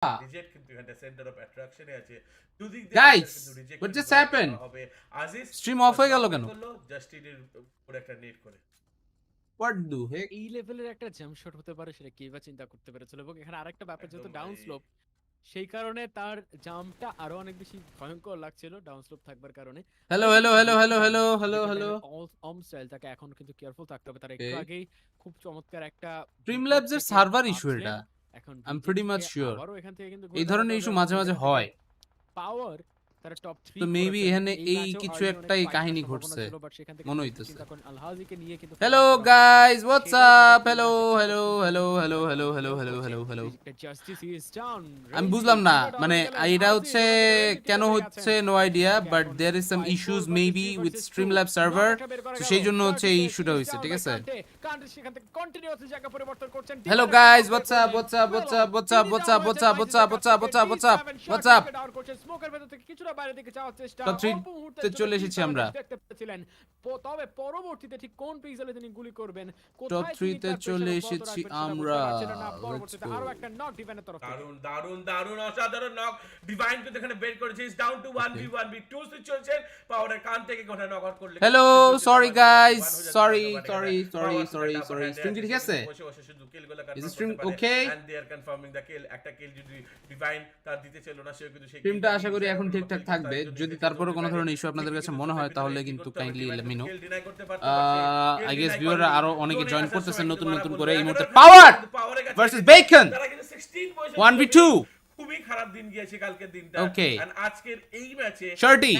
Reject কিন্তু এখানে centre of অ্যাট্রাকশনে আছে দুদিক Guys, কিন্তু রিজেক্ট what just happened? হবে আজিজ স্ট্রিম অফ হয়ে গেল কেন? জাস্টিনের উপর একটা নেট করে What the heck? এই লেভেলের একটা জাম্প শট হতে পারে সেটা কে বা চিন্তা করতে পেরেছিল এবং এখানে আরেকটা ব্যাপার যেহেতু ডাউন স্লোপ সেই কারণে তার জাম্পটা আরো অনেক বেশি ভয়ঙ্কর লাগছিল ডাউন স্লোপ থাকবার কারণে। হ্যালো অম স্টাইল তাকে এখন কিন্তু কেয়ারফুল থাকতে হবে, তার একটু আগেই খুব চমৎকার একটা Streamlabs এর সার্ভার ইস্যু এটা। এখন I'm pretty much sure. আবারও এখান থেকে কিন্তু এই ধরনের ইস্যু মাঝে মাঝে হয়। পাওয়ার তারা টপ 3 তো মেবি এখানে এই কিছু একটাই কাহিনী ঘটছে মনে হইতেছে। আলহাজিকে নিয়ে কিন্তু hello guys, what's up? Hello justice is down. আমি বুঝলাম না মানে এটা হচ্ছে কেন হচ্ছে no idea, but there is some issues maybe with Streamlab server, তো সেই জন্য হচ্ছে এই ইস্যুটা হইছে, ঠিক আছে? Hello guys, what's up? স্মোকের ভেতর থেকে কিছুটা বাইরে দিকে যাওয়ার চেষ্টা টপ 3 তে চলে এসেছি আমরা। দেখতে পেয়েছিলেন তবে পরবর্তীতে ঠিক কোন পিক্সেলে তিনি গুলি করবেন, টপ 3 তে চলে এসেছি আমরা। পরবর্তীতে আরো একটা নক ডিভাইনের তরফ থেকে দারুন অসাধারণ নক ডিভাইন কিন্তু এখানে বের করেছে। ইজ ডাউন টু 1v1v2 চলছে পাওয়ারের কান থেকে কোথায় নক আউট করলে। Hello sorry guys, sorry stream ঠিক আছে? বসে বসে শুধু কিলগুলো is stream okay? And they are confirming the kill. একটা কিল যদি ডিভাইন তার দিতে ছিল না সেও কিন্তু সেই স্ট্রিমটা আশা করি এখন ঠিকঠাক থাকবে। যদি তারপরে কোনো ধরনের ইস্যু আপনাদের কাছে মনে হয় তাহলে কিন্তু kindly let me know. I guess ভিউয়াররা আরো অনেকে জয়েন করতেছেন নতুন করে। এই মুহূর্তে পাওয়ার ভার্সেস বেকন 1v2 খুবই খারাপ দিন গিয়েছে কালকের দিনটা। ওকে এন্ড আজকের এই ম্যাচে শার্টি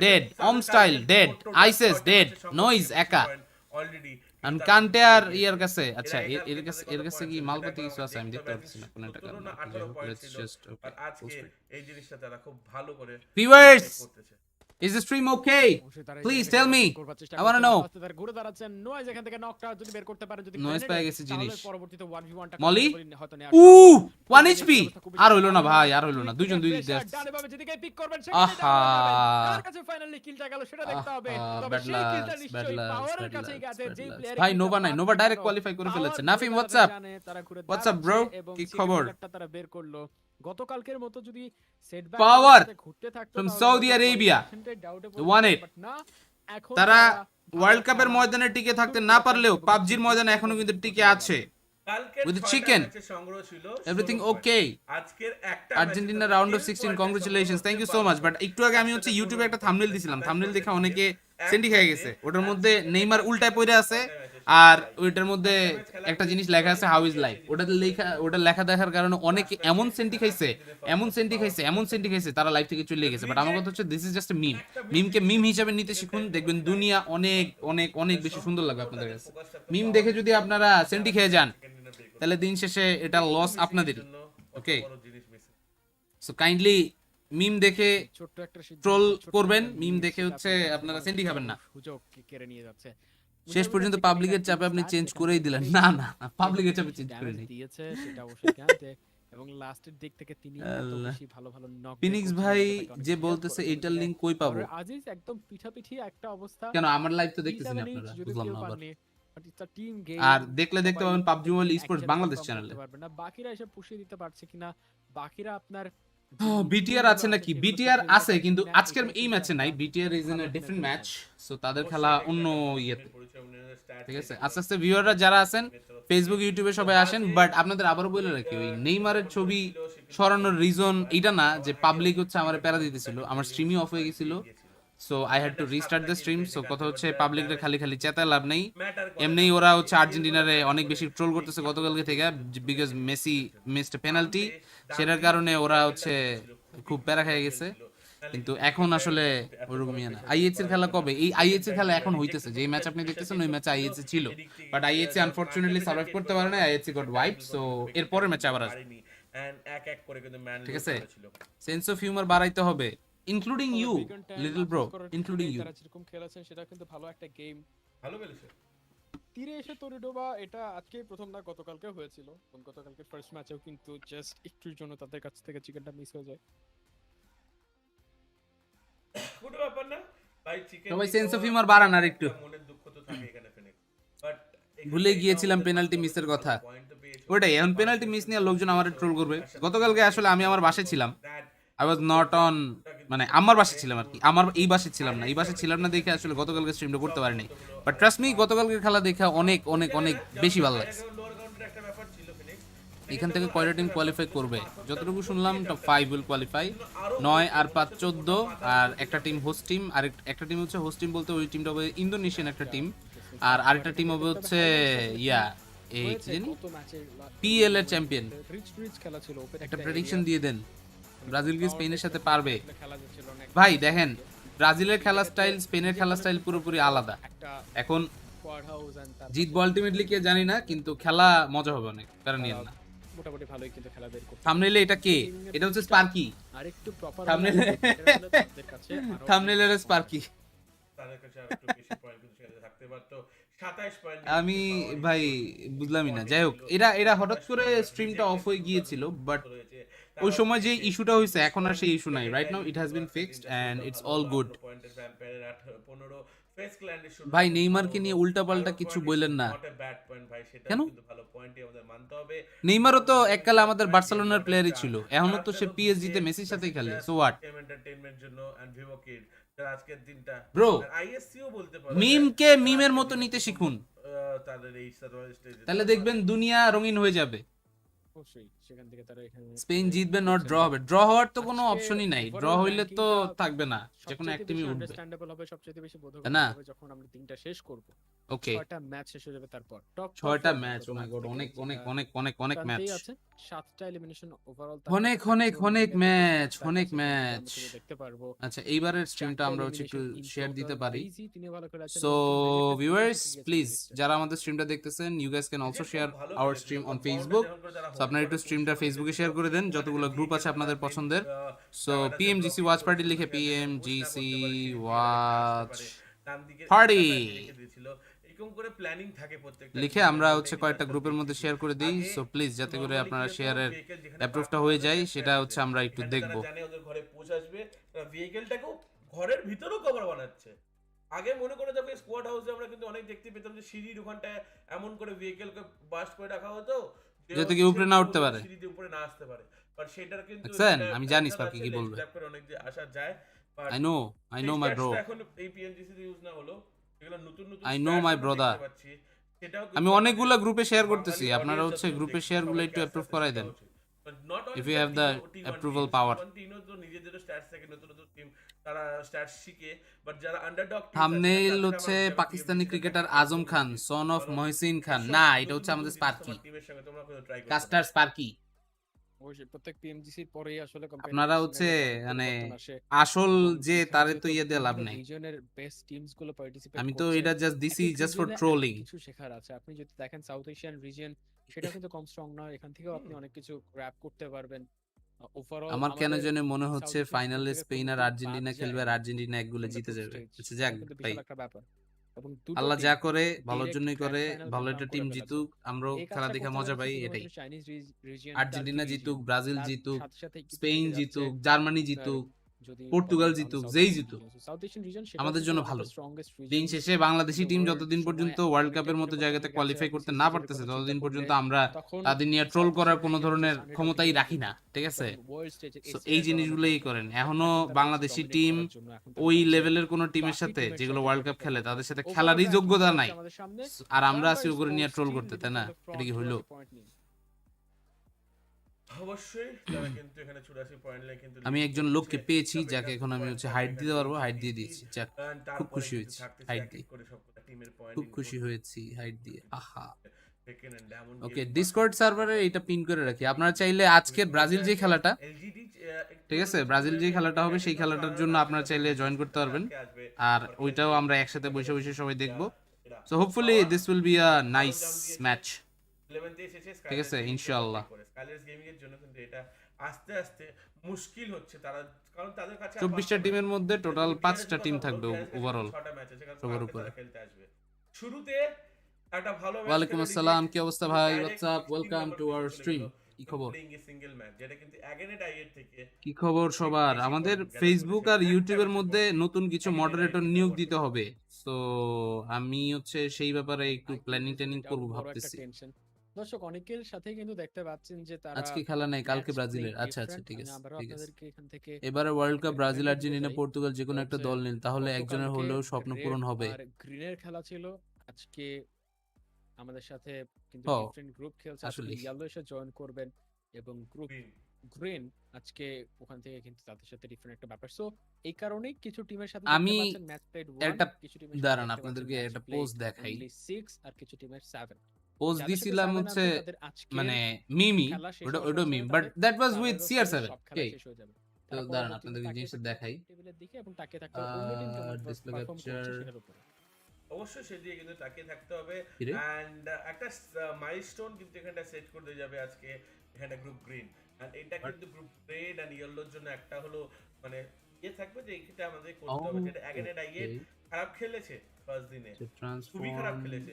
ডেড, অম স্টাইল ডেড, আইসেস ডেড, নয়েজ একা অলরেডি আন কান্টে আর ইয়ার কাছে। আচ্ছা এর কাছে কি মালপতি কিছু আছে আমি দেখতে পাচ্ছি না কোন টাকা। লেটস জাস্ট ওকে আজকে এই জিনিসটা তারা খুব ভালো করে viewers, is the stream okay? Please tell me, I want to know. ঘুরে দাঁড়াচ্ছেন নয়েজ এখান থেকে নকটা যদি বের করতে পারেন, যদি নয়েজ পেয়ে গেছে জিনিস। পরবর্তীতে 1v1 টা মলি হয়তো নেওয়া 1 HP আর হইলো না ভাই, আর হইলো না। দুইজন দুই দিক ডানে বামে যেদিকে পিক করবেন আহা সেখানে তার কাছে ফাইনালি কিলটা গেল সেটা দেখতে হবে। তবে সেই কিলটা নিশ্চয়ই পাওয়ারের কাছেই গেছে যে প্লেয়ার ভাই নোভা নাই, নোভা ডাইরেক্ট কোয়ালিফাই করে ফেলেছে। Nafim what's up? What's up bro, কি খবর? তারা বের করলো গতকালকের মতো যদি সেটব্যাক পাওয়ার ঘুরতে থাকতো from Saudi Arabia won it. তারা ওয়ার্ল্ড কাপের ময়দানে টিকে থাকতে না পারলেও পাবজির ময়দানে এখনো কিন্তু টিকে আছে। with the chicken everything okay. আজকের একটা Argentina round of 16 congratulations, thank you so much. But একটু আগে আমি হচ্ছে ইউটিউবে একটা থাম্বনেল দিছিলাম, থাম্বনেল দেখে অনেকে সেন্ডি খেয়ে গেছে। ওটার মধ্যে নেইমার উল্টায় পড়ে আছে আর ওইটার মধ্যে একটা জিনিস লেখা আছে হাউ ইজ লাইফ। ওটা লেখা দেখার কারণে অনেকে এমন সেন্টি খাইছে তারা লাইফ থেকে চলে গেছে। বাট আমার কথা হচ্ছে দিস ইজ জাস্ট এ মিম। মিমকে মিম হিসেবে নিতে শিখুন, দেখবেন দুনিয়া অনেক অনেক অনেক বেশি সুন্দর লাগবে আপনাদের কাছে। মিম দেখে যদি আপনারা সেন্টি খেয়ে যান তাহলে দিন শেষে এটা লস আপনাদেরই। ওকে, সো কাইন্ডলি মিম দেখে ট্রোল করবেন, মিম দেখে হচ্ছে আপনারা সেন্টি খাবেন না। সুযোগ কেড়ে নিয়ে যাচ্ছে শেষ পর্যন্ত পাবলিকের চাপে আপনি চেঞ্জ করেই দিলেন। না পাবলিকের চাপে চেঞ্জ করে নেই দিয়েছে সেটা অবশ্যই জানতে এবং লাস্টের দিক থেকে তিনি এত বেশি ভালো নক। ফিনিক্স ভাই যে বলতেছে এইটার লিংক কই পাবো? আজিজ একদম পিঠাপিঠি একটা অবস্থা। কেন আমার লাইভ তো দেখতেছেন আপনারা? বুঝলাম না আবার। But it's a team game আর দেখতে পাবেন পাবজি মোবাইল স্পোর্টস বাংলাদেশ চ্যানেলে। বাকিরা এসে পুষিয়ে দিতে পারছে কিনা, বাকিরা আপনার বিটিআর আছে নাকি? বিটিআর আছে কিন্তু আজকের এই ম্যাচে নাই। BTR is in a different match, so তাদের খেলা অন্য ইয়েতে, ঠিক আছে? আস্তে আস্তে ভিউয়াররা যারা আছেন ফেসবুক ইউটিউবে সবাই আসেন। বাট আপনাদের আবারও বলে রাখি, ওই নেইমারের ছবি সরানোর রিজন এটা না যে পাবলিক হচ্ছে আমার প্যারা দিতেছিল, আমার স্ট্রিমই অফ হয়ে গেছিল, so I had to restart the stream. So কথা হচ্ছে পাবলিকরা খালি চেতায় লাভ নেই। এমনি ওরা হচ্ছে আর্জেন্টিনারে অনেক বেশি ট্রোল করতেছে গতকালকে থেকে, বিকজ মেসি মিসড পেনাল্টি, সেটার কারণে ওরা হচ্ছে খুব প্যারা খেয়ে গেছে। কিন্তু এখন আসলে ওরকমই না। আইএসসি এর খেলা কবে? এই আইএসসি এর খেলা এখন হইতেছে, যে ম্যাচ আপনি দেখতেছেন ওই ম্যাচে আইএসসি ছিল, বাট আইএসসি আনফরচুনেটলি সার্ভাইভ করতে পারে না, আইএসসি গট ওয়াইপড। সো এর পরের ম্যাচ আবার আসবে, ঠিক আছে? সেন্স অফ হিউমার বাড়াইতে হবে, including you little bro, including you. যেরকম খেলেছেন সেটা কিন্তু ভালো একটা গেম, ভালো খেলেছে। তীরে এসে তরিডোবা এটা আজকে প্রথম না, গতকালকে হয়েছিল এবং গতকালকে ফার্স্ট ম্যাচেও কিন্তু জাস্ট একটুর জন্য তাদের কাছ থেকে চিকেনটা মিস হয়ে যায়। কোনো ব্যাপার না ভাই, চিকেন সবাই সেন্স অফ হিউমার বাড়ান আর একটু। মনের দুঃখ তো থাকে এখানে ফেনে। বাট ভুলে গিয়েছিলাম পেনাল্টি মিসের কথা। ওটাই, এখন পেনাল্টি মিস নিয়ে লোকজন আমার ট্রোল করবে। গতকালকে আসলে আমি আমার বাসায় ছিলাম, আই ওয়াজ নট অন, মানে আমার বাসায় ছিলাম আর কি, আমার এই বাসায় ছিলাম না, এই বাসায় ছিলাম না দেখে আসলে গতকালকে স্ট্রিমটা করতে পারিনি। বাট ট্রাস্ট মি, গতকালকে খেলা দেখে অনেক অনেক অনেক বেশি ভালো লাগছে। এখান থেকে কয়টা টিম কোয়ালিফাই করবে? যতটুকু শুনলাম টপ 5 উইল কোয়ালিফাই, 9 আর 5 14, আর একটা টিম হোস্ট টিম, আর একটা টিম হচ্ছে হোস্ট টিম বলতে ওই টিমটা হবে ইন্দোনেশিয়ান একটা টিম, আর আরেকটা টিম হবে হচ্ছে ইয়া এই কি জানি পিএল এর চ্যাম্পিয়ন। খেলা ছিল, একটা প্রেডিকশন দিয়ে দেন, ব্রাজিল কি স্পেনের সাথে পারবে? ভাই দেখেন, ব্রাজিলের খেলা স্টাইল স্পেনের খেলা স্টাইল পুরোপুরি আলাদা। এখন জিতবো আলটিমেটলি কে জানি না, কিন্তু খেলা মজা হবে অনেক, কারণ নিয়ে না মোটামুটি ভালোই কিন্তু খেলা বের করতে। থাম্বনেইলে এটা কে? এটা হচ্ছে স্পার্কি। আরেকটু প্রপার থাম্বনেইলে থাম্বনেইলের স্পার্কি। তাদের কাছে আর একটু বেশি পয়েন্ট কিন্তু সেখানে থাকতে পারতো। 27 পয়েন্ট আমি ভাই বুঝলামই না। যাই হোক, এরা হঠাৎ করে স্ট্রিমটা অফ হয়ে গিয়েছিল, বাট ওই সময় যে ইস্যুটা হয়েছে এখন আর সেই ইস্যু নাই। Right now it has been fixed and it's all good. ভাই নেইমারকে নিয়ে উল্টাপাল্টা কিছু বললেন না কেন? নেইমারও তো এককালে আমাদের বার্সেলোনার প্লেয়ারই ছিল, এখনো তো সে পিএসজি তে মেসির সাথেই খেলে। সো হোয়াট ব্রো, মিমকে মিমের মতো নিতে শিখুন, তাহলে দেখবেন দুনিয়া রঙিন হয়ে যাবে। অবশ্যই সেখান থেকে তারা এখানে স্পেন জিতবে, নট ড্র হবে। ড্র হওয়ার তো কোনো অপশনই নাই, ড্র হইলে তো থাকবে না, যে কোনো এক টিমই উঠবে। আন্ডারস্ট্যান্ডেবল হবে, সবচেয়ে বেশি বোধগম্য না হবে যখন আমরা তিনটা শেষ করব। ওকে 6টা ম্যাচ শেষ হয়ে যাবে, তারপর টপ 6টা ম্যাচ, ও মাই গড, অনেক অনেক অনেক অনেক অনেক ম্যাচ, আছে 7টা এলিমিনেশন ওভারঅল, অনেক অনেক অনেক ম্যাচ, অনেক ম্যাচ। দেখতে পারবো। আচ্ছা, এইবারের স্ট্রিমটা আমরা হচ্ছে একটু শেয়ার দিতে পারি। তিনি ভালো খেলে আছেন। সো ভিউয়ার্স প্লিজ, যারা আমাদের স্ট্রিমটা দেখতেছেন, you guys can also share our stream on Facebook. So আপনারা একটু স্ট্রিমটা ফেসবুকে শেয়ার করে দেন, যতগুলো গ্রুপ আছে আপনাদের পছন্দের। সো পিএমজিসি ওয়াচ পার্টি লিখে পিএমজিসি ওয়াচ পার্টি এরকম করে প্ল্যানিং থাকে প্রত্যেকটা লিখে আমরা হচ্ছে কয়েকটা গ্রুপের মধ্যে শেয়ার করে দিই। সো প্লিজ, যাতে করে আপনারা শেয়ারের অ্যাপ্রুভটা হয়ে যায়, সেটা হচ্ছে আমরা একটু দেখব। জানে ওদের ঘরে পৌঁছ আসবে, তারা ভেহিকেলটাকেও ঘরের ভিতরেও কভার বানাচ্ছে। আগে মনে করে দেখো স্কোয়াড হাউসে আমরা কিন্তু অনেক দেখতে পেতাম যে সিঁড়ির ওখানটায় এমন করে ভেহিকেলকে বাস্ট করে রাখা হতো যাতে কি উপরে না উঠতে পারে, সিঁড়িতে উপরে না আসতে পারে। বাট সেটার কিন্তু দেখছেন, আমি জানি স্পার্কি কি বলবে। অনেক যে আসা যায়, আই নো মাই ব্রো, এখন এই পিএনজিসি ইউজ না হলো, এগুলো নতুন নতুন আই নো মাই ব্রাদার। আমি অনেকগুলা গ্রুপে শেয়ার করতেছি, আপনারা হচ্ছে গ্রুপে শেয়ার গুলো একটু অ্যাপ্রুভ করাই দেন, if you have the approval power. নিজেদের স্ট্যাটস থেকে নতুন নতুন টিম তারা স্ট্যাটস শিখে, বাট যারা আন্ডারডগ থাম্বনেইল হচ্ছে Pakistani cricketer Azam Khan son of Mohsin Khan, না এটা হচ্ছে আমাদের স্পার্কি, টিমের সঙ্গে তোমরা কোনো ট্রাই করো। Custard Sparky. অবশ্যই প্রত্যেক পিএমজিসির পরেই আসলে আপনারা হচ্ছে মানে আসল যে তারে তো ইয়ে দিয়ে লাভ নাই। রিজিয়নের বেস্ট টিমস গুলো পার্টিসিপেট আমি তো এটা জাস্ট দিছি জাস্ট ফর ট্রোলিং। কিছু শেখার আছে। আপনি যদি দেখেন সাউথ এশিয়ান রিজিয়ন, সেটা কিন্তু কম স্ট্রং না, এখান থেকেও আপনি অনেক কিছু গ্র্যাব করতে পারবেন। ওভারঅল আমার কেন জানি মনে হচ্ছে ফাইনালে স্পেন আর আর্জেন্টিনা খেলবে, আর আর্জেন্টিনা এক গোলে জিতে যাবে। আচ্ছা যাক ভাই, একটা ব্যাপার, এবং আল্লাহ যা করে ভালোর জন্যই করে, ভালো একটা টিম জিতুক, আমরাও খেলা দেখে মজা পাই এটাই। আর্জেন্টিনা জিতুক, ব্রাজিল জিতুক, স্পেন জিতুক, জার্মানি জিতুক, পর্তুগাল জিতুক, যেই জিতুক আমাদের জন্য ভালো। দিন শেষে বাংলাদেশি টিম যতদিন পর্যন্ত ওয়ার্ল্ড কাপের মতো জায়গাতে কোয়ালিফাই করতে না পারতেছে, ততদিন পর্যন্ত আমরা তাদের নিয়ে ট্রোল করার কোনো ধরনের ক্ষমতাই রাখি না, ঠিক আছে? সো এই জিনিসগুলোই করেন। এখনো বাংলাদেশি টিম ওই লেভেলের কোনো টিমের সাথে যেগুলো ওয়ার্ল্ড কাপ খেলে তাদের সাথে খেলারই যোগ্যতা নাই, আর আমরা আছি ওগুলো নিয়ে ট্রোল করতে, তাই না? এটা কি হইলো? অবশ্যই তারা কিন্তু এখানে 84 পয়েন্ট নিয়ে কিন্তু আমি একজন লোককে পেয়েছি যাকে এখন আমি হচ্ছে হাইট দিতে পারবো, হাইট দিয়ে দিয়েছি। যাক, খুব খুশি হয়েছি হাইট দিয়ে, খুব খুশি হয়েছি হাইট দিয়ে। আহা, ওকে, ডিসকর্ড সার্ভারে এটা পিন করে রাখি। আপনারা চাইলে আজকের ব্রাজিল যে খেলাটা, ঠিক আছে, ব্রাজিল যে খেলাটা হবে সেই খেলাটার জন্য আপনারা চাইলে জয়েন করতে পারবেন, আর ওইটাও আমরা একসাথে বসে বসে সবাই দেখবো। So hopefully this will be a nice match, ঠিক আছে ইনশাআল্লাহ। স্কাইলার্স গেমিং এর জন্য কিন্তু এটা আস্তে আস্তে মুশকিল হচ্ছে, তারা কারণ তাদের কাছে 24টা টিমের মধ্যে টোটাল 5টা টিম থাকবে ওভারঅল 6টা ম্যাচ আছে, কারণ সবার উপরে খেলতে আসবে। শুরুতে একটা ভালো ম্যাচ, ওয়ালাইকুম আসসালাম, কি অবস্থা ভাই? What's up, welcome to our stream. কি খবর প্লেইং এ সিঙ্গেল ম্যাচ, যেটা কিন্তু অ্যাগেন আইয়ের থেকে কি খবর সবার? আমাদের ফেসবুক আর ইউটিউবের মধ্যে নতুন কিছু মডারেটর নিয়োগ দিতে হবে, তো আমি হচ্ছে সেই ব্যাপারে একটু প্ল্যানিং ট্যানিং এটা করবো বড় একটা ভাবতেছি। টেনশন। দর্শক অনেকের সাথে কিন্তু দেখতে পাচ্ছেন যে তারা আজকে খেলা নাই, কালকে ম্যাচ ব্রাজিলের। প্লেইং আচ্ছা আচ্ছা, ডিফারেন্ট। ঠিক আমি আছে আবারও ঠিক আছে। আপনাদেরকে এখান থেকে এবারে ওয়ার্ল্ড কাপ একটা ব্রাজিল রিমাইন্ডার দিতে আর্জেন্টিনা চাই। পর্তুগাল যে কোনো একটা হচ্ছে দল নিন, তাহলে একজনের গতকালকে হলেও স্বপ্ন পূরণ রেড হবে। আর গ্রিনের খেলা ছিল। আজকে আমাদের সাথে কিন্তু ও ডিফারেন্ট গ্রুপ খেলছে। আজকে আসলে ইয়েলো এসে জয়েন করবেন এবং গ্রুপ গ্রিন আজকে ওখান থেকে কিন্তু তাদের সাথে ডিফারেন্ট একটা ব্যাপার। সো এই কারণেই কিছু টিমের সাথে দেখতে আমি পাচ্ছেন ম্যাচ প্লেড 1, একটা কিছু টিমের সাথে দাঁড়ান দেখতে পাচ্ছেন আপনাদেরকে ম্যাচ একটা প্লেড পোস্ট দেখাই। অনলি 6 আর কিছু টিমের 7। পোস্ট যাদের সাথে দিছিলাম 7 হচ্ছে আছে তাদের আজকে মানে মিমি, খেলা শেষ ওটা হওয়ার ওটা সাথে মিম, সাথে বাট তাদের that was with survival CR7। সব খেলা শেষ হয়ে যাবে। তো তারা দাঁড়ান পরবর্তীতে আপনাদেরকে তাকিয়ে জিনিসটা থাকতে হবে দেখাই। টেবিলের দিকে এবং তাকিয়ে থাকতে হবে অন্য টিম কেমন ডিসপ্লে পারফর্ম করছে ক্যাপচার সেটার উপরে। অবশ্যই সেদিকে কিন্তু তাকিয়ে থাকতে হবে। কি রে? অ্যান্ড একটা মাইলস্টোন কিন্তু এখানটা সেট করতে যাবে আজকে এখানে গ্রুপ গ্রিন। অ্যান্ড এটা কিন্তু গ্রুপ রেড অ্যান্ড ইয়েলোর জন্য একটা হলো মানে থাকবে যে এইটা আমাদের করতে হবে, যেটা অ্যাগেন আইয়ের খারাপ খেলেছে ফার্স্ট দিনে, খুবই খারাপ খেলেছে।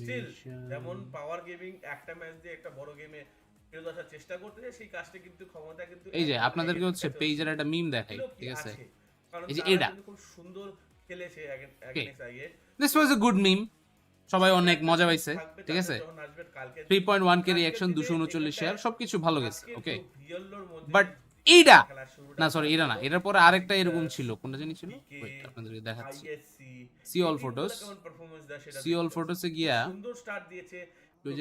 স্টিল যেমন পাওয়ার গেমিং একটা ম্যাচ দিয়ে একটা বড় গেমে ফেরত আসার চেষ্টা করতেছে, সেই কাজটা কিন্তু ক্ষমতা কিন্তু এই যে আপনাদেরকে হচ্ছে পেজের একটা মিম দেখাই, ঠিক আছে? কারণ এই যে তারা এটা কিন্তু খুব সুন্দর খেলেছে অ্যাগেন আইয়ের। দিস ওয়াজ এ গুড মিম, সবাই অনেক মজা পাইছে, ঠিক আছে? 3.1 কে রিঅ্যাকশন, 239 শেয়ার, সবকিছু ভালো গেছে, ওকে। বাট এইটা না, সরি এটা না, এটার পরে আরেকটা এরকম ছিল, কোনটা জানি ছিল, ওয়েট আপনাদেরকে দেখাচ্ছি। See all photos, see all ফটোসে গিয়া সুন্দর স্টার্ট দিয়েছে। কই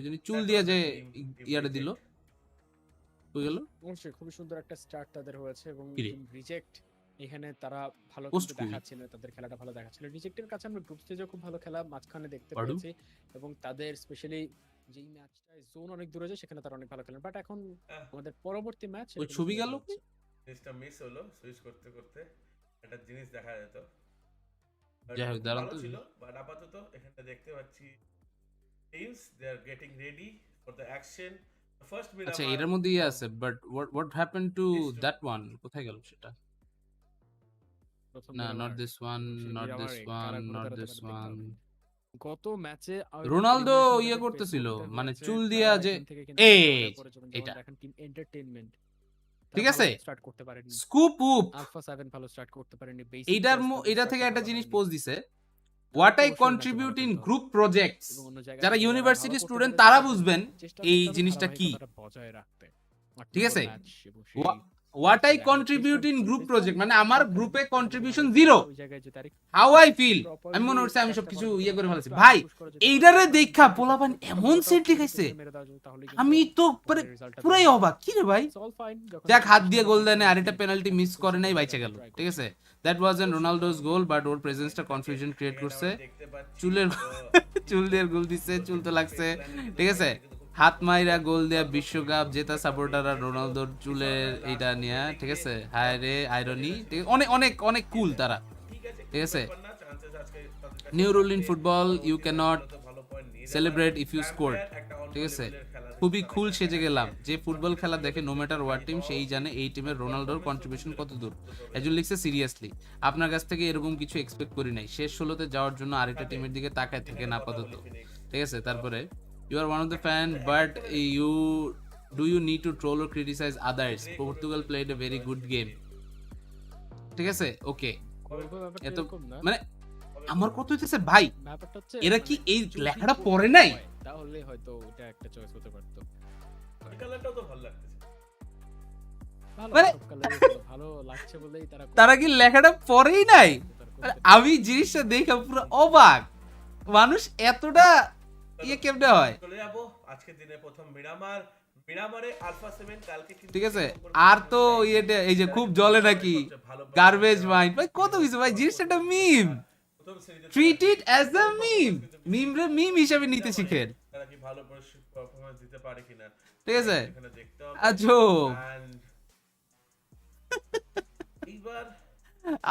জানি চুল দিয়া যে ইয়াটা দিল, কই গেল? অবশ্যই খুবই সুন্দর একটা স্টার্ট তাদের হয়েছে এবং কি রে? রিজেক্ট এখানে তারা ভালো Post কিন্তু কই? দেখাচ্ছিল, তাদের খেলাটা ভালো দেখাচ্ছিল। রিজেক্টের কাছে আমরা গ্রুপ স্টেজে খুব ভালো খেলা মাঝখানে দেখতে পারু? পেয়েছি এবং তাদের স্পেশালি যেই ম্যাচটায় জোন অনেক দূরে যায় সেখানে তারা অনেক ভালো খেলেন। বাট এখন আমাদের পরবর্তী ম্যাচ ওই ছবি গেল কি? জিনিসটা মিস হলো সুইচ করতে করতে, একটা জিনিস দেখা যেত। যাই হোক, দাঁড়ান ভালো তো। ছিল, বাট আপাতত এখানটা দেখতে পাচ্ছি teams they are getting ready for the action. First mid আচ্ছা এটার মধ্যে ইয়ে আছে, but what happened to that one? কোথায় গেল সেটা? প্রথম না, মিরামার নট দিস ওয়ান, সেই নট দিস মিরামারে ওয়ান, কারা নট গুণাকার দিস তাদের দেখতে ওয়ান। হবে। গত ম্যাচে রোনালদো ইয়ে করতেছিল মানে চুল দিয়া যে এই এটা, দেখেন টিম এন্টারটেইনমেন্ট ঠিক আছে? স্টার্ট করতে পারেনি, স্কুপ উপ আলফা 7 ভালো স্টার্ট করতে পারেনি। এটা থেকে একটা জিনিস পোস্ট দিছে, what I contribute in group projects. যারা ইউনিভার্সিটি স্টুডেন্ট তারা বুঝবেন এই জিনিসটা কি, বজায় রাখতে, ঠিক আছে? What I contribute in group project মানে আমার গ্রুপে কন্ট্রিবিউশন 0। হাউ আই ফিল, আমি মনে হচ্ছে আমি সবকিছু ইয়ে করে ফেলেছি ভাই। এইটারে দেখা পোলাপান এমন সেট দেখাইছে, আমি তো পুরাই অবাক, কি রে ভাই? দেখ হাত দিয়ে গোল দেয় না, আর এটা পেনাল্টি মিস করে নাই, বাইচে গেল, ঠিক আছে? That was an Ronaldo's goal, but ওর প্রেজেন্সটা কনফিউশন ক্রিয়েট করছে। চুল দিয়ে গোল দিচ্ছে, চুল তো লাগছে, ঠিক আছে? হাত মাইরা গোল দেয়া বিশ্বকাপ জেতা সাপোর্টাররা রোনালদোর চুলের এইটা নিয়ে, ঠিক আছে? হায় রে আইরনি, অনেক অনেক অনেক কুল তারা, ঠিক আছে? New rule in football, you can't celebrate if you score, ঠিক আছে? খুবই কুল সেজে গেলাম, যে ফুটবল খেলা দেখে নো ম্যাটার ওয়াট টিম সেই জানে এই টিমের রোনালদোর কন্ট্রিবিউশন কত দূর। একজন লিখছে সিরিয়াসলি আপনার কাছ থেকে এরকম কিছু এক্সপেক্ট করি নাই, শেষ 16তে যাওয়ার জন্য আরেকটা টিমের দিকে তাকায় থাকেন আপাতত, ঠিক আছে? তারপরে you are one of the fan but you need to troll or criticize others. Portugal played a very good game, ঠিক আছে? ওকে, এত মানে আমার কত হইতেছে ভাই, এরা কি এই লেখাটা পড়ে নাই? তাহলে হয়তো এটা একটা চয়েস হতে পারত। এই কালারটাও তো ভালো লাগতেছে, মানে ভালো লাগছে বলেই তারা কি লেখাটা পড়েই নাই? আমি জিনিসটা দেখে পুরো অবাক, মানুষ এতটা ইয়ে কেমনে হয়? চলে যাব আজকের দিনে প্রথম মিরামারে আলফা 7 কালকে কিন্তু, ঠিক আছে? আর তো ইয়েটা এই যে খুব জলে নাকি গার্বেজ মাইন্ড ভাই, কত কিছু ভাই, জিনিসটা একটা মিম, ট্রিট ইট অ্যাজ আ মিম, মিম হিসেবে নিতে শিখেন, তারা কি ভালো পারফরম্যান্স দিতে পারে কিনা, ঠিক আছে? এখানে দেখতে হবে। আজব, এইবার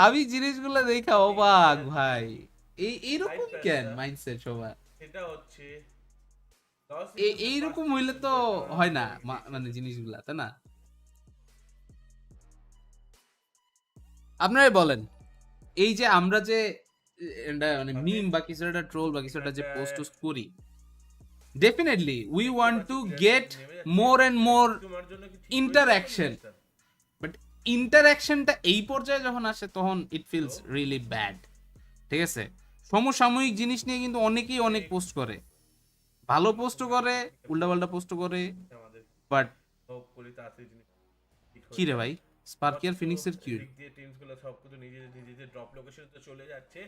আমি জিনিসগুলো দেখা অবাক ভাই, এইরকম কেন মাইন্ডসেট সবার? এটা হচ্ছে এইরকম হইলে তো হয় না মানে জিনিসগুলা, তাই না? আপনারাই বলেন, এই যে আমরা যে মানে মিম বা কিছু একটা ট্রোল বা কিছু একটা যে পোস্ট করি, definitely we want to get more and more তোমার জন্য কি ঠিক ইন্টারঅ্যাকশন, বাট ইন্টারঅ্যাকশনটা এই পর্যায়ে যখন আসে তখন ইট ফিলস রিয়েলি ব্যাড। ঠিক আছে, সমসাময়িক জিনিস নিয়ে কিন্তু অনেকেই অনেক পোস্ট করে, ভালো পোস্ট করে, উল্টাপাল্টা পোস্ট করে, আমাদের বাট হোপফুলি তাড়াতাড়ি জিনিস ঠিক হয়ে কি রে ভাই স্পার্কিয়ার ফিনিক্সের কি দিক দিয়ে টিমস গুলো সবকিছু নিজেদের ড্রপ লোকেশনে তো চলে যাচ্ছে,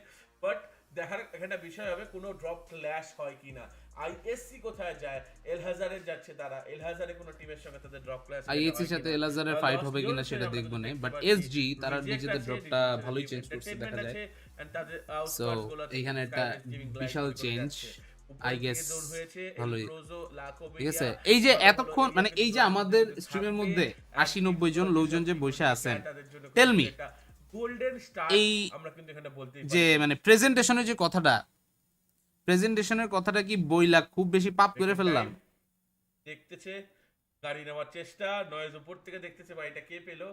বাট দেখার একটা বিষয় হবে কোনো ড্রপ ক্ল্যাশ হয় কিনা। আইএসসি কোথায় যায়, এলহাজারে যাচ্ছে তারা, এলহাজারে কোনো টিমের সঙ্গে তাদের ড্রপ ক্ল্যাশ আইএসসি সাথে এলাজারের ফাইট হবে কিনা সেটা দেখবো না, বাট এসজি তারা নিজেদের ড্রপটা ভালোই চেঞ্জ করছে দেখা যায়। সো এইখানে একটা বিশাল চেঞ্জ আই গেস ভালোই। ঠিক আছে, এই যে এতক্ষণ মানে এই যে আমাদের স্ট্রিমের মধ্যে 80-90 জন লোকজন যে বসে আছেন, টেল মি গোল্ডেন স্টার এই আমরা কিন্তু এখানে বলতে যে মানে প্রেজেন্টেশনের যে কথাটা, প্রেজেন্টেশনের কথাটা কি বইলা খুব বেশি পাপ করে ফেললাম? দেখতেছে গাড়ি নেওয়ার চেষ্টা, নয়েজ উপর থেকে দেখতেছে বাড়িটা কে পেলো,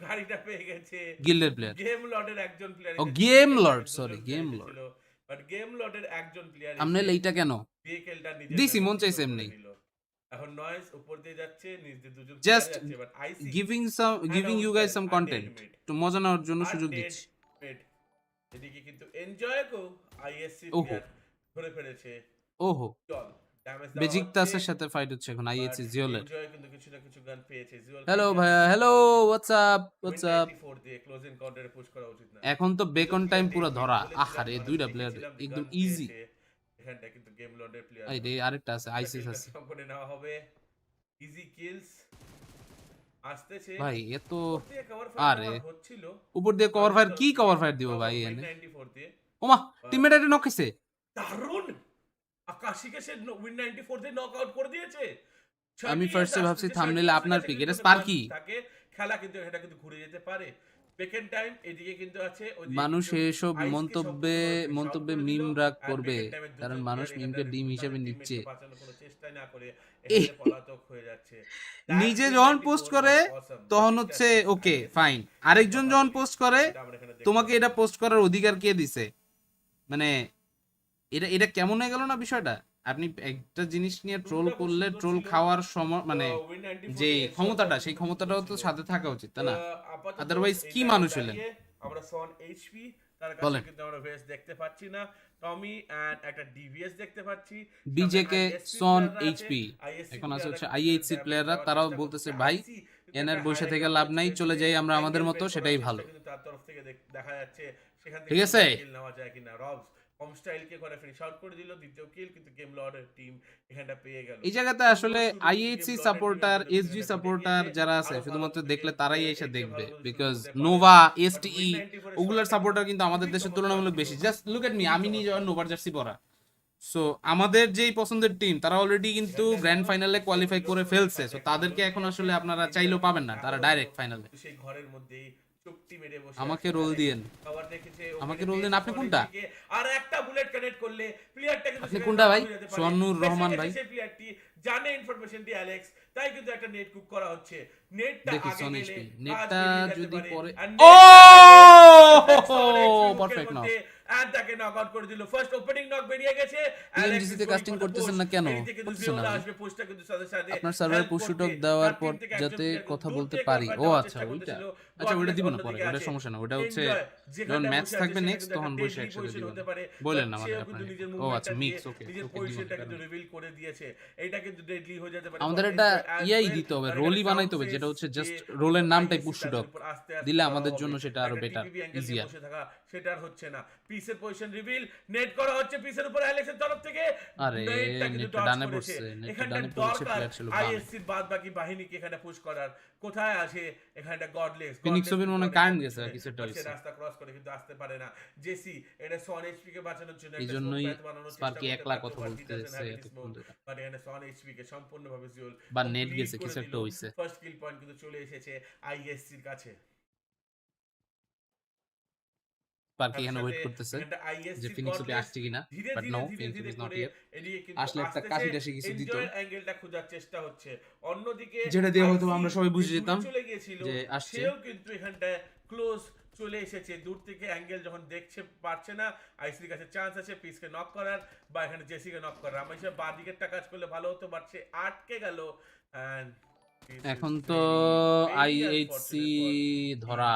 গাড়িটা পেয়ে গেছে গিল্ডের প্লেয়ার, গেম লর্ডের একজন প্লেয়ার। ও Game Lord, sorry Game Lord, but Game লর্ডের একজন প্লেয়ার আমনে এইটা কেন ভেহিকলটা দিছি মন চাইছে এমনি, এখন নয়েজ উপর দিয়ে যাচ্ছে, নিচ দিয়ে দুজন জাস্ট যাচ্ছে, but IC giving you guys some content, একটু মজা নেওয়ার জন্য সুযোগ দিচ্ছি। এদিকে কিন্তু এনজয় কো আইএসসি ওহো। প্লেয়ার ধরে ফেলেছে। ওহো, চল ড্যামেজ বেজিকতাসের সাথে ফাইট হচ্ছে এখন আইএসসি জিওলের। এনজয় কিন্তু কিছু না কিছু গান পেয়েছে জিওল। হ্যালো ভাইয়া, হ্যালো হোয়াটস আপ হোয়াটস আপ। 94 দিয়ে ক্লোজ এনকাউন্টারে পুশ করা উচিত না। এখন তো বেকন টাইম পুরো ধরা, আহারে দুইটা প্লেয়ার একদম ইজি। এখানটা কিন্তু গেম লর্ডের প্লেয়ার, এই রে আরেকটা আছে আইসিস আছে সম্পূর্ণ নেওয়া হবে, ইজি কিলস আসতেছে ভাই, এত আরে আরে হচ্ছিল উপর দিয়ে কভার ফায়ার, কি কভার ফায়ার দিব ভাই এনে? 94 দিয়ে ওমা টিমমেট এটা নক খাইছে, দারুণ আকাশীকে সে উইন 94 দিয়ে নক আউট করে দিয়েছে। আমি ফার্স্টে ভাবছি থাম্বনেইলে আপনার পিক, এটা স্পার্কি। তাকে খেলা কিন্তু এটা কিন্তু ঘুরে যেতে পারে। সেকেন্ড টাইম এদিকে কিন্তু আছে মানুষ এসব মন্তব্যে মিম রাগ করবে, কারণ মানুষ মিমকে ডিম হিসেবে নিচ্ছে। কোনো চেষ্টাই না করে এখানে পলাতক হয়ে যাচ্ছে। নিজে যখন পোস্ট করে তখন হচ্ছে ওকে ফাইন, আরেকজন যখন পোস্ট করে তোমাকে এটা পোস্ট করার অধিকার কে দিছে? মানে এটা এটা কেমন হয়ে গেল না বিষয়টা? আপনি একটা জিনিস নিয়ে ট্রোল করলে ট্রোল খাওয়ার সময় মানে যে ক্ষমতাটা, সেই ক্ষমতাটাও তো সাথে থাকা উচিত, তাই না? আদারওয়াইজ কি মানুষ হলেন? আমরা সন এইচপি তার কাছে কিন্তু আমরা ভেস দেখতে পাচ্ছি না, টমি এন্ড একটা ডিভিএস দেখতে পাচ্ছি, বিজেকে সন এইচপি এখন আছে হচ্ছে আইএইচসি প্লেয়াররা, তারাও বলতেছে ভাই এনার বসে থেকে লাভ নাই, চলে যাই আমরা আমাদের মতো, সেটাই ভালো। কিন্তু তার তরফ থেকে দেখা যাচ্ছে সেখান থেকে ঠিক আছে, কিল নেওয়া যায় কিনা। রবস হোম স্টাইল কে করে ফিনিশ আউট করে দিল, দ্বিতীয় কিল কিন্তু গেম লর্ডের টিম এখানটা পেয়ে গেল। এই জায়গাতে আসলে আইএইচসি সাপোর্টার, এসজি সাপোর্টার যারা আছে শুধুমাত্র দেখলে তারাই এসে দেখবে, বিকজ নোভা এসটিই ওগুলার সাপোর্টার কিন্তু আমাদের দেশে তুলনামূলক বেশি। জাস্ট লুক এট মি, আমি নিজে নোভার জার্সি পরা, সো আমাদের যেই পছন্দের টিম তারা অলরেডি কিন্তু গ্র্যান্ড ফাইনালে কোয়ালিফাই করে ফেলছে, সো তাদেরকে এখন আসলে আপনারা চাইলেও পাবেন না, তারা ডাইরেক্ট ফাইনালে। সেই ঘরের মধ্যেই চুপটি মেরে বসে আমাকে রোল দিয়েন, আবার দেখেছে আমাকে রোল দেন। আপনি কোনটা? আর একটা বুলেট কানেক্ট করলে প্লেয়ারটা কিন্তু আপনি কোনটা ভাই? সোহানুর রহমান ভাই, সেই প্লেয়ারটি জানে ইনফরমেশনটি অ্যালেক্স, তাই কিন্তু একটা নেট কুক করা হচ্ছে। নেটটা দেখি আগে সন গেলে এইচপি নেটটা যদি পরে ও পারফেক্ট নক আর তাকে নক আউট করে দিল। ফার্স্ট ওপেনিং নক বেরিয়ে গেছে। PMGC তে কাস্টিং করতেছেন না কেন? করতেছেন না আসবে পোস্টটা কিন্তু সাথে সাথে আপনার সার্ভারে পুশ টক দেওয়ার পর যাতে কথা বলতে পারি। ও আচ্ছা ওইটা, আচ্ছা ওইটা দিব না পরে, ওটা সমস্যা না, ওটা হচ্ছে যখন ম্যাচ থাকবে নেক্সট তখন বসে একসাথে দিব। বলেন না মানে আপনি, ও আচ্ছা মিক্স, ওকে নিজের পজিশনটা কিন্তু রিভিল করে দিয়েছে। এটা কিন্তু ডেডলি হয়ে যেতে পারে। আমাদের একটা ইয়াই দিতে হবে, রোলই বানাইতে হবে, যেটা হচ্ছে জাস্ট রোলের নামটাই পুশ টক দিলে আমাদের জন্য সেটা আরো বেটার, ইজিয়ার। সেটা আর হচ্ছে না। পিসের পজিশন রিভিল নেট করা হচ্ছে পিসের উপর অ্যালেক্সের তরফ থেকে। আরে নেট ডানে পড়ছে, নেট ডানে পড়ছে, প্লেয়ার ছিল বামে। আইএসসির বাদবাকি বাহিনীকে এখানে পুশ করার কোথায় আসে এখানটা গডলেস ফিনিক্স ওভেন মনে কারেন্ট গেছে আর কিছু একটা হইছে, রাস্তা ক্রস করে কিন্তু আসতে পারে না। জেসি এটা সন এইচপি কে বাঁচানোর জন্য এই জন্যই স্পার্কি একলা কথা বলতেছে এতক্ষণ ধরে, বাট এখানে সন এইচপি কে সম্পূর্ণভাবে জিওল বা নেট গেছে কিছু একটা হইছে। ফার্স্ট কিল পয়েন্ট কিন্তু চলে এসেছে আইএসসির কাছে। স্পার্কি এখানে ওয়েট করতেছে যে ফিনিক্স ওভে আসছে কিনা, but no, Phoenix is not here. আসলে একটা কাশি টাশি কিছু দিত, অ্যাঙ্গেলটা খোঁজার চেষ্টা হচ্ছে। অন্যদিকে যেটা দিয়ে হয়তো আমরা সবাই বুঝে যেতাম চলে গিয়েছিল যে আসছে। সেও কিন্তু এখানটা ক্লোজ চলে এসেছে দূর থেকে অ্যাঙ্গেল যখন দেখছে পারছে না, আইসির কাছে চান্স আছে পিসকে নক করার বা এখানে জেসিকে নক করার। আমার হিসেবে বাঁ দিকেরটা কাজ করলে ভালো হতো, বাট সে আটকে গেল। এখন তো আইএইচসি ধরা,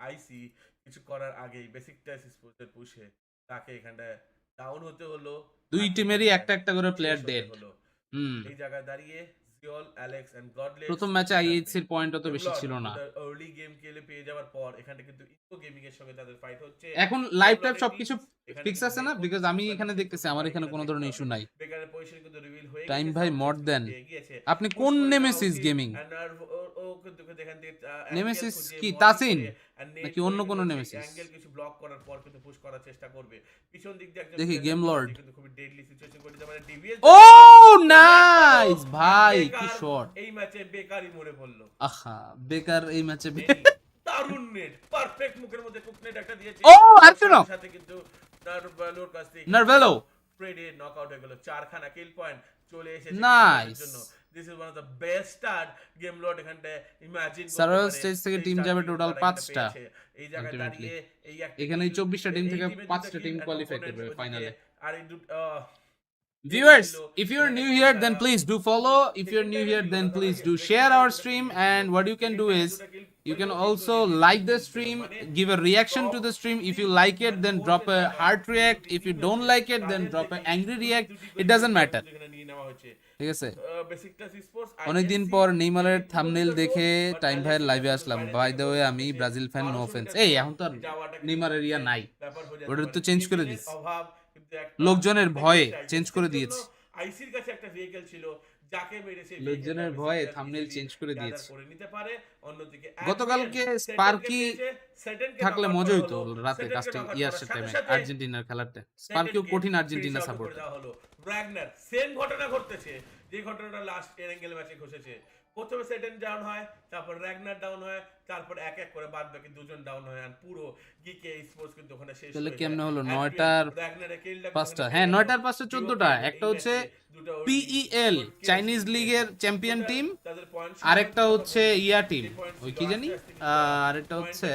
আইসি কিছু করার আগেই বেসিক টাইস স্পোর্টসের পুশে তাকে এখানটা ডাউন হতে হলো। দুই টিমেরই একটা একটা করে প্লেয়ার ডেড। এই জায়গায় দাঁড়িয়ে জিওল, অ্যালেক্স এন্ড গডলেস প্রথম ম্যাচে আইএইচসির পয়েন্ট অত বেশি ছিল না। আর্লি গেম খেলে পেয়ে যাওয়ার পর এখানে কিন্তু ইকো গেমিং এর সঙ্গে তাদের ফাইট হচ্ছে। এখন লাইভ টাইপ সবকিছু ফিক্স আছে না? বিকজ আমি এখানে দেখতেছি আমার এখানে কোনো ধরনের ইস্যু নাই। বেকারের পজিশন কিন্তু রিভিল হয়ে গেছে। টাইম ভাই মড দেন। আপনি কোন নেমেসিস গেমিং? নেমেসিস কি তাসিন নাকি অন্য কোন নেমেসিস? অ্যাঙ্গেল কিছু ব্লক করার পর কিন্তু পুশ করার চেষ্টা করবে। পিছন দিক দিয়ে একজন দেখি গেম লর্ড কিন্তু খুব ডেডলি সিচুয়েশন করে দিতে পারে। ডিভিএস ও নাইস ভাই, কি শট! এই ম্যাচে বেকারই মরে পড়লো। আহা বেকার এই ম্যাচে দারুণ নেট, পারফেক্ট মুখের মধ্যে কুক নেট একটা দিয়েছে। ও আর্সেনাল সাথে কিন্তু নারভেলোর কাছ থেকে নারভেলো প্রেডে নকআউট হয়ে গেল। 4 খানা কিল পয়েন্ট চলে এসেছে nice. This is one of the best start game Lord এখানটা ইমাজিন করতে পারে। সার্ভার স্টেজ থেকে টিম যাবে টোটাল 5টা। এই জায়গায় দাঁড়িয়ে এই একটা এখানে 24টা টিম থেকে 5টা টিম কোয়ালিফাই করবে ফাইনালে। আর এই Viewers, if you're new here, then please do follow. If you're new here, then please do share our stream. And what you can do is, you can also like the stream, give a reaction to the stream. If you like it, then drop a heart react. If you don't like it, then drop an angry react. It doesn't matter. ঠিক আছে, অনেকদিন পর নেইমারের thumbnail দেখে time ভাইয়ের লাইভে আসলাম। By the way আমি Brazil fan, no offence. এই এখন তো নেইমারের ইয়া নাই, ওটা তো চেঞ্জ করে দিস, লোকজনের ভয়ে চেঞ্জ করে দিয়েছে। আইসির কাছে একটা ভেহিকল ছিল যাকে মেরেছে, লোকজনের ভয়ে থাম্বনেল চেঞ্জ করে দিয়েছে। করে নিতে পারে। অন্যদিকে গতকালকে স্পার্কি থাকলে মজা হইতো রাতে কাস্টিং ইয়ার সাথে আর্জেন্টিনার খেলাতে। স্পার্কিও কঠিন আর্জেন্টিনা সাপোর্ট হলো। র্যাগনার সেম ঘটনা ঘটতেছে যে ঘটনাটা লাস্ট এঙ্গেল ম্যাচে ঘটেছে। প্রথমে সেটেন ডাউন হয়, তারপর র্যাগনার ডাউন হয়, তারপর এক এক করে বাদ বাকি দুজন ডাউন হয়, আর পুরো গিকে স্পোর্টস কিন্তু ওখানে শেষ। তাহলে কেমনে হলো 9টার 5টা? হ্যাঁ 9টার 5টা 14টা। একটা হচ্ছে পিইএল চাইনিজ লিগের চ্যাম্পিয়ন টিম, আরেকটা হচ্ছে ইয়া টিম, ওই কি জানি, আরেকটা হচ্ছে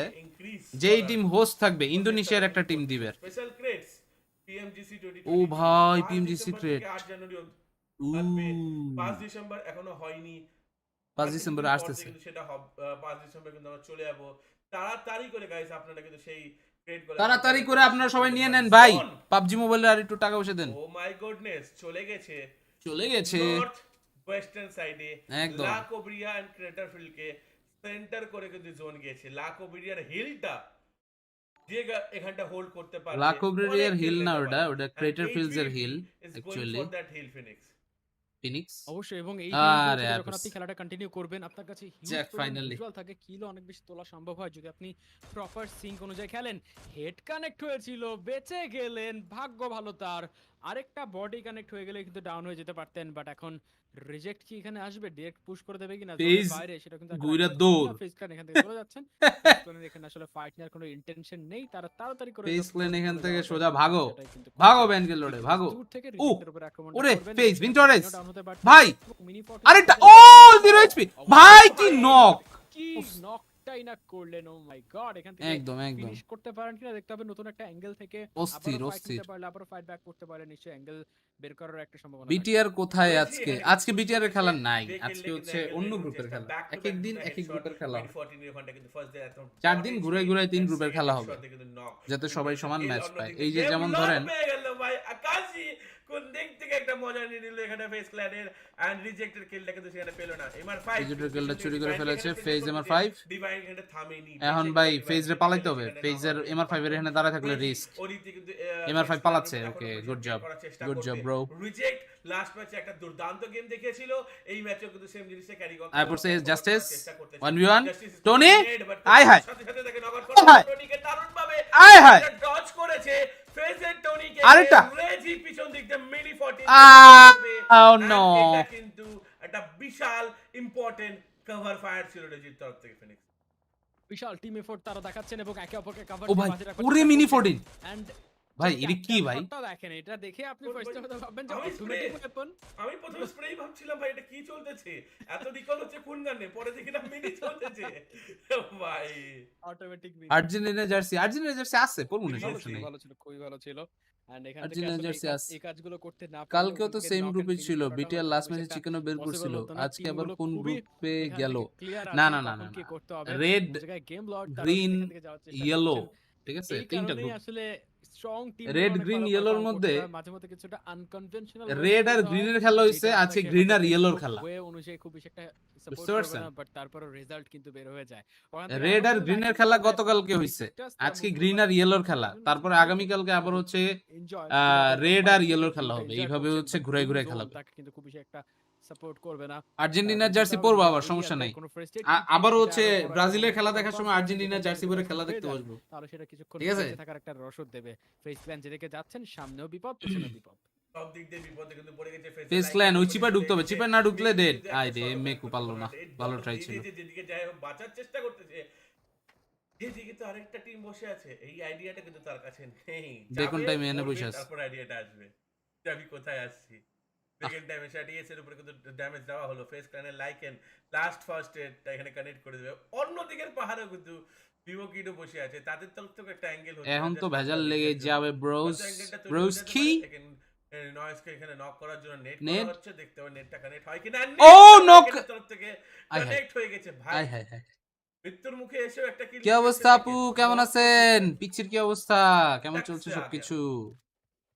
যেই টিম হোস্ট থাকবে ইন্দোনেশিয়ার একটা টিম দিবে। Special crates PMGC 2020। ও ভাই পিএমজিসি ক্রেট 8 জানুয়ারি 5 ডিসেম্বর এখনো হয়নি। 5 ডিসেম্বর আসতেছে, কিন্তু সেটা 5 ডিসেম্বর কিন্তু আমরা চলে যাব। তাড়াতাড়ি করে গাইস আপনারা কিন্তু সেই ক্রেটগুলো তাড়াতাড়ি করে আপনারা সবাই নিয়ে নেন ভাই। পাবজি মোবাইলে আর একটু টাকা পয়সা দেন। ও মাই গডনেস, চলে গেছে নর্থ ওয়েস্টার্ন সাইডে একদম La Cobreria and Crater Field কে সেন্টার করে কিন্তু জোন গেছে। লা কোব্রিয়ার হিলটা যে এখানটা হোল্ড করতে পারে। লা কোব্রিয়ার হিল না, ওটা ক্রেটার ফিল্ডস এর হিল অ্যাকচুয়ালি। ফিনিক্স অবশ্যই। এবং এই যখন আপনি খেলাটা কন্টিনিউ করবেন আপনার কাছে হিউজ ভিজুয়াল থাকে, কিলো অনেক বেশি তোলা সম্ভব হয় যদি আপনি প্রপার সিঙ্ক অনুযায়ী খেলেন। হেড কানেক্ট হয়েছিল, বেঁচে গেলেন, ভাগ্য ভালো তার। আরেকটা বডি কানেক্ট হয়ে গেলে কিন্তু ডাউন হয়ে যেতে পারতেন, বাট এখন রিজেক্ট কি এখানে আসবে, ডাইরেক্ট পুশ করে দেবে কিনা বাইরে সেটা কিন্তু গুইরা দৌড়। ফেস ক্ল্যান এখান থেকে চলে যাচ্ছেন। ফেস এখানে আসলে ফাইট নেওয়ার কোনো ইন্টেনশন নেই, তারা তাড়াতাড়ি করে ফেস ক্ল্যান এখান থেকে সোজা ভাগো ভাগো ব্যানকে লড়ে ভাগো। ও ওরে ফেস ভিন্টরেস ভাই, আরেকটা ও 0 এইচপি ভাই, কি নক, কি নকটাই না করলেন। ও মাই গড, এখান থেকে একদম ফিনিশ করতে পারেন কিনা দেখতে হবে। নতুন একটা অ্যাঙ্গেল থেকে অস্থির আবার ফাইট ব্যাক করতে পারলে নিশ্চয়ই অ্যাঙ্গেল বের করার একটা সম্ভাবনা। বিটিআর কোথায় আজকে? আজকে বিটিআর এর খেলা নাই, আজকে হচ্ছে অন্য গ্রুপের খেলা। এক এক দিন এক এক গ্রুপের খেলা, 4 দিন ঘুরে ঘুরে 3 গ্রুপের খেলা হবে যাতে সবাই সমান ম্যাচ পায়। এই যে যেমন ধরেন আকাশী কোন দিক থেকে একটা মজা নিয়ে নিল এখানে ফেস ক্ল্যানের এন্ড রিজেক্টেড কিলটা কিন্তু সেখানে পেল না। এমআর5 রিজেক্টেড কিলটা চুরি করে ফেলেছে ফেজ এমআর5। ডিভাইন এখানে থামেনি, এখন ভাই ফেজ রে পালাইতে হবে। ফেজের এমআর5 এর এখানে দাঁড়ায় থাকলে রিস্ক। ওদিকে কিন্তু এমআর5 পালাচ্ছে। Okay good job bro. Reject last ম্যাচে একটা দুর্দান্ত গেম দেখিয়েছিল, এই ম্যাচেও কিন্তু সেম জিনিসটা ক্যারি করতে। আই পড়ছে justice 1v1 Tony I high সাথে সাথে তাকে নক আউট করে টনিকে দারুণভাবে আই হাই ডজ করেছে। ফেজের টনিকে আরেকটা রেজি পিছন দিক দিয়ে মিনি 40 ও নো, এটা কিন্তু একটা বিশাল ইম্পর্টেন্ট কভার ফায়ার ছিল রেজির তরফ থেকে। ফিনিক্স বিশাল টিম এফোর্ট তারা দেখাচ্ছেন এবং একে অপরকে কভার ও ভাই পুরো মিনি 14 এন্ড ভাই এটা কি ভাই? শটটা দেখেন, এটা দেখে আপনি কোন ফার্স্ট ভাই? টাইম ভাববেন যে আমি অটোমেটিক ওয়েপন। আমি প্রথমে স্প্রেই ভাবছিলাম ভাই এটা কি চলতেছে, এত রিকল হচ্ছে কোন গানে, পরে দেখি না মিনি চলতেছে ভাই। অটোমেটিক আর্জেন্টিনা জার্সি আছে, পরবো না, খুবই ভালো সমস্যা ছিল, নেই। ভালো ছিল, খুবই ভালো ছিল। এন্ড এখান থেকে আর্জেন্টিনা আসলে জার্সি আছে। এই কাজগুলো করতে না পারলে কালকেও ওখান তো থেকে সেম নক গ্রুপে এন্ড ছিল, ফিনিশ করাটা বিটিআর হয়তো লাস্ট খুব ম্যাচে একটা চিকেনও বের পসিবল করছিল, হতো না। আজকে আবার টিমগুলো কোন খুবই গ্রুপে এখান গেল? থেকে ক্লিয়ার না আছে না না কখন না কি না, করতে হবে। রেড, কোন জায়গায় গেম লর্ড তারা গ্রিন, সেখান থেকে যাওয়ার চেষ্টা ইয়েলো, করছেন। ঠিক আছে, এই তিনটা কারণেই গ্রুপ। আসলে স্ট্রং টিম রেড, অনেক গ্রিন, ভালো ইয়েলোর পারফর্ম করতে মধ্যে হয়, মাঝে মধ্যে কিছুটা আনকনভেনশনাল ওয়ে রেড আর খেলতে হয়, গ্রিনের খেলা হইছে, যেটা আজকে আপনাকে গ্রিন হয়তো আর ইয়েলোর টেক্সট বুক খেলা, ওয়ে অনুযায়ী খুব বেশি একটা সাপোর্ট বুঝতে করবে পারছেন? না, বাট তারপরও রেজাল্ট কিন্তু বের হয়ে যায়। ওখান থেকে রেড এখন আর যদি গ্রিনের দেখেন খেলা তাহলে গতকালকে হইছে, ইনভিক্টাস তারা আজকে মুভ গ্রিন করবার আর চেষ্টা ইয়েলোর করছে, খেলা, একজন তারপরে ভালো আগামীকালকে আবার কিন্তু হচ্ছে এনজয় তিনি তারপর রেড আর বাইরে থেকে ইয়েলোর খেলা গেমটা হবে, এনজয় এইভাবে করছেন, হচ্ছে বাট ঘুরে ব্লু ঘুরে জোন খেলাবে। তাকে কিন্তু খুব বেশি একটা সাপোর্ট করবে না। আর্জেন্টিনার দেখতে জার্সি হবে পরবো যদি আবার, সমস্যা এরিয়াতে নাই। কোনো ফ্রেস্টেড আবারও কিক হচ্ছে অ্যালাউ করা যায়, ব্রাজিলের খেলা কোনো দেখার সময় কনফার্মেশন আর্জেন্টিনার যদি জার্সি পরে খেলা হয়ে দেখতে যায়, বসবো, তাহলে সেটা কিছুক্ষণ ঠিক আছে? বেঁচে থাকার একটা রসদ দেবে। ফেস প্ল্যান যেদিকে যাচ্ছেন, সামনেও বিপদ, পেছনেও বিপদ। সব দিক দিয়ে বিপদে কিন্তু পড়ে গেছে ফেসে, ফেস লাইক ক্ল্যান ওই করে চিপায় চলে ঢুকতে হবে, গেছে চিপায় না ঢুকলে মেকু, ডেড। কিন্তু একটা আয় রে, সরকার মেকু করতে পারলো পারে না, না। এই ভালো দল ট্রাই দিয়ে ছিল। দিয়েছে যেদিকে যাই হোক বাঁচার চেষ্টা করতেছে, যেদিকে তো আরেকটা টিম বসে আছে, এই আইডিয়াটা কিন্তু তার কাছে নেই। বেকন যাবে টাইমে এনে মরবে, বসে আছে। তারপর আইডিয়াটা আসবে যে আমি কোথায় আসছি। সেকেন্ড টাইমে ডিএস এর উপরে কিন্তু ড্যামেজ দেওয়া হলো, ফেস ক্ল্যানের লাইকেন লাস্ট ফার্স্ট এডটা এখানে কানেক্ট করে দেবে। অন্য দিকের পাহাড়েও কিন্তু ভিভো কিডও বসে আছে, তাদের তরফ থেকে একটা অ্যাঙ্গেল হচ্ছে না, এখন তো জাস্ট ভেজাল মাত্র লেগে রিজের জন্য। যাবে ব্রোস, হয়তো অ্যাঙ্গেলটা তৈরি হয়ে যেতে ব্রোস্কি। পারে, এখানে নয়েজকে এখানে নক করার জন্য নেট করা নেট, হচ্ছে, দেখতে হবে নেটটা কানেক্ট হয় কিনা। ও নক, নেটের তরফ থেকে আয় হায়, কানেক্ট হয়ে গেছে ভাই। আয় হায় হায়। মৃত্যুর মুখে এসেও একটা কিল কি নিয়ে অবস্থা যাচ্ছে আপু, লাইকেন, কেমন 10 আছেন? পজিশন পিচ্ছির কি অবস্থা, কেমন চলছে লাগছে আগে। সবকিছু?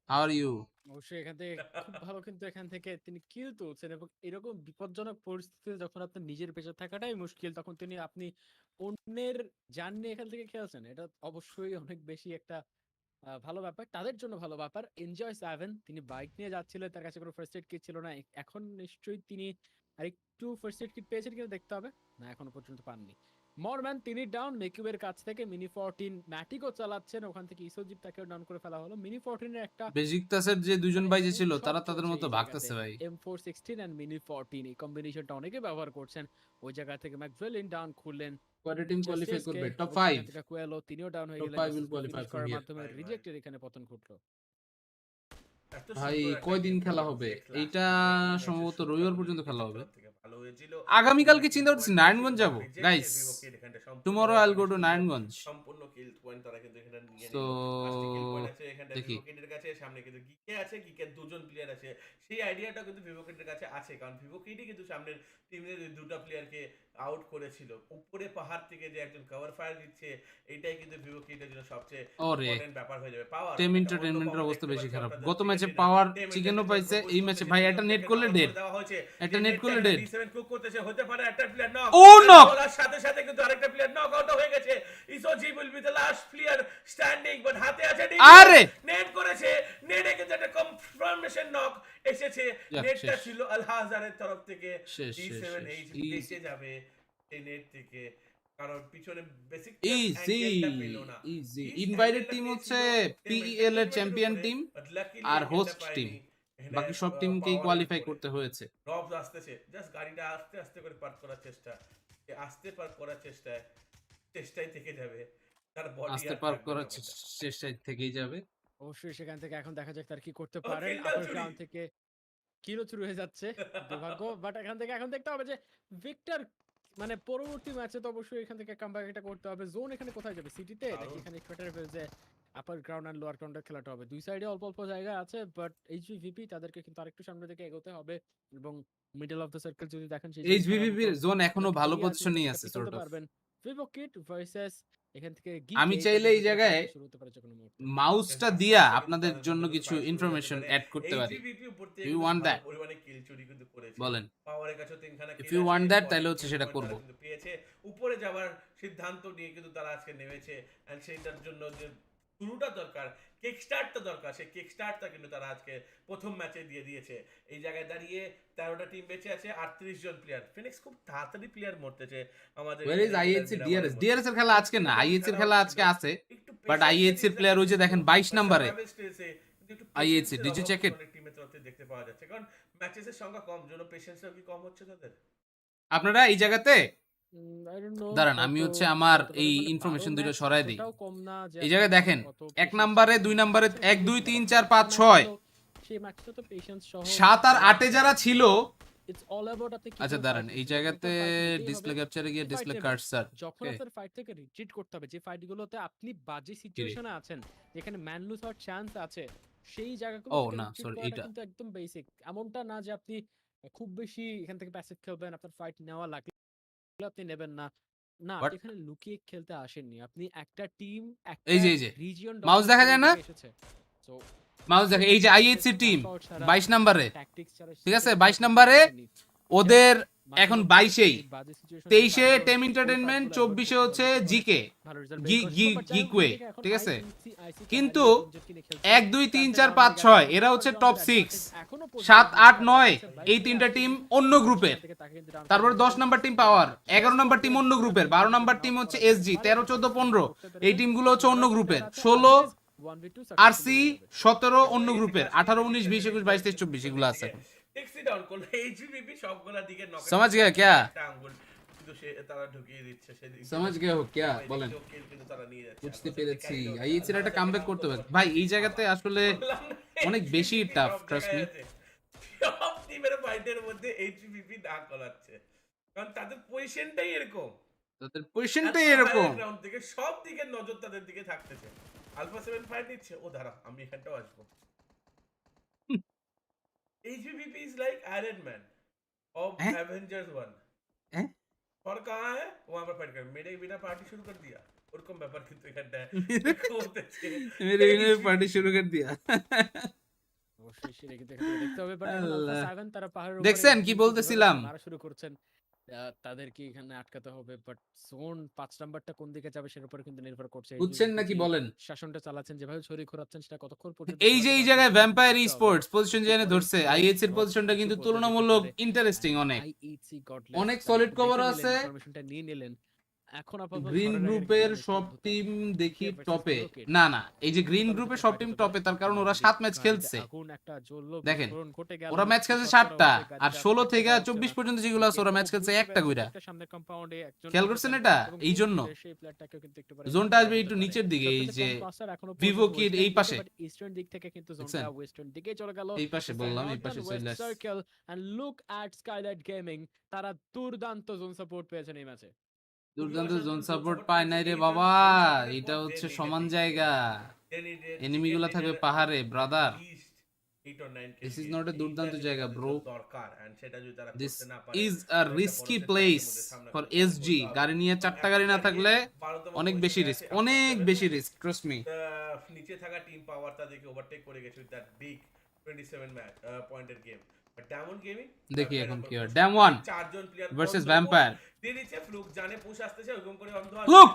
How are you? অবশ্যই এখান থেকে খুব ভালো, কিন্তু এখান থেকে তিনি কিল তুলছেন, এবং এরকম বিপজ্জনক পরিস্থিতিতে যখন আপনার নিজের বেঁচে থাকাটাই মুশকিল, তখন আপনি অন্যের জান নিয়ে এখান থেকে খেলছেন, এটা অবশ্যই অনেক বেশি একটা ভালো ব্যাপার, তাদের জন্য ভালো ব্যাপার। এনজয় 7 তিনি বাইক নিয়ে যাচ্ছিলেন, তার কাছে কোনো ফার্স্ট এড কিট ছিল না, এখন নিশ্চয়ই তিনি আরেকটু ফার্স্ট এড কিট পেয়েছেন কিনা দেখতে হবে, না এখনো পর্যন্ত পাননি। মরম্যান তিনি ডাউন মেকিউবের কাছ থেকে, মিনি 14 ম্যাটিকও চালাচ্ছেন, ওখান থেকে ইসোজিপ তাকেও ডাউন করে ফেলা হলো। মিনি 14 এর একটা বেজিকতাসের যে দুজন মানে ভাই যে মুভ ছিল, শট তারা তাদের চলছে মতো এই ভাগতেছে জায়গাতে। ভাই। M416 এন্ড মিনি 14 এই কম্বিনেশনটা অনেকে ব্যবহার করছেন। ওই জায়গা থেকে ম্যাকভেলিন ডাউন খুললেন, কয়টা টিম কোয়ালিফাই জাস্টিসকে, করবে? টপ এবং 5, সেখান থেকে কুয়েলো তিনিও ডাউন হয়ে টপ গেলেন, 5 উইল জাস্টিসকে কোয়ালিফাই ফিনিশ ফ্রম করার হিয়ার। মাধ্যমে ভাই ভাই রিজেক্টের এখানে পতন ঘটলো। এত ভাই সুন্দর একটা কয়দিন গেম খেলা খেলা হবে? হচ্ছে এইটা লাস্ট সম্ভবত ম্যাচের রবিবার শুরুটা পর্যন্ত কিন্তু খেলা নিজের হবে। তরফ থেকে ভালো হয়েছিল। আগামীকালকে চিন্তা করতেছি পয়েন্ট নারায়ণগঞ্জ পেয়েছিল, যাবো রিজেক্ট গাইস, ভিভো কিড এখানটা সম্পূর্ণ টুমরো আইল গো টু নারায়ণগঞ্জ। সম্পূর্ণ কিল পয়েন্ট তারা কিন্তু এখানে নিয়ে তো নিল। 5টি কিল পয়েন্ট আছে এখানটা দেখি, ভিভো কিডের কাছে, সামনে কিন্তু গিকে আছে, গিকের দুজন প্লেয়ার আছে। সেই আইডিয়াটা কিন্তু ভিভো কিডের কাছে আছে, কারণ ভিভো কিডই কিন্তু সামনের টিমের দুটো প্লেয়ারকে আউট করেছিল। উপরে পাহাড় থেকে যে একজন কভার ফায়ার দিচ্ছে, এইটাই কিন্তু ভিভো কিডের জন্য সবচেয়ে ওরে ইম্পর্টেন্ট ব্যাপার হয়ে যাবে। পাওয়ার টেম এন্টারটেইনমেন্টের অবস্থা বেশি খারাপ। গত ম্যাচে পাওয়ার চিকেনও পাইছে, এই ম্যাচে ভাই একটা নেট করলে ডেড, একটা নেট করলে ডেড। D7 কুক করতেছে, হতে পারে একটা প্লেয়ার নক। ও নক, বলার সাথে সাথে কিন্তু আরেকটা প্লেয়ার নক আউট হয়ে গেছে। ইসোজি will be the last player standing, but হাতে আছে ডি। আরে নেট করেছে, নেটে কিন্তু একটা কনফার্মেশন নক এসেছে। নেটটা শেষ ছিল আল হাজারের তরফ থেকে। শেষ শেষ D7 শেষ, এইচ ইজি বেঁচে যাবে এই নেট থেকে, কারণ পিছনে বেসিক ইজি অ্যাঙ্গেলটা পেল না। ইজি। ইস ইনভাইটেড অ্যাঙ্গেলটা টিম হচ্ছে পেয়েছিল পিইএল এর 10 চ্যাম্পিয়ন উপরে, টিম বাট লাকিলি আর অ্যাঙ্গেলটা হোস্ট টিম, পায়নি। এখানে বাকি সব টিমকেই কোয়ালিফাই করতে হয়েছে। রবস আসতেছে, জাস্ট গাড়িটা আস্তে আস্তে করে পার্ক করার চেষ্টা, আস্তে পার্ক করার চেষ্টাই থেকে যাবে, তার বডি আস্তে আর পার্ক থাকবে করার না ওটা। চেষ্টায় থেকেই যাবে। অবশ্যই সেখান থেকে এখন দেখা যাক তার কি করতে ও পারেন। কিলটাও আপার চুরি। গ্রাউন্ড থেকে কিলও শুরু হয়ে যাচ্ছে, দুর্ভাগ্য। বাট এখান থেকে এখন দেখতে হবে যে ভিক্টর মানে পরবর্তী ম্যাচে তো অবশ্যই এখান থেকে কামব্যাক এটা করতে হবে। জোন এখানে কোথায় যাবে, সিটিতে নাকি দারুণ। এখানে ইকুয়েটর ফেজে আপার গ্রাউন্ড আর লোয়ার গ্রাউন্ডে খেলাটা হবে? দুই সাইডে অল্প অল্প জায়গা আছে, বাট এইচভিপি তাদেরকে কিন্তু আরেকটু সামনের দিকে এগোতে হবে, এবং মিডল অফ দ্য সার্কেল যদি দেখেন সেই এইচভিভি জোন এখনো ভালো পজিশনেই আছে সর্ট অফ। পারবেন। ভিভো কিট ভার্সেস এখান থেকে আমি চাইলে এই জায়গায় শুরু হতে পারে যে কোনো মুহূর্তে। মাউসটা দিয়া আপনাদের জন্য কিছু ইনফরমেশন অ্যাড করতে পারি। You want that? পরিমাণে কিল চুরি কিন্তু করেছে। বলেন, পাওয়ারের কাছে তিনখানা if কিল you আছে, want that, পরে তাহলে হচ্ছে কিল সেটা পয়েন্ট করব। তারা কিন্তু পেয়েছে। উপরে যাওয়ার সিদ্ধান্ত নিয়ে কিন্তু তারা আজকে নেমেছে, এন্ড সেইটার জন্য যে শুরুটা দরকার, কিক স্টার্টটা দরকার, সেই কিক স্টার্টটা কিন্তু তারা আজকে প্রথম ম্যাচে দিয়ে দিয়েছে। এই জায়গায় দাঁড়িয়ে 13টা টিম বেঁচে আছে, 38 জন প্লেয়ার। ফিনিক্স খুব তাড়াতাড়ি প্লেয়ার মরতেছে আমাদের। Where is IHC DRS? DRS এর খেলা আজকে না, IHC এর খেলা আজকে আছে, বাট IHC এর প্লেয়ার ওই যে দেখেন 22 নম্বরে IHC, did you check it? টিমের তরফ থেকে দেখতে পাওয়া যাচ্ছে, কারণ ম্যাচেসের সংখ্যা কম, জন্য পেশেন্সটাও কি কম হচ্ছে তাদের। আপনারা এই জায়গাতে দাঁড়ান আমি হচ্ছে আমার এই ইনফরমেশন দুটো সরাই দিই। এই জায়গায় দেখেন 1 নম্বরে 2 নম্বরে 1 2 3 4 5 6 সেই ম্যাচটা তো পেশেন্স সহ 7 আর 8 এ যারা ছিল। ইটস অল অ্যাবাউট আপনি কি আচ্ছা দাঁড়ান এই জায়গাতে ডিসপ্লে ক্যাপচারে গিয়ে ডিসপ্লে কার্সার যখন আপনার ফাইট থেকে রিট্রিট করতে হবে, যে ফাইটগুলোতে আপনি বাজে সিচুয়েশনে আছেন, যেখানে ম্যান লুজ হওয়ার চান্স আছে, সেই জায়গাগুলো ও থেকে না retreat সরি করাটা এটা কিন্তু একদম বেসিক। এমনটা না যে আপনি খুব বেশি এখান থেকে প্যাসিভ খেলবেন, আপনার ফাইট নেওয়া লাগলে আপনি নেবেন না। না, But- আপনি এখানে লুকিয়ে খেলতে আসেননি। আপনি একটা টিম, একটা এই যে রিজিয়ন মাউস দেখা যায় না? সো মাউস দেখে এই যে আইএইচসি টিম 22 নম্বরে, ঠিক আছে 22 নম্বরে ওদের এখন 22 23 টেম এন্টারটেইনমেন্ট, 24 হচ্ছে জিকে গিকওয়ে, ঠিক আছে। কিন্তু 1 2 3 4 5 6 এরা হচ্ছে টপ 6, 7 8 9 এই তিনটা টিম অন্য গ্রুপের। তারপর 10 নাম্বার টিম পাওয়ার, 11 নাম্বার টিম অন্য গ্রুপের, 12 নাম্বার টিম হচ্ছে এসজি, 13 14 15 এই টিমগুলো হচ্ছে অন্য গ্রুপের, 16 আরসি 17 অন্য গ্রুপের, 18 19 20 21 22 23 24 এগুলো আছে। টেক্সি ডাউন করলে এইচবিপি সবগুলা দিকে নক समझ गया क्या? কিন্তু সে তারা ঢুকিয়ে দিচ্ছে সেদিকে समझ गए हो क्या বলেন? কিন্তু তারা নিয়ে যাচ্ছে বুঝতে পেরেছি আইএইচসি এর একটা কামব্যাক করতে হবে ভাই। এই জায়গাতে আসলে অনেক বেশি টাফ, ট্রাস্ট মি। সব টিমের ফাইটের মধ্যে এইচবিপি না করাচ্ছে, কারণ তাদের পজিশনটাই এরকম, তাদের পজিশনটাই এরকম। গ্রাউন্ড থেকে সব দিকে নজর তাদের দিকে থাকতেছে। আলফা 7 ফাইট নিচ্ছে, ও দাঁড়া আমি এখানটাও আসবো। HVP is like Iron Man of Avengers 1। और कहाँ है? वहाँ पर फाइट कर, मेरे बिना पार्टी शुरू कर दिया। ওরকম ব্যাপার কিন্তু এখানটা করতেছে। मेरे बिना पार्टी शुरू कर दिया। অবশ্যই সেটা কিন্তু এখানে দেখতে হবে। বাট এখন আলফা 7 তারা পাহাড়ের উপরে দেখছেন কি বলতেছিলাম? মারা শুরু করছেন। তাদেরকে এখানে আটকাতে হবে, বাট জোন 5 নাম্বারটা কোন দিকে যাবে সেটার উপর কিন্তু নির্ভর করছে। বুঝছেন নাকি বলেন? শাসনটা চালাচ্ছেন যেভাবে ছড়ি ঘোরাচ্ছেন সেটা কতক্ষণ পর্যন্ত এই যে এই জায়গায় ভ্যাম্পায়ার স্পোর্টস পজিশন জেনে ধরছে, আইএইচসি এর পজিশনটা কিন্তু তুলনামূলক ইন্টারেস্টিং, অনেক সলিড কভার আছে। ইনফরমেশনটা নিয়ে নিলেন। এখন আপাতত গ্রিন গ্রুপের সব টিম দেখি টপে, না না এই যে গ্রিন গ্রুপের সব টিম টপে, তার কারণ ওরা 7 ম্যাচ খেলছে। দেখেন ওরা ম্যাচ খেলছে 7টা, আর 16 থেকে 24 পর্যন্ত যেগুলো আছে ওরা ম্যাচ খেলছে একটা কইরা। খেয়াল করছেন এটা? এই জন্য জোনটা আসবে একটু নিচের দিকে, এই যে ভিভো কিড এই পাশে, ইস্টার্ন দিক থেকে কিন্তু জোনটা ওয়েস্টার্ন দিকে চলে গেল। এই পাশে বললাম, এই পাশে চলে আসছে। Circle and look at Skylight gaming, তারা দুর্দান্ত জোন সাপোর্ট পেয়েছেন এই ম্যাচে। দুর্দান্ত জোন সাপোর্ট পায় নাই রে বাবা, এটা হচ্ছে সমান জায়গা, এনিমি গুলা থাকবে পাহাড়ে brother. This is not a দুর্দান্ত জায়গা bro, this is a risky place for SG। গাড়ি নিয়ে 4টা গাড়ি না থাকলে অনেক বেশি রিস্ক, অনেক বেশি রিস্ক, ট্রাস্ট মি। নিচে থাকা টিম পাওয়ার তাদেরকে ওভারটেক করে গেছে উইথ দ্যাট বিগ 27 পয়েন্টের গেম। বাট ডায়মন্ড গেমিং দেখি এখন কি হয়। ড্যাম 1 চারজন প্লেয়ার ভার্সেস ভ্যাম্পায়ার। দিয়েছে ফ্লুক, জানে পুশ আসতেছে ওরকম করে অন্ধ ফ্লুক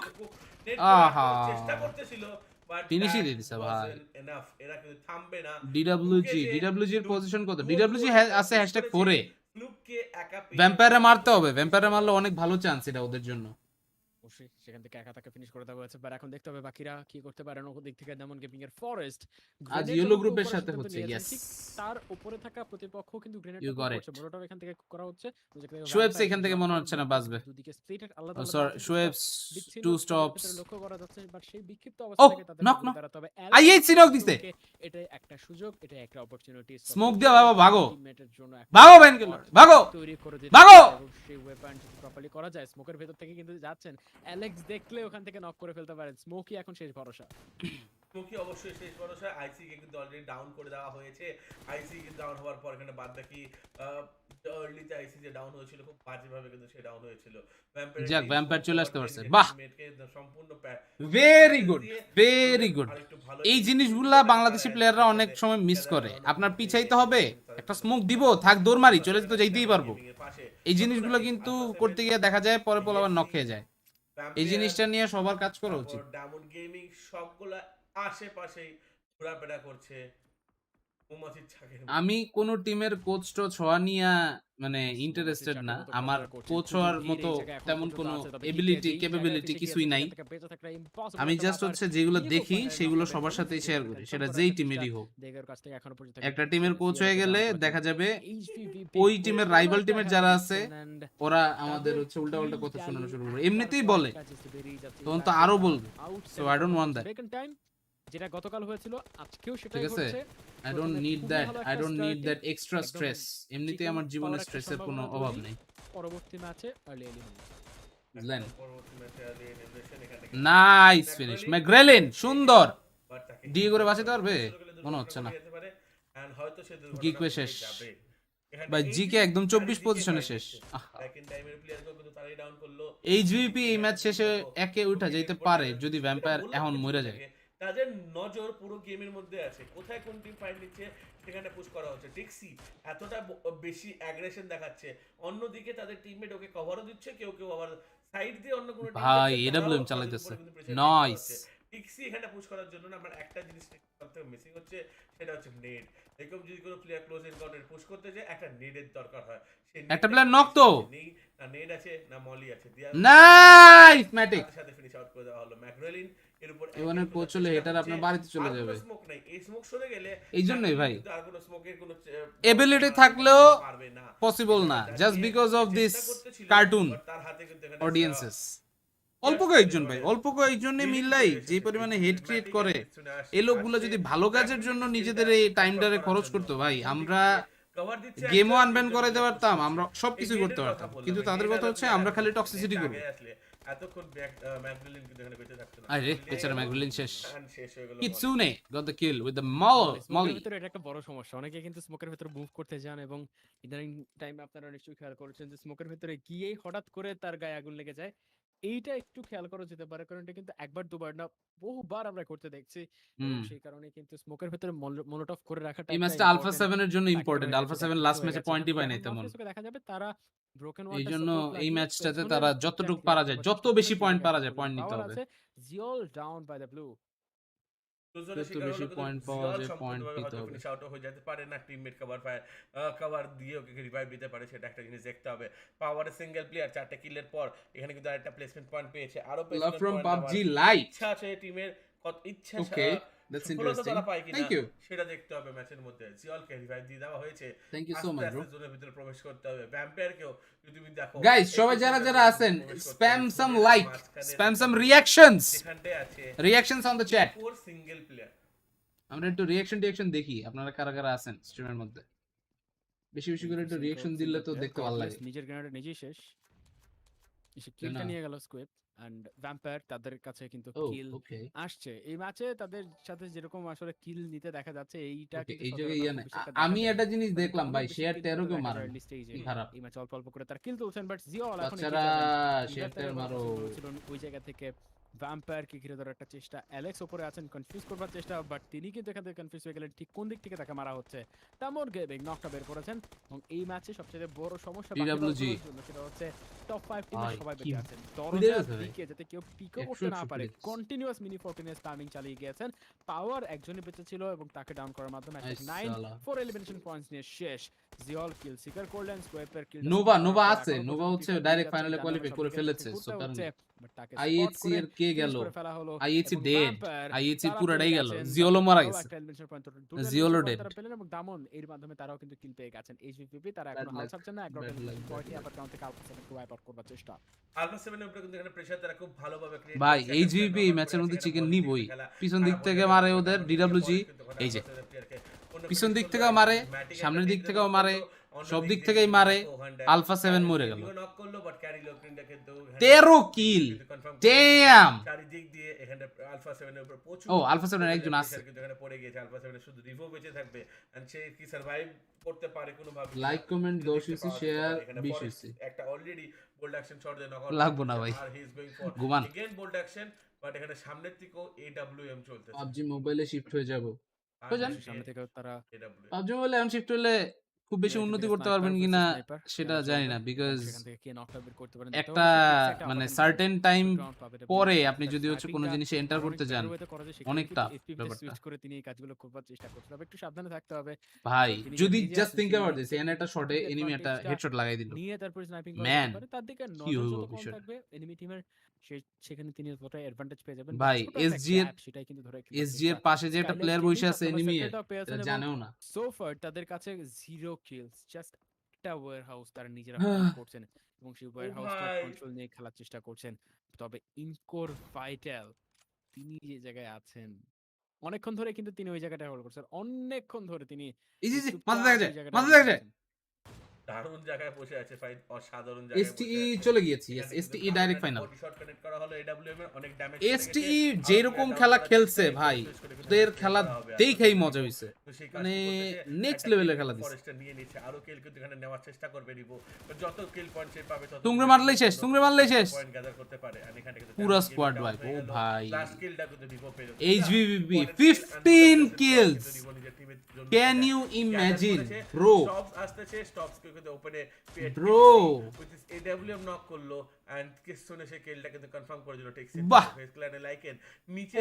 আহা চেষ্টা করতেছিল, বাট ফিনিশই দিয়ে দিছে ভাই। এনাফ, এরা কিন্তু থামবে না। ডিডব্লিউজি এর পজিশন কত? ডিডব্লিউজি আছে #4 এ। ফ্লুককে একা ভ্যাম্পায়ারে মারতে হবে, ভ্যাম্পায়ারে মারলে অনেক ভালো চান্স এটা ওদের জন্য। অবশ্যই সেখান থেকে একা তাকে ফিনিশ করে দেওয়া হয়েছে। বাট এখন দেখতে হবে বাকিরা কি করতে পারেন। ওর দিক থেকে যেমন গেমিং এর ফরেস্ট আজ ইয়েলো গ্রুপের সাথে হচ্ছে, ইয়েস তার উপরে থাকা প্রতিপক্ষ কিন্তু গ্রেনেড করছে, মোটরটা এখান থেকে করা হচ্ছে। শোয়েবস এখান থেকে মনে হচ্ছে না বাঁচবে। দুদিকে স্প্লিটেড আলাদা আলাদা, সরি শোয়েবস 2 স্টপস লক্ষ্য করা যাচ্ছে। বাট সেই বিক্ষিপ্ত অবস্থা থেকে তাদের দাঁড়াতে হবে। আইএইচসি নক দিছে, এটা একটা সুযোগ, এটা একটা অপরচুনিটি। স্মোক দিয়ে বাবা ভাগো টিমমেটের জন্য ভাগো ব্যান গেল, ভাগো তৈরি করে দিতে ভাগো। সেই ওয়েপন প্রপারলি করা যায়। স্মোকের ভেতর থেকে কিন্তু যাচ্ছেন, অ্যালেক্স দেখলে ওখান থেকে নক করে ফেলতে পারেন। স্মোকি এখন শেষ ভরসা। স্মোকি অবশ্যই শেষ ভরসা। আইসি কে কিন্তু অলরেডি ডাউন করে দেওয়া হয়েছে। আইসি কে ডাউন হওয়ার পর এখানে বাদ বাকি আর্লিতে আইসি যে ডাউন হয়েছিল খুব বাজেভাবে কিন্তু সে ডাউন হয়েছিল। যাক ভ্যাম্পায়ার চলে আসতে পারছে, বাহ সম্পূর্ণ ভেরি গুড ভেরি গুড। এই জিনিসগুলা বাংলাদেশি প্লেয়াররা অনেক সময় মিস করে। আপনার পিছাইতে হবে, একটা স্মোক দিব থাক দৌড় মারি চলে যেতে যাইতেই পারবো। এই জিনিসগুলো কিন্তু করতে গিয়ে দেখা যায় পরে পোলা আবার নক খেয়ে যায়। এই জিনিসটা নিয়ে সবার কাজ করা উচিত। ডায়মন্ড গেমিং সবগুলা আশেপাশেই ঘোরাফেরা করছে। মৌমাছির ছাগের আমি কোন টিমের কোচ টোচ হওয়া নিয়ে মানে ইন্টারেস্টেড না, আমার কোচ হওয়ার মতো তেমন কোনো এবিলিটি ক্যাপাবিলিটি কিছুই নাই। আমি জাস্ট হচ্ছে যেগুলো দেখি সেগুলো সবার সাথে শেয়ার করি, সেটা যেই টিমেরই হোক। একটা টিমের কোচ হয়ে গেলে দেখা যাবে ওই টিমের রাইভাল টিমের যারা আছে ওরা আমাদের হচ্ছে উল্টা পাল্টা কথা শোনানো শুরু করবে, এমনিতেই বলে, তখন তো আরো বলবে। So I don't want that. যেটা গতকাল হয়েছিল আজকেও ঠিক সেটাই আছে, হচ্ছে। I don't need that, I don't need that extra stress. এমনিতেই আমার জীবনে স্ট্রেসের কোনো অভাব নেই। পরবর্তী ম্যাচে আর্লি বুঝলেন? পরবর্তী ম্যাচে এলিমিনেশন এখানে নাইস ফিনিশ ম্যাকগ্রেলিন, সুন্দর। ডি করে বাঁচাতে পারবে মনে হচ্ছে না। হয়তো সে গিকওয়ে শেষ যাবে ভাই, জিকে একদম 24 পজিশনে শেষ। সেকেন্ড টাইমের প্লেয়ারকে কিন্তু তারাই ডাউন করলো। এইচভিপি এই ম্যাচ শেষে একে উঠা যাইতে পারে যদি ভ্যাম্পায়ার এখন মরে যায়। তাদের নজর পুরো গেমের মধ্যে আছে, কোথায় কোন টিম ফাইট নিচ্ছে সেখানে পুশ করা হচ্ছে। টিক্সি এতটা বেশি অ্যাগ্রেশন দেখাচ্ছে, অন্যদিকে তাদের টিমমেট ওকে কভারও দিচ্ছে, কেউ কেউ আবার সাইড দিয়ে অন্য কোনো ভাই এডব্লিউএম চালাইতেছে। নাইস। টিক্সি এখানে পুশ করার জন্য না আমার একটা জিনিস সবথেকে মিসিং হচ্ছে, সেটা হচ্ছে নেট। এরকম যদি কোনো প্লেয়ার ক্লোজ এনকাউন্টার পুশ করতে যায় একটা নেটের দরকার হয়। একটা প্লেয়ার নক তো নেই, না নেট আছে না মলি আছে। নাইস ম্যাটিক সাথে ফিনিশ আউট করে দেওয়া হলো ম্যাকগ্রেলিন। এর উপর এবারে কোচ হলে হেটার আপনার বাড়িতে চলে যাবে। স্মোক নাই, এই স্মোক সরে গেলে এই জন্যই ভাই আর কোনো স্মোকের কোনো এবিলিটি থাকলেও পারবে না, পসিবল না, just because of this cartoon তার হাতে কিন্তু এখানে অডিয়েন্সেস। অল্প কয়েকজন ভাই, অল্প কয়েকজনে মিললাই যে পরিমাণে হেড ক্রিয়েট করে, এই লোকগুলো যদি ভালো কাজের জন্য নিজেদের এই টাইমটারে খরচ করতো ভাই, আমরা গেমও আনব্যান করে দিতে পারতাম, আমরা সবকিছু করতে পারতাম। কিন্তু তাদের কথা হচ্ছে আমরা খালি টক্সিসিটি করব। এতক্ষণ ম্যাকগ্রেলিন কিন্তু এখানে বেঁচে থাকতো না। আরে বেচারা ম্যাকগ্রেলিন শেষ। শেষ হয়ে গেল। Kitsune got the kill with the Molly. ভিতরে এটা একটা বড় সমস্যা, অনেকে কিন্তু স্মোকের ভিতরে মুভ করতে যান এবং ইদানিং টাইমে আপনারা নিশ্চয়ই খেয়াল করেছেন যে স্মোকের ভিতরে গিয়েই হঠাৎ করে তার গায়ে আগুন লেগে যায়। এইটা একটু খেয়াল করা যেতে পারে, কারণ এটা কিন্তু একবার দুবার না বহুবার আমরা করতে দেখছি, এবং সেই কারণে কিন্তু স্মোকের ভিতরে মোলোটফ করে রাখাটা এই ম্যাচটা আলফা 7 এর জন্য ইম্পর্টেন্ট। আলফা 7 লাস্ট ম্যাচে পয়েন্টই পায় নাই তেমন। দেখা যাবে তারা ব্রোকেন এই জন্য এই ম্যাচটাতে তারা যতটুকু পারা যায়, যত বেশি পয়েন্ট পারা যায় পয়েন্ট নিতে হবে। জিওল ডাউন বাই দ্য ব্লু। যত বেশি পয়েন্ট পাওয়া যায় পয়েন্ট নিতে হবে। ফিনিশ আউট হয়ে যেতে পারে না, টিমমেট কভার দিয়ে ওকে রিভাইভ দিতে পারে, সেটা একটা জিনিস দেখতে হবে। পাওয়ারে সিঙ্গেল প্লেয়ার 4টা কিলের পর এখানে কিন্তু আরেকটা প্লেসমেন্ট পয়েন্ট পেয়েছে, আরো লাভ ফ্রম PUBG লাইট। ইচ্ছা আছে টিমের, কত ইচ্ছা okay that's interesting. Thank you. সেটা দেখতে হবে ম্যাচের মধ্যে। জিওলকে রিভাইভ দিয়ে দেওয়া হয়েছে, thank you so much bro. জোনের ভিতরে প্রবেশ করতে হবে। ভ্যাম্পায়ারকেও যদি তুমি দেখো গাইস, সবাই যারা যারা আছেন স্প্যাম সাম লাইক, স্প্যাম সাম রিঅ্যাকশনস, এখানটায় আছে reactions on the chat. Four single player. আমরা একটু রিঅ্যাকশন দেখি আপনারা কারা কারা আছেন স্ট্রিমের মধ্যে। বেশি বেশি করে একটু রিঅ্যাকশন দিলে তো দেখতে ভালো লাগে। নিজের গ্রেনেড নিজেই শেষ, এসে কিলটা নিয়ে গেল স্কোয়েপ এন্ড ভ্যাম্পায়ার, তাদের কাছে কিন্তু কিল আসছে এই ম্যাচে। তাদের সাথে যেরকম আসলে কিল নিতে দেখা যাচ্ছে, এইটা কিন্তু এই জায়গায় আমি একটা জিনিস দেখলাম ভাই, শেয়ার 13 কেও মারে খারাপ। এই ম্যাচ অল্প অল্প করে তার কিল তুলছেন, বাট জিওল এখন শেয়ার 13 মারো ওই জায়গা থেকে ভ্যাম্পায়ার কে ঘিরে ধরার একটা চেষ্টা। অ্যালেক্স উপরে আছেন, কনফিউজ করবার চেষ্টা, বাট তিনি কিন্তু এখান থেকে কনফিউজ হয়ে গেলেন ঠিক কোন দিক থেকে তাকে মারা হচ্ছে। তামর গেমিং নকটা বের করেছেন, এবং এই ম্যাচে সবচেয়ে বড় সমস্যা সেটা হচ্ছে টপ 5 টিমের সবাই বেঁচে আছেন। দরজার দিকে যাতে কেউ পিকও করতে না পারে, কন্টিনিউয়াস মিনি 14 স্প্যামিং চালিয়ে গিয়েছেন। পাওয়ার একজনই বেঁচে ছিল এবং তাকে ডাউন করার মাধ্যমে 9 4 এলিমিনেশন পয়েন্টস নিয়ে শেষ। জিওল কিল সিকার করলেন, স্কোয়াপের কিল নোভা আছে, নোভা হচ্ছে ডাইরেক্ট ফাইনালে কোয়ালিফাই করে ফেলেছে। সো কারণে আইএইচসি এর কে গেল, আইএইচসি ডেড, আইএইচসি পুরাটাই গেল, জিওলো মারা গেছে, জিওলো ডেড পেলেন, এবং দামন এর মাধ্যমে তারাও কিন্তু কিল পেয়ে গেছেন। এইচভিপি তারা এখন হাল ছাড়ছে না, একবার পয়েন্টে আবার কাউন্ট থেকে আলফা 7 কে ওয়াইপ আউট করবার চেষ্টা। আলফা 7 এর উপরে কিন্তু এখানে প্রেসার তারা খুব ভালোভাবে ক্রিয়েট ভাই এইচভিপি ম্যাচের মধ্যে চিকেন নিবই। পিছন দিক থেকে মারে ওদের ডিডব্লিউজি, এই যে পিছন দিক থেকেও মারে, সামনের দিক থেকেও মারে, সব দিক থেকেই মারে। আলফা 7 মরে গেল। 13 কিল, ড্যাম। চারিদিক দিয়ে এখানে আলফা 7 এর উপর প্রচুর, ও আলফা 7 এর একজন আছে কিন্তু এখানে পড়ে গিয়েছে। আলফা 7 এর শুধু রিভো বেঁচে থাকবে, এন্ড সে কি সার্ভাইভ করতে পারে কোনো ভাবে। Like comment 10 UC share 20 UC একটা অলরেডি বোল্ড অ্যাকশন শট দিয়ে নক আউট লাগবো না ভাই, আর হি ইজ গোইং ফর গুমান এগেইন বোল্ড অ্যাকশন, বাট এখানে সামনের দিকেও এডব্লিউএম চলতেছে। PUBG মোবাইলে শিফট হয়ে যাব, সামনে থেকে তারা PUBG মোবাইলে এখন শিফট হলে খুব বেশি উন্নতি করতে পারবেন কিনা সেটা জানি না, বিকজ একটা মানে সার্টেন টাইম পরে আপনি যদি হচ্ছে কোনো জিনিসে এন্টার করতে যান অনেক টাফ ব্যাপারটা সুইচ করে তিনি এই কাজগুলো করবার চেষ্টা করছেন, তবে একটু সাবধানে থাকতে হবে ভাই। তিনি যদি নিজে জাস্ট আছেন, থিংক সেই অ্যাবাউট দিস, এখানে একটা শটে advantage এনিমি একটা টা হেডশট লাগাই দিল, নিয়ে তারপরে স্নাইপিং ম্যান করা পারে, তার দিকে কি নজর হলো যত কম বিষয়টা। থাকবে এনিমি টিমের সেখানে তিনি ততটা অ্যাডভান্টেজ পেয়ে যাবেন। ভাই ছোট একটা এসজি এর গ্যাপ সেটাই কিন্তু ধরে রাখতে এসজি এর পাশে যে একটা প্লেয়ার বসে আছে এনিমি এর, এটা জানেও না। সো ফার তাদের কাছে 0 কিলস, জাস্ট একটা ওয়্যার হাউস তারা নিজেরা হোল্ড করছেন এবং সেই ওয়্যার হাউসটার ভাই কন্ট্রোল নিয়ে খেলার চেষ্টা করছেন। তবে ইনকোর ভাইটাল তিনি যে জায়গায় আছেন অনেকক্ষণ ধরে কিন্তু তিনি ওই জায়গাটা হোল্ড করছেন, অনেকক্ষণ ধরে তিনি এই যে চুপচাপ মাথা দেখা ওই যায়, জায়গাটায় মাথা বসে দেখা যায়। আছেন। দারুণ জায়গায় বসে আছে ফাইট, অসাধারণ জায়গায় বসে এসটিই আছে। চলে গিয়েছে, এখানে ইয়েস কিন্তু এসটিই দারুণ ডাইরেক্ট একটা ফাইনাল। body shot connect করা হলো, AWM এর অনেক damage চলে গেছে। এসটিই আর যেরকম player খেলা down করার খেলছে চেষ্টায় ভাই, switch করে কিন্তু ওদের kill খেলা করা হবে। আর দেখেই তারপরে মজা রিভো হইছে, তো সেই মানে কাজটি করতেছে। নেক্সট একটা লেভেলের kill খেলা কিন্তু দিছে। ফরেস্টার নিয়ে নিচ্ছে, আরো কিল কিন্তু এখানে নেওয়ার চেষ্টা করবে রিভো। তো যত কিল পয়েন্ট সে পাবে তত তুংরে মারলেই শেষ, তুংরে মারলেই শেষ। পয়েন্ট গ্যাদার করতে পারে। আর এখানে কিন্তু পুরা damage স্কোয়াড down ভাই, হয়ে ও গেল। ভাই। লাস্ট কিলটা কিন্তু রিভো পেল। HVVP পরের kill and 15 কিন্তু kills, রিভো নিজের টিমের জন্য can সেটা you gather imagine করেছে। bro স্টপস আসতেছে, স্টপসকে কিন্তু ওপেনে bro, which is AWM knock করলো এন্ড কিসনে সে কিলটা কিন্তু কনফার্ম করে দিল। টেক্সি বাহ। ফেস ক্ল্যানে লাইকেন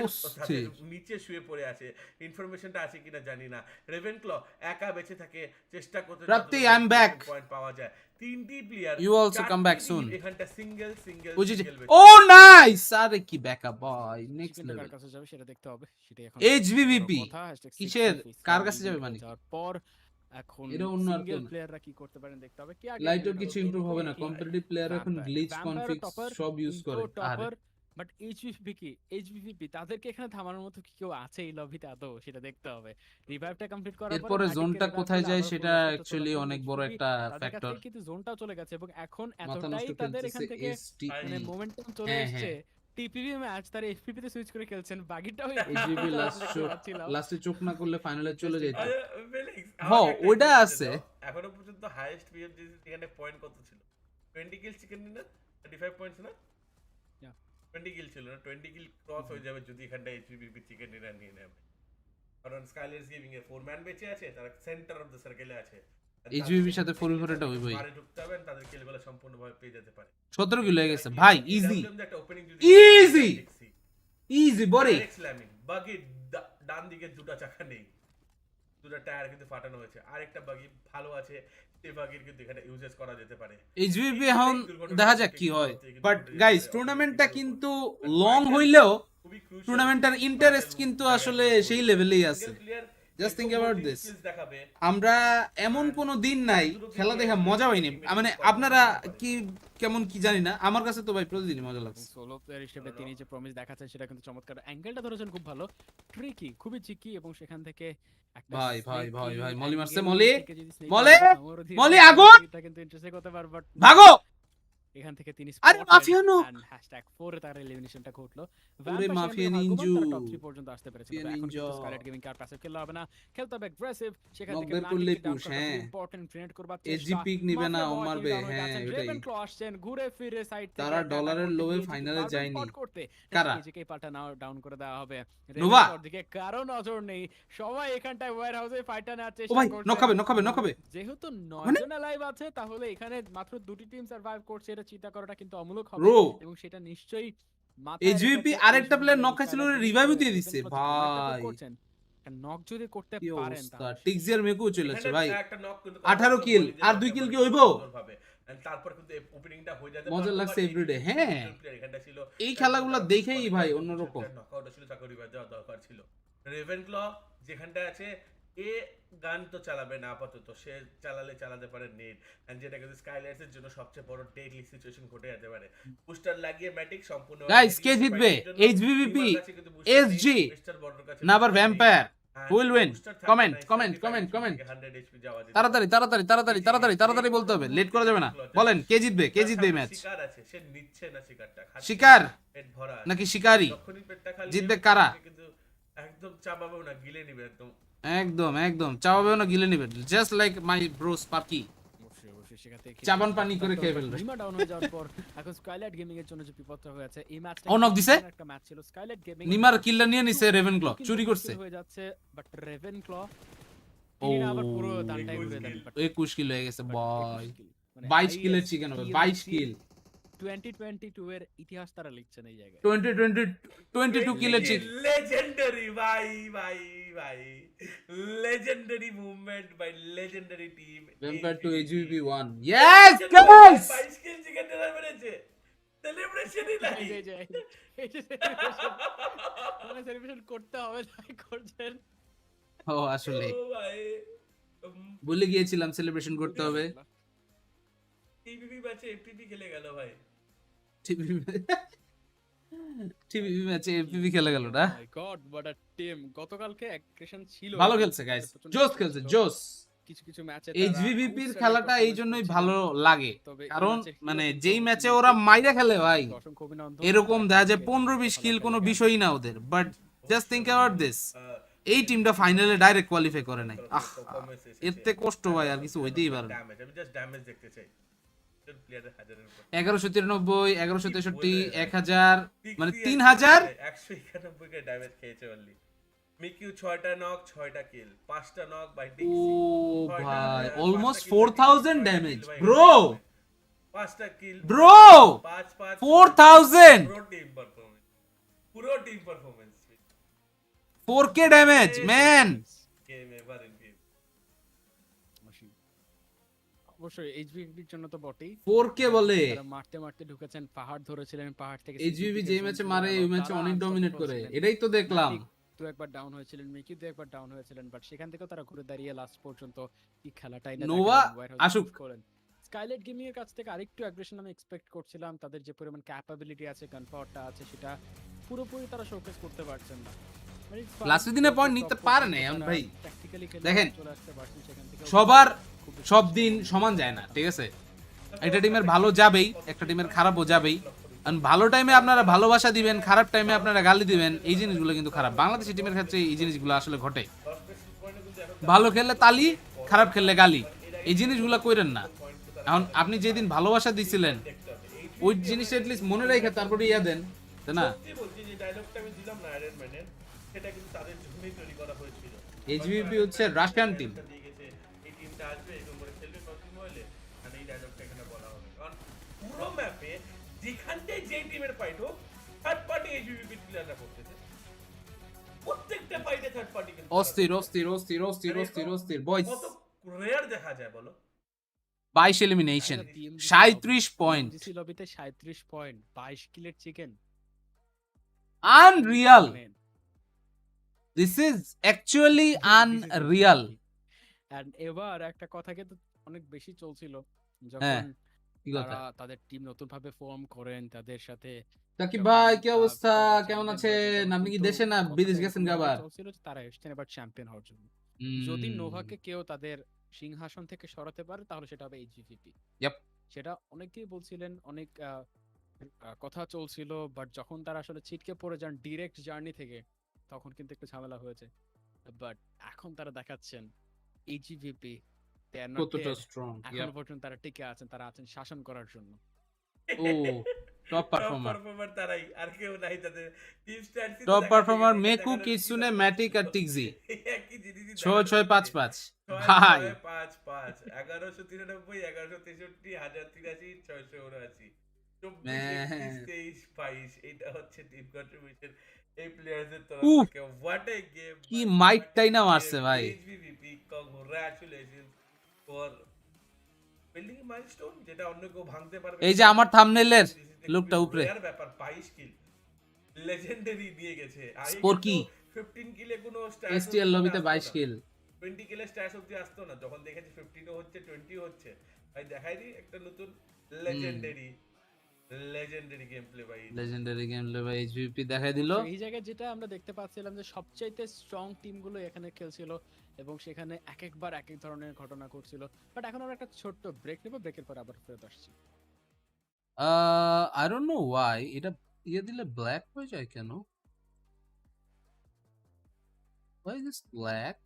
অস্থির। নিচে শুয়ে পড়ে আছে, ইনফরমেশনটা আছে কিনা জানি না। রেভেনক্ল একা বেঁচে থাকে, চেষ্টা করতে প্রাপ্তি, I'm back. পয়েন্ট পাওয়া যায়। তিনটি player, You also come back soon. এখানটা সিঙ্গেল সিঙ্গেল বুঝেছি। সিঙ্গেল ও নাইস, আরে কি ব্যাকআপ ভাই, নেক্সট চিকেনটা কার লেভেল। কাছে যাবে সেটা দেখতে হবে, সেটাই এখন HVVP বড় কথা। কিসের, কার কাছে #6 যাবে মানে? যাওয়ার পর এখন এটা অন্য আর সিঙ্গেল কেউ না। প্লেয়াররা কি করতে পারেন দেখতে হবে। কি আগে লাইটের কিছু ইমপ্রুভ হবে না, কম্পিটিটিভ প্লেয়ার এখন গ্লিচ কনফিগ সব ইউজ করে। আরে বাট এইচভিপি তাদেরকে এখানে থামানোর মতো কি কেউ আছে এই লবিতে আদৌ, সেটা দেখতে হবে। রিভাইভটা কমপ্লিট করার পরে এরপরে নাটিকে জোনটা revive কোথায় করলে যায় আবারও সেটা পুরো রাস্তাটা অ্যাকচুয়ালি চলে অনেক আসবে। বড় HVP একটা তাদের কাছ ফ্যাক্টর। থেকে কিন্তু জোনটাও চলে গেছে এবং এখন মাথা এতটাই নষ্ট তাদের খেলতেছে এখান থেকে STE। মানে মোমেন্টাম চলে হ্যাঁ, এসেছে। হ্যাঁ। টিপিভি ম্যাচ তারা এফপিপি তে সুইচ করে খেলছেন, বাকিটাও HVP HVP লাস্ট দেখতে চোখ, পাচ্ছিলাম। লাস্টে চোখ না করলে ফাইনালে চলে যেত। আরে ফেলিক্স, হ্যাঁ, আমাকে একটা ওইটা জিনিস আছে। দাও। এখনো পর্যন্ত হাইয়েস্ট PMGC এখানে পয়েন্ট কত ছিল? 20 কিল চিকেন না, 35 পয়েন্টস না? Yeah. 20 কিল ছিল না, 20 কিল ক্রস হয়ে যাবে যদি এখানটা HVP চিকেন ডিনার নিয়ে নেবে। কারণ স্কাইলার্স গেমিং এ 4 ম্যান বেঁচে আছে, তারা সেন্টার অফ দ্য সার্কেলে আছে। HVP এর সাথে 4v4 এটা হইবই। পারে ঢুকতে হবে, তাদের কিলগুলো সম্পূর্ণভাবে পেয়ে যেতে পারে। 17 কিলো হয়ে গেছে ভাই, ইজি AWM যে একটা ওপেনিং যদি ইজি ইজি বড়ি। স্ল্যামিং বাগি ডান দিকে দুটো চাকা নেই, দুটো টায়ার কিন্তু ফাটানো হয়েছে। আরেকটা বাগি ভালো আছে, সেই বাগির কিন্তু এখানে ইউজেস করা যেতে পারে। HVP এখন দেখা যাক কি হয়, বাট গাইস টুর্নামেন্টটা কিন্তু লং হইলেও খুবই crucial টুর্নামেন্টের ইন্টারেস্ট কিন্তু আসলে সেই লেভেলেই আছে। জাস্ট থিংক অ্যাবাউট দিস, আমরা এমন কোনো দিন নাই খেলা দেখা মজা হয়নি। মানে আপনারা কি কেমন কি জানি না, আমার কাছে তো ভাই প্রতিদিনই মজা লাগছে। সোলো প্লেয়ার হিসেবে তিনি যে প্রমিস দেখাচ্ছেন সেটা কিন্তু চমৎকার। অ্যাঙ্গেলটা ধরেছেন খুব ভালো, ট্রিকি, খুবই চিকি এবং সেখান থেকে একটা ভাই ভাই sneaky ভাই ভাই মলি মারছে, angle মলি থেকে যদি snake মলি মারা সংগ্রহ দিয়ে মলি দেয়, আগুন, এটা কিন্তু ইন্টারেস্টিং হতে পারে। বাট ভাগো। এখান থেকে তিনি আরে মাফিয়ানো, #4 তার এলিমিনেশনটা ঘটলো। ওরে মাফিয়া নিনজু, টপ 3 পর্যন্ত আসতে পেরেছে। তবে এখন কিন্তু স্কারলেট গেমিং কার প্যাসিভ খেলতে হবে না, খেলতে হবে অ্যাগ্রেসিভ। সেখান থেকে নকদের করলে নাটিকে ডাউন পুশ, করা হ্যাঁ ইম্পর্টেন্ট, গ্রেনেড করবার এসজি চেষ্টা। পিক নিবে না, ও মারবে। হ্যাঁ ওটাই, রেভেনক্ল আসছেন ঘুরে ফিরে সাইড থেকে তারা attack ডলারের করতে লোভে গিয়ে ফাইনালে যদি যায়নি। পারবেন করতে, কারা? নিজেকে পাল্টা নাও ডাউন করে দেওয়া হবে। নোভা? রেভেনক্লর দিকে কারো নজর নেই, সবাই এখানটায় ওয়্যার হাউসে ফাইটার নেওয়ার ও চেষ্টা ভাই করছে। নক হবে নক হবে। যেহেতু মানে? 9 জন লাইভ আছে, তাহলে এখানে মাত্র 2টি টিম সার্ভাইভ করছে, এটা চিন্তা করাটা কিন্তু অমূলক হবে ব্রো এবং সেটা নিশ্চয়ই HVP আরেকটা প্লেয়ার নক খাইছিল, রিভাইভও দিয়ে দিছে ভাই। নক যদি করতে কি পারেন অবস্থা, টিক্সিয়ার মেকু চলে আসছে ভাই। একটা নক কিন্তু 18 কিল, আর 2 কিল কি হইবো? তারপর কিন্তু ওপেনিংটা হয়ে যাবে, মজা লাগছে এভরিডে। হ্যাঁ এখানটা ছিল এই খেলাগুলো দেখেই ভাই অন্যরকম। নকআউট ছিল, তাকে রিভাইভ দেওয়া দরকার ছিল। রেভেনক্ল যেখানটা আছে, এ গান তো চালাবে না আপাতত, সে চালাতে পারে নেট, এন্ড যেটা কিন্তু স্কাইলাইটস এর জন্য সবচেয়ে বড় ডেডলি সিচুয়েশন ঘটে যেতে পারে। বুস্টার লাগিয়ে ম্যাটিক সম্পূর্ণ গাইস কে জিতবে, HVVP SG না আবার vampire? Who will win? Comment. তাড়াতাড়ি বলতে হবে, লেট করা যাবে না। বলেন কে জিতবে এই ম্যাচ? শিকার আছে, সে নিচ্ছে না শিকারটা, শিকার পেট ভরা নাকি শিকারি? যখনই পেটটা খালি জিতবে হবে, কারা? কিন্তু একদম চাবাবেও না, গিলে নিবে একদম। একদম চাওয়াবেও না, গিলে নিবে, just like my bro Sparky, চাবান পানি করে খেয়ে ফেলবে। লিমা ডাউন হয়ে যাওয়ার পর এখন স্কাইলাইট গেমিং এর জন্য যে বিপদটা হয়ে আছে, এই ম্যাচটা ও নক দিছে, একটা ম্যাচ ছিল। স্কাইলাইট গেমিং নিমার কিলটা নিয়ে নিছে, রেভেনক্ল চুরি করছে। হয়ে যাচ্ছে, বাট রেভেনক্ল তিনি না আবার পুরো দানটাই 21 ঘুরে দেন kill। বাট 21 কিল হয়ে গেছে 21 বয় kill, মানে 22 কিলের highest চিকেন হবে kill 22 receive কিল 2022 এর ইতিহাস তারা লিখছেন এই জায়গায় 22 কিলের চিকেন legendary ভাই ভাই ভাই legendary movement by legendary team Vampire to HVP 1 yes guys 22 kill chicken dinner মেরেছে সেলিব্রেশনই নাই এই যে celebration, মানে সেলিব্রেশন করতে হবে তাই করছেন ও আসলে ও ভাই ভুলে গিয়েছিলাম সেলিব্রেশন করতে হবে টিভিপি ম্যাচে এফটিপি খেলে গেল ভাই টিভি ম্যাচে এফপিপি খেলে গেল না মাই গড হোয়াট আ টিম গতকালকে অ্যাগ্রেশন ছিল ভালো খেলছে গাইস জোস খেলছে জোস কিছু কিছু ম্যাচে এইচভিভিপি এর খেলাটা এই জন্যই ভালো লাগে কারণ মানে যেই ম্যাচে ওরা মাইরা খেলে ভাই অসংখ্য অভিনন্দন এরকম দেখা যায় 15-20 কিল কোনো বিষয়ই না ওদের but just think about this এই টিমটা ফাইনালে ডাইরেক্ট কোয়ালিফাই করে নাই এতে কষ্ট ভাই আর কিছু হইতেই পারে না ড্যামেজ আমি জাস্ট ড্যামেজ দেখতে চাই প্লেয়ারের হাজারের উপর 1193 1163 1000 মানে 3000 191 কে ড্যামেজ খেয়েছে অনলি মিকিউ 6টা নক 6টা কিল 5টা নক বাই ও ডিক্সি ভাই অলমোস্ট 4000 ড্যামেজ ব্রো 5টা কিল ব্রো 5 4000 পুরো team performance 4k damage man game ever in game অবশ্যই এইচবিবির জন্য তো বটেই 4k বলে তারা মারতে মারতে ঢুকেছেন পাহাড় ধরেছিলেন পাহাড় থেকে এইচবিবি যে ম্যাচে মারে ওই ম্যাচে অনেক ডমিনেট করে এটাই তো দেখলাম তো একবার ডাউন হয়েছিলেন মিকি তো একবার ডাউন হয়েছিলেন বাট সেখান থেকেও তারা ঘুরে দাঁড়িয়ে লাস্ট পর্যন্ত কি খেলাটাই না নোভা আসুক স্কাইলাইট গেমিং এর কাছ থেকে আরেকটু অ্যাগ্রেশন আমি এক্সপেক্ট করছিলাম তাদের যে পরিমাণ ক্যাপাবিলিটি আছে গান পাওয়ারটা আছে সেটা পুরোপুরি তারা শোকেস করতে পারছেন না লাস্ট দিনে পয়েন্ট নিতে পারে না এখন ভাই দেখেন সবার সব দিন সমান যায় না ঠিক আছে একটা টিমের ভালো যাবেই একটা টিমের খারাপও যাবেই আর ভালো টাইমে আপনারা ভালোবাসা দিবেন খারাপ টাইমে আপনারা গালি দিবেন এই জিনিসগুলো কিন্তু খারাপ বাংলাদেশি টিমের ক্ষেত্রে এই জিনিসগুলো আসলে ঘটে ভালো খেললে তালি খারাপ খেললে গালি এই জিনিসগুলো কইরেন না এখন আপনি যেদিন ভালোবাসা দিছিলেন ওই জিনিসটা এটলিস্ট মনে রেখে তারপরে ইয়া দেন তাই না সত্যি বলছি যে ডায়লগটা আমি দিলাম না আয়রন ম্যানের সেটা কিন্তু তাদের জন্যই তৈরি করা হয়েছিল এইচভিপি হচ্ছে রাশিয়ান টিম দিয়ে গেছে এই টিমটা আসবে এরকম করে খেলবে কন্টিনিউ হলে আর এই ডায়লগটা এখানে বলা হবে কারণ পুরো ম্যাপে যেখানটাই যে টিমের ফাইট হোক থার্ড পার্টি এইচভিপি প্লেয়াররা করতেছে প্রত্যেকটা ফাইটে থার্ড পার্টি কিন্তু অস্থির অস্থির অস্থির অস্থির অস্থির অস্থির বয়স কত রেয়ার দেখা যায় বলো 22 এলিমিনেশন 37 পয়েন্ট জিসি লবিতে 37 পয়েন্ট 22 কিলের chicken unreal this is actually unreal and এবার একটা কথা কিন্তু অনেক বেশি চলছিল হ্যাঁ, যখন কি কথা তারা তাদের টিম নতুন ভাবে ফর্ম করেন তাদের সাথে সাকিব ভাই কি অবস্থা কেমন আছেন আপনি কি দেশে না বিদেশ গেছেন আবার চলছিল যে তারা এসছেন এবার চ্যাম্পিয়ন হওয়ার জন্য যদি নোভাকে কেউ তাদের সিংহাসন থেকে সরাতে পারে তাহলে সেটা হবে এইচভিপি Yep. সেটা অনেকেই বলছিলেন অনেক কথা চলছিল বাট যখন তারা আসলে ছিটকে পড়ে যান ডিরেক্ট জার্নি থেকে তখন কিন্তু একটু ঝামেলা হয়েছে বাট এখন তারা দেখাচ্ছেন এইচভিপি কতটা স্ট্রং এখন পর্যন্ত তারা টিকে আছেন তারা আছেন শাসন করার জন্য ও টপ পারফর্মার তারাই আর কেউ নাই তাদের team strategy top performer Meku Kitsune Matic আর টিকজি একই জিনিসই 6655 ভাই 5 1193 1163 1083 679 24 এটা হচ্ছে টিম কন্ট্রিবিউশন এই প্লেয়ারদের তরফ থেকে হোয়াট এ গেম কি মাইকটাই না মারছে ভাই এইচভিপি কংগ্রাচুলেশনস ফর বিল্ডিং মাইলস্টোন যেটা অন্য কেউ ভাঙতে পারবে এই যে আমার থাম্বনেলের লোকটা উপরে এর ব্যাপার 22 কিল লেজেন্ডারি দিয়ে গেছে স্কোর কি 15 কিলে কোনো এসটিএল লবিতে 22 কিল 20 কিলে স্ট্যাশ অবধি আসতো না যখন দেখেছি 15 ও হচ্ছে 20 ও হচ্ছে ভাই দেখাইনি একটা নতুন লেজেন্ডারি গেম প্লে ভাই লেজেন্ডারি গেম প্লে ভাই এইচভিপি দেখাই দিল এই জায়গায় যেটা আমরা দেখতে পাচ্ছিলাম যে সবচাইতে স্ট্রং টিমগুলো এখানে খেলছিল এবং সেখানে এক একবার এক এক ধরনের ঘটনা ঘটছিল বাট এখন আমরা একটা ছোট্ট ব্রেক নেব ব্রেকের পর আবার ফেরত আসছি আই ডোন্ট নো ওয়াই এটা ইয়ে দিলে ব্ল্যাক হয়ে যায় কেন why is this black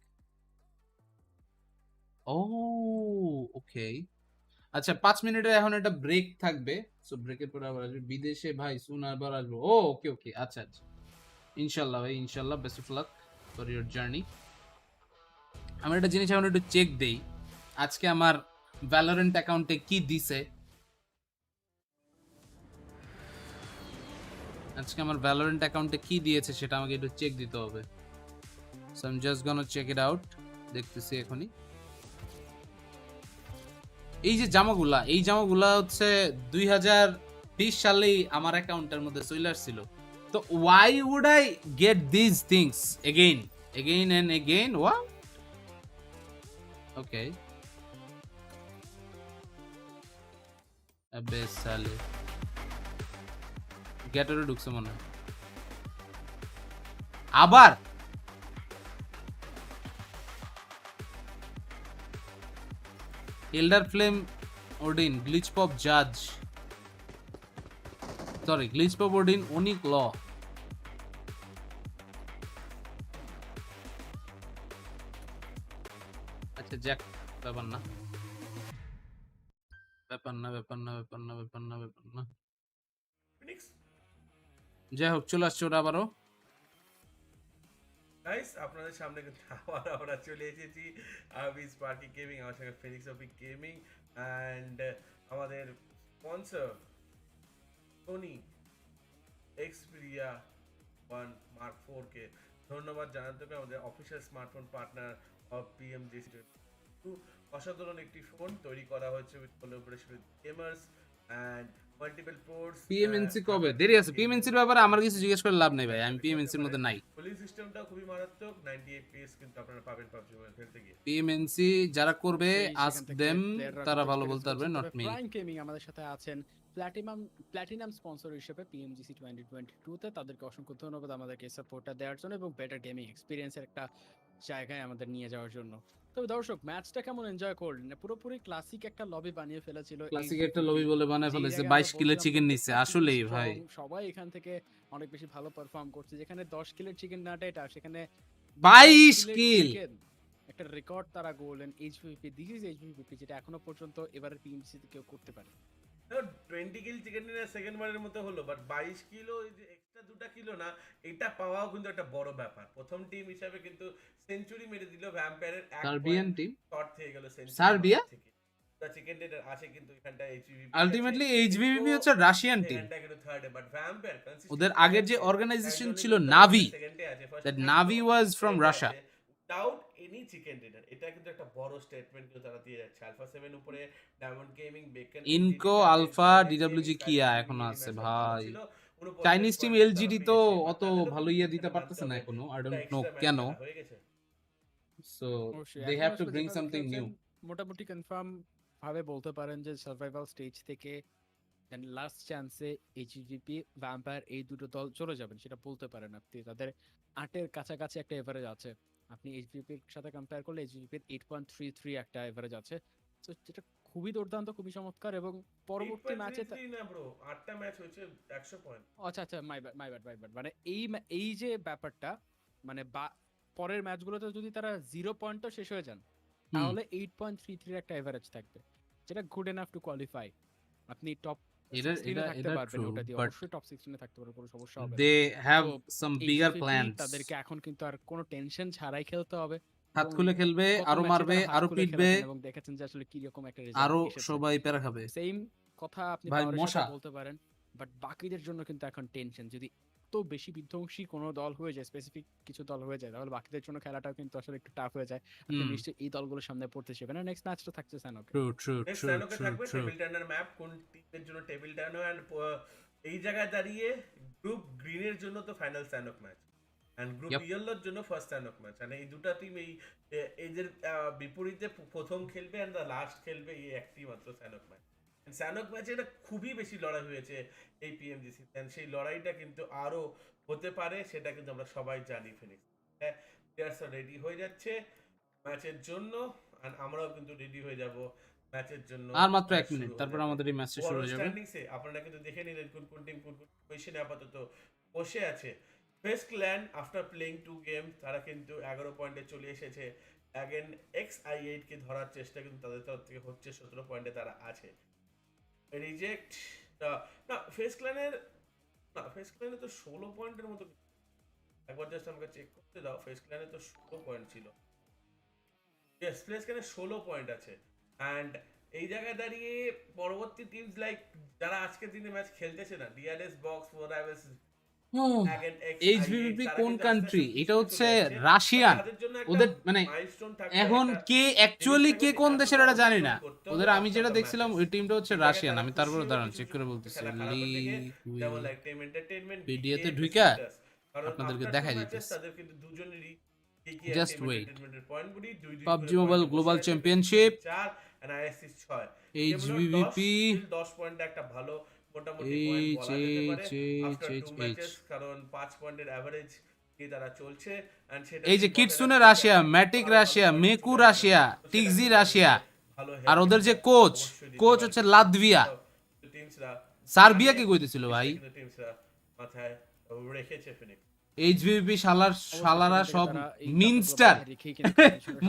oh okay আচ্ছা 5 মিনিটের এখন একটা ব্রেক থাকবে সো ব্রেকের পর আবার আসবে বিদেশে ভাই সুন আবার আসবো ও ওকে ওকে আচ্ছা আচ্ছা ইনশাআল্লাহ ভাই ইনশাআল্লাহ best of luck for your journey আমি একটা জিনিস এখন একটু চেক দেই আজকে আমার ভ্যালোরেন্ট অ্যাকাউন্টে কি দিছে। আজকে আমার ভ্যালোরেন্ট অ্যাকাউন্টে কি দিয়েছে সেটা আমাকে একটু চেক দিতে হবে। So I am just gonna check it out. দেখতেছি এখনই। এই যে জামাগুলা, এই জামাগুলা হচ্ছে 2020 সালেই আমার অ্যাকাউন্টের মধ্যে চলে আসছিল। তো why would I get these things again and again? What? Okay. আবে সালে গেটারে ঢুকছে মনে হয় আবার। এল্ডার ফ্লেম ওডিন, গ্লিচ পপ জাজ, সরি গ্লিচ পপ ওডিন, অনিক ল। আচ্ছা জ্যাক, ব্যাপার না ব্যাপার না ব্যাপার না ব্যাপার না ব্যাপার না ব্যাপার না। ফিনিক্স যাই হোক চলে আসছে ওরা আবারও। গাইস আপনাদের সামনে কিন্তু আবার আমরা চলে এসেছি আমি স্পার্কি গেমিং, আমার সঙ্গে ফিনিক্স অফ গেমিং অ্যান্ড আমাদের স্পন্সর সোনি এক্সপিরিয়া 1 মার্ক 4 কে ধন্যবাদ জানাতে হবে। আমাদের official smartphone partner of PMGC, অসাধারণ একটি ফোন তৈরি করা হয়েছে with collaboration with gamers and multiple ports. PMNC কবে? দেরি আছে পিএমএনসির ব্যাপারে আমার কিছু জিজ্ঞেস করে লাভ নেই ভাই, আমি পিএমএনসির মধ্যে নাই। কুলিং সিস্টেমটা খুবই মারাত্মক, 98 FPS কিন্তু আপনারা পাবেন PUBG মোবাইল খেলতে গিয়ে। পিএমএনসি যারা করবে আস্ক দেম, তারা ভালো বলতে পারবে, নট মি। প্রাইম গেমিং আমাদের সাথে আছেন প্ল্যাটিনাম স্পন্সর হিসেবে PMGC 2022 তে। তাদেরকে অসংখ্য ধন্যবাদ আমাদেরকে সাপোর্টটা দেওয়ার জন্য এবং বেটার গেমিং এক্সপেরিয়েন্সের একটা জায়গায় আমাদের নিয়ে যাওয়ার জন্য। তবে দর্শক ম্যাচটা কেমন এনজয় করলেন? পুরোপুরি ক্লাসিক একটা লবি বানিয়ে ফেলেছিল, ক্লাসিক একটা লবি বলে বানায় ফেলেছে, 22 কিলো চিকেন নিচ্ছে আসলেই ভাই। সবাই এখান থেকে অনেক বেশি ভালো পারফর্ম করছে। যেখানে 10 কিলোর চিকেন নাটা এটা, সেখানে 22 কিল একটা রেকর্ড তারা গড়লেন। এইচভিপি, দিস ইজ এইচভিপি, যেটা এখনো পর্যন্ত এবারে PMGC তে কেউ করতে পারে। 20 কিল চিকেন ডিনার সেকেন্ড বারের মতো হলো, বাট 22 কিলো এই যে এক্সট্রা 2টা কিলো না, এটা পাওয়াও কিন্তু একটা বড় ব্যাপার। প্রথম টিম হিসাবে কিন্তু সেঞ্চুরি মেরে দিল ভ্যাম্পায়ারের, এক সার্বিয়ান টিম, শট থেকে গেল সেঞ্চুরি সার্বিয়া থেকে। তা চিকেন ডিনার আছে কিন্তু এখানটা এইচভিপি, আলটিমেটলি এইচভিপি হচ্ছে রাশিয়ান টিম। এখানটা কিন্তু থার্ডে, বাট ভ্যাম্পায়ার ওদের আগের যে অর্গানাইজেশন ছিল নাভি, দ্যাট নাভি ওয়াজ from Russia. Without any chicken dinner, এটা কিন্তু একটা বড় স্টেটমেন্ট কিন্তু তারা দিয়ে যাচ্ছে। আলফা 7 উপরে diamond gaming, beacon, ইনকো, alpha, DWG কিয়া এখনো আছে ভাই। চাইনিজ টিম এলজিডি তো অত ভালো ইয়ে দিতে পারতেছে না এখনো, আই ডোন্ট নো কেন। So they have to bring something new. মোটামুটি কনফার্ম ভাবে বলতে পারেন যে সার্ভাইভাল স্টেজ থেকে লাস্ট চান্সে এইচভিপি, ভ্যাম্পায়ার এই দুটো দল চলে যাবেন, সেটা বলতে পারেন আপনি। তাদের 8-এর কাছাকাছি একটা এভারেজ আছে। আপনি এইচভিপির সাথে কম্পেয়ার করলে এইচভিপির 8.33 একটা এভারেজ আছে। তো যেটা খুবই দুর্দান্ত, খুবই চমৎকার। এবং পরবর্তী ম্যাচে না ব্রো, 8টা ম্যাচ হয়েছে 100 পয়েন্ট। আচ্ছা মাই ব্যাড, মানে এই যে ব্যাপারটা, মানে পরের ম্যাচগুলোতে যদি তারা 0 পয়েন্টও শেষ হয়ে যান, তাহলে 8.33 একটা এভারেজ থাকবে, যেটা গুড এনাফ টু কোয়ালিফাই। আপনি টপ থাকতে পারবেন, ওটা দিয়ে অবশ্যই টপ 16 এ থাকতে পারবে, কোনো সমস্যা হবে না। They have some bigger plans. তাদেরকে এখন কিন্তু আর কোনো টেনশন ছাড়াই খেলতে হবে, হাত খুলে খেলবে, আরো মারবে, আরো পিটবে, এবং দেখেছেন যে আসলে কি রকম একটা আরো রেজাল্ট, সবাই পেরা খাবে। সেম কথা আপনি ভাই পাওয়ারের মশা সাথে বলতে পারেন। বাট বাকিদের জন্য কিন্তু এখন টেনশন। যদি তো বেশি বিধ্বংসী কোনো দল হয়ে যায়, স্পেসিফিক কিছু দল হয়ে যায়, তাহলে বাকিদের জন্য খেলাটাও কিন্তু আসলে একটু টাফ হয়ে যায়। আপনি নিশ্চয়ই এই দলগুলোর সামনে পড়তে চাইবেন। আর নেক্সট ম্যাচটা থাকছে স্যানোকে। ট্রু থাকবে টেবিল টার্নার ম্যাপ, কোন টিমের জন্য টেবিল টার্নার, এন্ড এই জায়গায় দাঁড়িয়ে গ্রুপ গ্রিনের জন্য তো ফাইনাল স্যানক ম্যাচ, এন্ড গ্রুপ ইয়েলোর জন্য ফার্স্ট স্যানক ম্যাচ। মানে এই দুটো টিম এদের বিপরীতে প্রথম খেলবে এন্ড দ্য লাস্ট খেলবে, এই একটি মাত্র স্যানক ম্যাচ। স্যানক ম্যাচে এটা খুবই বেশি লড়াই হয়েছে এই পিএমজিসি, সেই লড়াইটা কিন্তু আরো হতে পারে, সেটা কিন্তু আমরা সবাই জানি। ফিনিক্স প্লেয়ার্সরা রেডি হয়ে যাচ্ছে ম্যাচের জন্য, আর আমরাও কিন্তু রেডি হয়ে যাব ম্যাচের জন্য। আর মাত্র 1 মিনিট তারপর আমাদের এই ম্যাচটা শুরু হয়ে যাবে। আপনারা কিন্তু দেখে নিলেন কোন কোন টিম কোন কোন পজিশনে আপাতত বসে আছে। Fest clan after playing 2 game, তারা কিন্তু 11 পয়েন্টে চলে এসেছে। অ্যাগেন XI8 কে ধরার চেষ্টা কিন্তু তাদের তরফ থেকে হচ্ছে, 17 পয়েন্টে তারা আছে। রিজেক্ট না, ফেস্ট ক্ল্যানে তো 16 পয়েন্টের মতো, একবার জাস্ট আমাকে চেক করতে দাও। ফেস্ট ক্ল্যানে তো 16 পয়েন্ট ছিল, ইয়েস প্লেস এখানে 16 পয়েন্ট আছে অ্যান্ড এই জায়গায় দাঁড়িয়ে পরবর্তী টিমস লাইক যারা আজকের দিনে ম্যাচ খেলতেছে না ডিআরএস বক্স ফোর আইএস এইচবিবিপি কোন কান্ট্রি? এটা হচ্ছে রাশিয়ান। ওদের মানে এখন কে অ্যাকচুয়ালি কে কোন দেশের এটা জানি না। ওদের আমি যেটা দেখছিলাম ওই টিমটা হচ্ছে রাশিয়ান। আমি তারপরে দাঁড়ান চেক করে বলতেছি। ভিডিওতে ঢুকা আপনাদেরকে দেখাই দিতেছি। তাদের কিন্তু দুজনেরই just wait. PUBG mobile global championship 4 and ISC 6 HBBP 10 point একটা ভালো মোটামুটি পয়েন্ট বলা যেতে পারে আফটার 2 ম্যাচেস কারণ 5 পয়েন্টের এভারেজ কি তারা চলছে এন্ড সেটা এই যে Kitsune Russia, Matic Russia, Meku Russia, Tixi Russia, আর ওদের যে কোচ হচ্ছে লাতভিয়া। টিমসরা সার্বিয়া কে কইতেছিল ভাই? টিমসরা মাথায় রেখেছে ফিনিক্স এইচবিবি শালারা সব মিনস্টার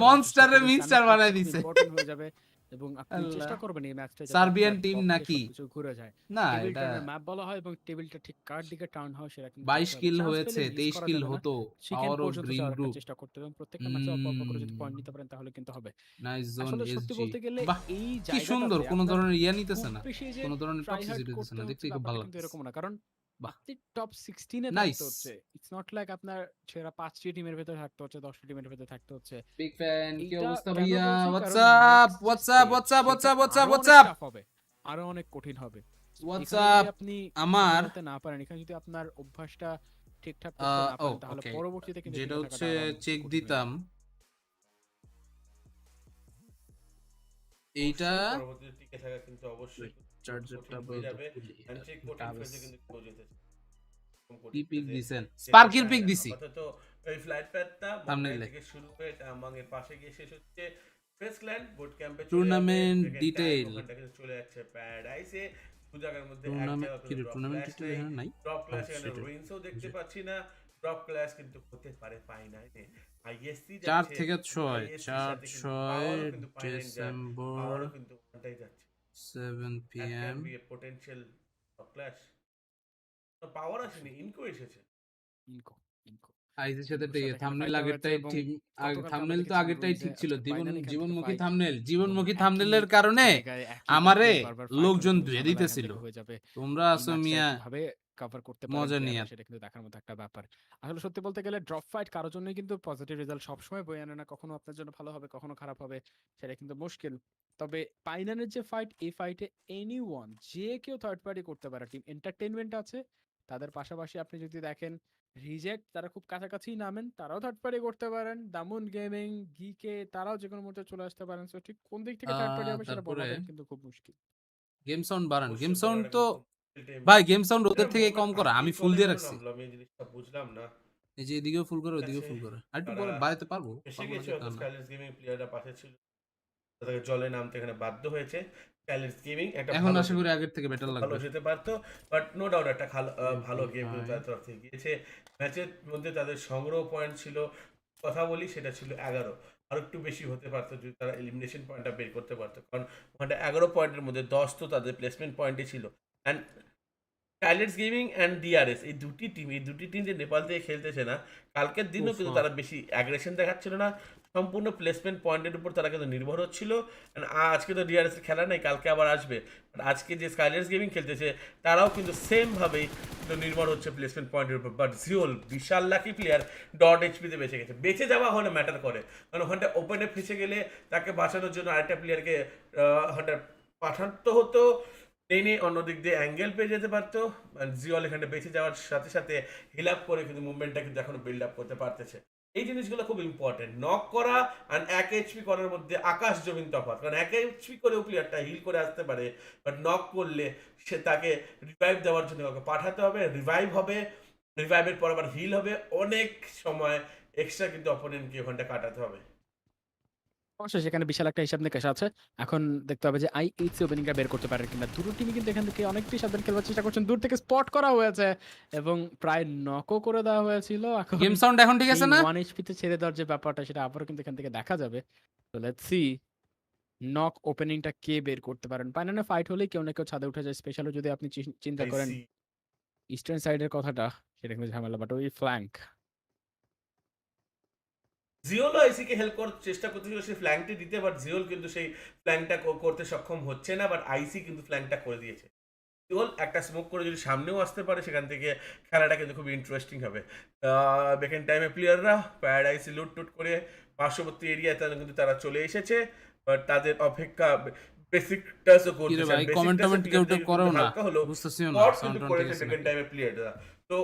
মনস্টারে মিনস্টার বানাই দিছে। ইম্পর্টেন্ট হয়ে যাবে এবং আপনি চেষ্টা করবেন এই ম্যাচটা সার্বিয়ান টিম নাকি কিছু ঘুরে যায় না, এটা এটা ম্যাপ বলা হয় এবং টেবিলটা ঠিক কার দিকে টার্ন হয় সেটা কিন্তু 22 কিল হয়েছে, 23 কিল হতো। পাওয়ার অফ গ্রিন গ্রুপ চেষ্টা করতে এবং প্রত্যেকটা ম্যাচে অল্প অল্প করে যদি পয়েন্ট নিতে পারেন তাহলে কিন্তু হবে। নাইস জোন আসলে সত্যি এসজি। বলতে গেলে বাহ এই কি জায়গাটাতে সুন্দর, কোন ধরনের ইয়া নিতেছে খুব না, বেশি যে কোন ধরনের try hard টক্সিসিটি দিতেছে করতে না, হচ্ছে দেখতে খুব ব্যাপারটা ভালো কিন্তু লাগছে। এরকম না, কারণ বাহ আপনি টপ 16 এ নাইস। থাকতে হচ্ছে। ইটস নট লাইক আপনার সেরা 5টি টিমের ভেতরে থাকতে হচ্ছে, 10টি টিমের ভেতরে থাকতে হচ্ছে। বিগ ফ্যান, কি এইটা অবস্থা কেন ভাইয়া? বলছি? হোয়াটস কারণ আপ next হোয়াটস stage আপ হোয়াটস আপ হোয়াটস সেটা আপ হোয়াটস আপ আরো হোয়াটস অনেক আপ tough হবে, আরো অনেক কঠিন হবে। হোয়াটস এখানে যদি আপ আপনি আমার করতে না পারেন, এখানে যদি আপনার অভ্যাসটা ঠিকঠাক করতে না ও পারেন তাহলে ওকে, পরবর্তীতে কিন্তু যেটা টিকে হচ্ছে থাকাটা আরো অনেক চেক কঠিন হয়ে দিতাম যাবে। এইটা পরবর্তীতে টিকে থাকা কিন্তু অবশ্যই চার্জারটা কঠিন হয়ে যাবে এন্ড সেই কঠিন ফেজে কিন্তু কেউ যেতেছে কি পিক দিছেন? স্পার্কির পিক দিছি আপাতত এই ফ্লাইট প্যাডটা Thumbnail থেকে শুরু হয়ে টামাংয়ের পাশে গিয়ে শেষ হচ্ছে ফেসল্যান্ড বুট ক্যাম্পে টুর্নামেন্ট ডিটেইল। ওখানটা কিন্তু চলে যাচ্ছে প্যারাডাইসে দু জায়গার মধ্যে এক টুর্নামেন্ট জায়গা কি টুর্নামেন্ট ডিটেইল এখানে নাই। ড্রপ ক্লাস এখানে সেটাই। রুইন্সও দেখতে পাচ্ছি না, ড্রপ ক্লাস কিন্তু হতে পারে ফাইনালে আইএসসি 4 যাচ্ছে থেকে 6 ISC 4 সাথে কিন্তু 6 পাওয়ারও কিন্তু ফাইনাল ডিসেম্বর পাওয়ারও কিন্তু ওখানটাই যাচ্ছে 7 that PM। can be a potential clash পাওয়ার আসেনি ইনকো এসেছে ইনকো ইনকো আইজের সাথে ইনকোর সাথে এখানে থাম্বনেল ফাইটটা হয়েছে আগেরটাই এবং ঠিক, গতকালকে আমরা থাম্বনেল তো দেখেছিলাম আগেরটাই রুইজে ঠিক ছিল। আজকে ফাইনালে এখান থেকে জীবনমুখী ফাইট থাম্বনেল, এবং জীবনমুখী একই থাম্বনেলের কারণে জায়গায় একই আমারে গানকে বারবার ফাইট লোকজন হলে ধুয়ে ঝামেলা এখান দিতেছিল। থেকে হয়ে যাবে। তোমরা এই আসো ম্যাচটা মিয়া কিভাবে কভার করতে পারেন মজা নিয়ে। প্লেয়াররা সেটা কিন্তু দেখার মতো একটা ব্যাপার। আসলে সত্যি বলতে গেলে ড্রপ ফাইট কারোর জন্যই কিন্তু পজিটিভ রেজাল্ট সবসময় বয়ে আনে না, কখনো আপনার জন্য ভালো হবে কখনো খারাপ হবে, সেটা কিন্তু মুশকিল। তবে পাইনানের যে ফাইট, এই ফাইটে এনিওয়ান যে কেউ থার্ড পার্টি করতে পারে। টিম এন্টারটেইনমেন্ট আছে, তাদের পাশাপাশি আপনি যদি দেখেন রিজেক্ট তারা খুব কাছাকাছি নামেন, তারাও থার্ড পার্টি করতে পারেন। দামুন গেমিং গিকে তারাও যে কোনো মুহূর্তে চলে আসতে পারেন। সো ঠিক কোন দিক থেকে থার্ড পার্টি হবে সেটা তারপরে বলা কিন্তু খুব মুশকিল। গেম সাউন্ড বাড়ান। গেম অবশ্যই সাউন্ড বলাটা তো কিন্তু খুব ভাই গেম সাউন্ড ওদের থেকে কম করা, আমি ফুল দিয়ে কেন রাখছি। নামলাম এই জিনিসটা বুঝলাম না এই যে এদিকেও ফুল করে ওদিকেও আছে, ফুল করে, আর একটু তারা বাড়াতে পারবো এসে পারবো না গেছে যে তা হয়তো না। স্কাইলেস গেমিং প্লেয়াররা পাশে ছিল, তাদেরকে জলে নামতে এখানে বাধ্য হয়েছে। স্কাইলেস গেমিং একটা এখন ভালো আশা করি আগের থেকে বেটার ভালো লাগবে। যেতে পারতো বাট নো ডাউট একটা ভালো গেম কিন্তু তাদের তরফ থেকে গিয়েছে। ম্যাচের মধ্যে তাদের সংগ্রহ পয়েন্ট ছিল, কথা বলি সেটা ছিল 11, আর একটু বেশি হতে পারতো যদি তারা এলিমিনেশন পয়েন্টটা বের করতে পারতো, কারণ ওখানটা 11 পয়েন্টের মধ্যে 10 তো তাদের প্লেসমেন্ট পয়েন্টই ছিল। অ্যান্ড টাইলেটস গেমিং অ্যান্ড ডিআরএস এই দুটি টিম যে নেপাল থেকে খেলতেছে না, কালকের দিনও কিন্তু তারা বেশি অ্যাগ্রেশন দেখাচ্ছিল না, সম্পূর্ণ প্লেসমেন্ট পয়েন্টের উপর তারা কিন্তু নির্ভর হচ্ছিল। আজকে তো ডিআরএস এর খেলা নেই, কালকে আবার আসবে, বাট আজকে যে স্কাইলার্স গেমিং খেলতেছে তারাও কিন্তু সেমভাবেই কিন্তু নির্ভর হচ্ছে প্লেসমেন্ট পয়েন্টের উপর। বাট জিওল বিশাল লাকি প্লেয়ার, ডট এইচপিতে বেঁচে গেছে। বেঁচে যাওয়া হলে ম্যাটার করে, কারণ ওখানটা ওপেনে ফেসে গেলে তাকে বাঁচানোর জন্য আরেকটা প্লেয়ারকে ওখানটা পাঠাতে হতো, টেনে অন্যদিক দিয়ে অ্যাঙ্গেল পেয়ে যেতে পারতো। জিওল এখানে বেঁচে যাওয়ার সাথে সাথে হিল আপ করে কিন্তু মুভমেন্টটা কিন্তু এখনো বিল্ড আপ করতে পারতেছে। এই জিনিসগুলো খুব ইম্পর্টেন্ট। নক করা আর 1 এইচপি করার মধ্যে আকাশ জমিন তফাৎ, কারণ 1 এইচপি করেও প্লেয়ারটা হিল করে আসতে পারে, বাট নক করলে সে তাকে রিভাইভ দেওয়ার জন্য কাউকে পাঠাতে হবে, রিভাইভ হবে, রিভাইভের পর আবার হিল হবে, অনেক সময় এক্সট্রা কিন্তু অপোনেন্টকে ওখানটা কাটাতে হবে। অবশ্যই সেখানে বিশাল একটা হিসাব নিকাশ আছে। এখন দেখতে হবে যে আইএইচসি ওপেনিংটা বের করতে পারে কিনা। দুটো টিমই কিন্তু এখান থেকে অনেকটাই সাবধান খেলবার চেষ্টা করছেন। দূর থেকে স্পট করা হয়েছে এবং প্রায় নকও করে দেওয়া হয়েছিল। এখন গেম সাউন্ড এখন ঠিক আছে না? 1 এইচপি তে ছেড়ে দেওয়ার যে ব্যাপারটা সেটা আবারও কিন্তু এখান থেকে দেখা যাবে। তো লেটস সি নক ওপেনিংটা কে বের করতে পারেন। ফাইনালে ফাইট হলেই কেউ না কেউ ছাদে উঠে যায়। স্পেশালি যদি আপনি চিন্তা করেন ইস্টার্ন সাইডের কথাটা, সেটা কিন্তু ঝামেলা। বাট ওই ফ্ল্যাঙ্ক জিওলও আইসিকে হেল্প করার চেষ্টা করতেছিল সেই ফ্ল্যাঙ্কটি দিতে, বাট জিওল কিন্তু সেই ফ্ল্যাঙ্কটা করতে সক্ষম হচ্ছে না, বাট আইসি কিন্তু ফ্ল্যাঙ্কটা করে দিয়েছে। জিওল একটা স্মোক করে যদি সামনেও আসতে পারে, সেখান থেকে খেলাটা কিন্তু খুব ইন্টারেস্টিং হবে। বেকেন টাইমে প্লেয়াররা প্যারাডাইস লুট টুট করে পার্শ্ববর্তী এরিয়ায় তারা কিন্তু তারা চলে এসেছে, বাট তাদের অপেক্ষা বেসিক টাচও কি রে করতেছে। ভাই, বেসিক কমেন্ট টাচও টমেন্ট কেউ টেউ করো না, হালকা হলো বুঝতেছিও না স্পট সাউন্ড কিন্তু টাউন্ড ঠিক করেছে আছে সেকেন্ড নাকি। টাইমে প্লেয়াররা। তো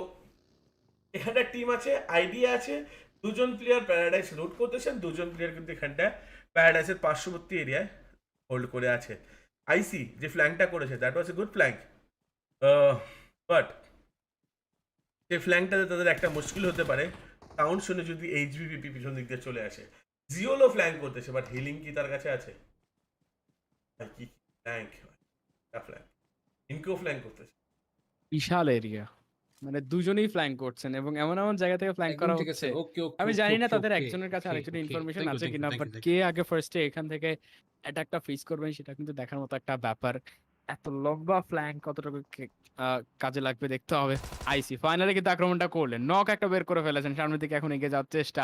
এখানটা টিম আছে, আইডিয়া আছে, দুজন প্লেয়ার প্যারাডাইস লুট করতেছেন, দুজন প্লেয়ার কিন্তু এখানটায় প্যারাডাইসের পার্শ্ববর্তী এরিয়ায় হোল্ড করে আছে। আইসি যে ফ্ল্যাঙ্কটা করেছে that was a good flank, but সেই ফ্ল্যাঙ্কটাতে তাদের একটা মুশকিল হতে পারে, সাউন্ড শুনে যদি এইচবিপিপি পিছন দিক দিয়ে চলে আসে। জিওলো ফ্ল্যাঙ্ক করতেছে, বাট হিলিং কি তার কাছে আছে? আর কি ফ্ল্যাঙ্ক, ফ্ল্যাঙ্ক ইনকেও ফ্ল্যাঙ্ক করতেছে। বিশাল এরিয়া, মানে দুজনেই ফ্ল্যাঙ্ক করছেন এবং এমন এমন জায়গা থেকে ফ্ল্যাঙ্ক একদম করা ঠিক আছে, হচ্ছে। ওকে ওকে আমি ওকে জানি না ওকে তাদের ওকে একজনের কাছে ওকে আরেকজনের ওকে, ইনফরমেশন থ্যাংক ইউ আছে থ্যাংক ইউ কিনা, থ্যাংক বাট ইউ থ্যাংক কে ইউ। আগে ফার্স্টে এখান থেকে অ্যাটাকটা ফেস করবেন সেটা কিন্তু দেখার মতো একটা ব্যাপার। এত লম্বা ফ্ল্যাঙ্ক কতটুকু কাজে লাগবে দেখতে হবে। আইসি ফাইনালি কিন্তু আক্রমণটা করলেন, নক একটা বের করে ফেলেছেন, সামনের দিকে এখন এগিয়ে যাওয়ার চেষ্টা।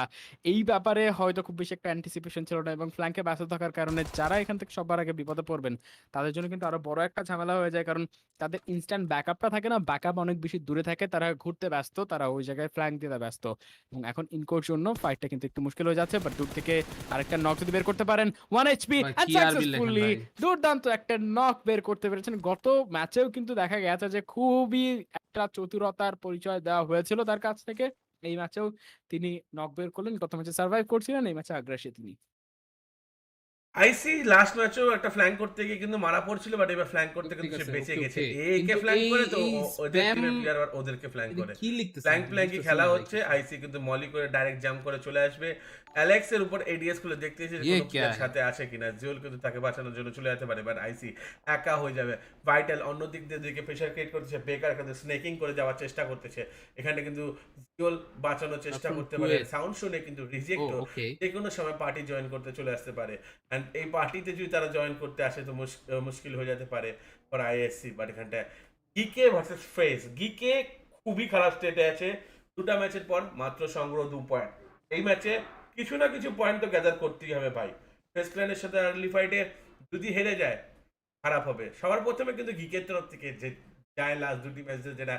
এই ব্যাপারে হয়তো খুব বেশি একটা অ্যান্টিসিপেশন ছিল না এবং ফ্ল্যাঙ্কে ব্যস্ত থাকার কারণে যারা এখান থেকে সবার আগে বিপদে পড়বেন তাদের জন্য কিন্তু আরো বড় একটা ঝামেলা হয়ে যায়, কারণ তাদের ইনস্ট্যান্ট ব্যাকআপটা থাকে না, ব্যাকআপ অনেক বেশি দূরে থাকে, তারা ঘুরতে ব্যস্ত, তারা ওই জায়গায় ফ্ল্যাঙ্ক দিতে ব্যস্ত এবং এখন ইনকোর জন্য ফাইটটা কিন্তু একটু মুশকিল হয়ে যাচ্ছে। বাট দূর থেকে আরেকটা নক যদি বের করতে পারেন, 1 এইচপি ভাই এন্ড কি আর বিল লেখেন সাকসেসফুলি ভাই। দুর্দান্ত একটা নক বের করতে পেরেছেন। গত ম্যাচেও কিন্তু দেখা গেছে যে খুবই একটা চতুরতার পরিচয় দেওয়া হয়েছিল তার কাছ থেকে। এই ম্যাচেও তিনি নক বের করলেন, গত ম্যাচে সার্ভাইভ করছিলেন, এই ম্যাচে আগ্রাসী তিনি। আইসি লাস্ট ম্যাচেও একটা ফ্ল্যাঙ্ক করতে গিয়ে কিন্তু মারা পড়ছিল, বাট এবার ফ্ল্যাঙ্ক করতে ঠিক কিন্তু সে আছে, বেঁচে ওকে গেছে। ওকে, একে কিন্তু ফ্ল্যাঙ্ক এই করে তো এই ওদের স্প্যাম টিমের প্লেয়ার আবার ওদেরকে ফ্ল্যাঙ্ক করে। কি লিখতেছেন ফ্ল্যাঙ্ক আপনি, ফ্ল্যাঙ্কই বুঝতেছি খেলা না ভাই হচ্ছে, কিছু। আইসি কিন্তু মলি করে ডাইরেক্ট জাম্প করে চলে আসবে। অ্যালেক্সের উপর এডিএস খুলে দেখতে এসে ये কোনো क्या প্লেয়ার है। সাথে আছে কিনা, জিওল কিন্তু তাকে বাঁচানোর জন্য চলে যেতে পারে, বাট আইসি একা হয়ে যাবে। ভাইটাল অন্য দিক দিয়ে দিকে প্রেশার ক্রিয়েট করতেছে, বেকার কিন্তু স্নেকিং করে যাওয়ার চেষ্টা করতেছে। এখানে কিন্তু জিওল বাঁচানোর চেষ্টা from করতে পারে, কুয়েত। সাউন্ড শুনে কিন্তু ও রিজেক্টও ওকে। যে কোনো সময় পার্টি জয়েন করতে চলে আসতে পারে। অ্যান্ড এই পার্টিতে যদি তারা জয়েন করতে আসে তো মুশকিল হয়ে যেতে পারে ফর আইএসসি। বাট এখানটায় গিকে ভার্সেস ফ্রেজ, গিকে খুবই খারাপ স্টেটে আছে, দুটা ম্যাচের পর মাত্র সংগ্রহ 2 পয়েন্ট। এই ম্যাচে কিছু না কিছু পয়েন্ট তো গ্যাদার করতেই হবে ভাই। ফেস প্ল্যানের সাথে আর্লি ফাইটে যদি হেরে যায় খারাপ হবে। সবার প্রথমে কিন্তু গিকের তরফ থেকে যে যায় লাস্ট দুটি ম্যাচে যেটা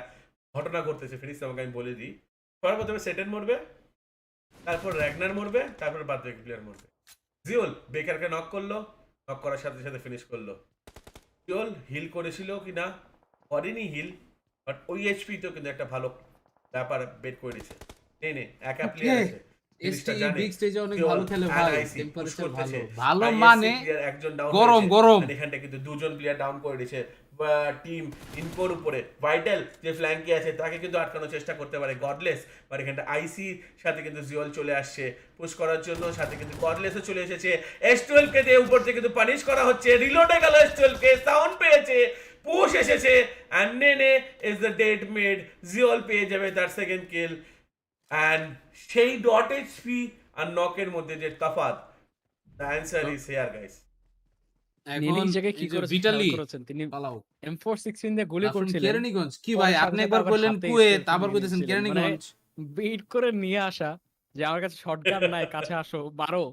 ঘটনা ঘটতেছে, ফিনিশ তোমাকে আমি বলে দিই। সবার প্রথমে সেটেন মরবে, তারপর র্যাগনার মরবে, তারপর বাদ বাকি প্লেয়ার মরবে। জিওল বেকারকে নক করলো, নক করার সাথে সাথে ফিনিশ করলো। জিওল হিল করেছিল কি না, করেনি হিল, বাট ওই এইচপি তো কিন্তু একটা ভালো ব্যাপার বের করে দিয়েছে। নে একা প্লেয়ার আছে, এসটি জিনিসটা জানে। বিগ স্টেজে অনেক জিওল ভালো খেলে and ভাই, IC push টেম্পারেচার ভালো করতেছে। ভালো ISC মানে player একজন ডাউন গরম গরম। এখানটা কিন্তু দুজন প্লেয়ার ডাউন করে দিয়েছে টিম ইনকোর উপরে। ভাইটাল যে ফ্ল্যাঙ্কে আছে তাকে কিন্তু আটকানোর চেষ্টা করতে পারে গডলেস, বাট এখানটা আইসির সাথে কিন্তু জিওল চলে আসছে পুশ করার জন্য, সাথে কিন্তু গডলেসও চলে এসেছে। S12 কে দিয়ে উপর থেকে কিন্তু পানিশ করা হচ্ছে, রিলোডে গেল S12 কে, সাউন্ড পেয়েছে, পুশ এসেছে, অ্যান্ড নেনে ইজ দ্য ডেড মেড। জিওল পেয়ে যাবে তার সেকেন্ড কিল। অ্যান্ড সেই ডট এইচপি আর নকের মধ্যে যে তফাৎ, the answer is here guys. তিনি এখন এই জায়গায় কি এই যে করেছেন খেয়াল ভিটালি করেছেন, তিনি পালাও M416 দিয়ে গুলি from করছিলেন, কেরানীগঞ্জ। কি পরে ভাই সাথে আপনি সাথে একবার আবার কইলেন হাতে কুয়েত, স্টেলফি আবার নিয়ে কইতেছেন নিচ্ছিলেন, মানে কেরানীগঞ্জ। বিট করে নিয়ে আসা যে আমার কাছে শটগান নাই, কাছে আসো মারো,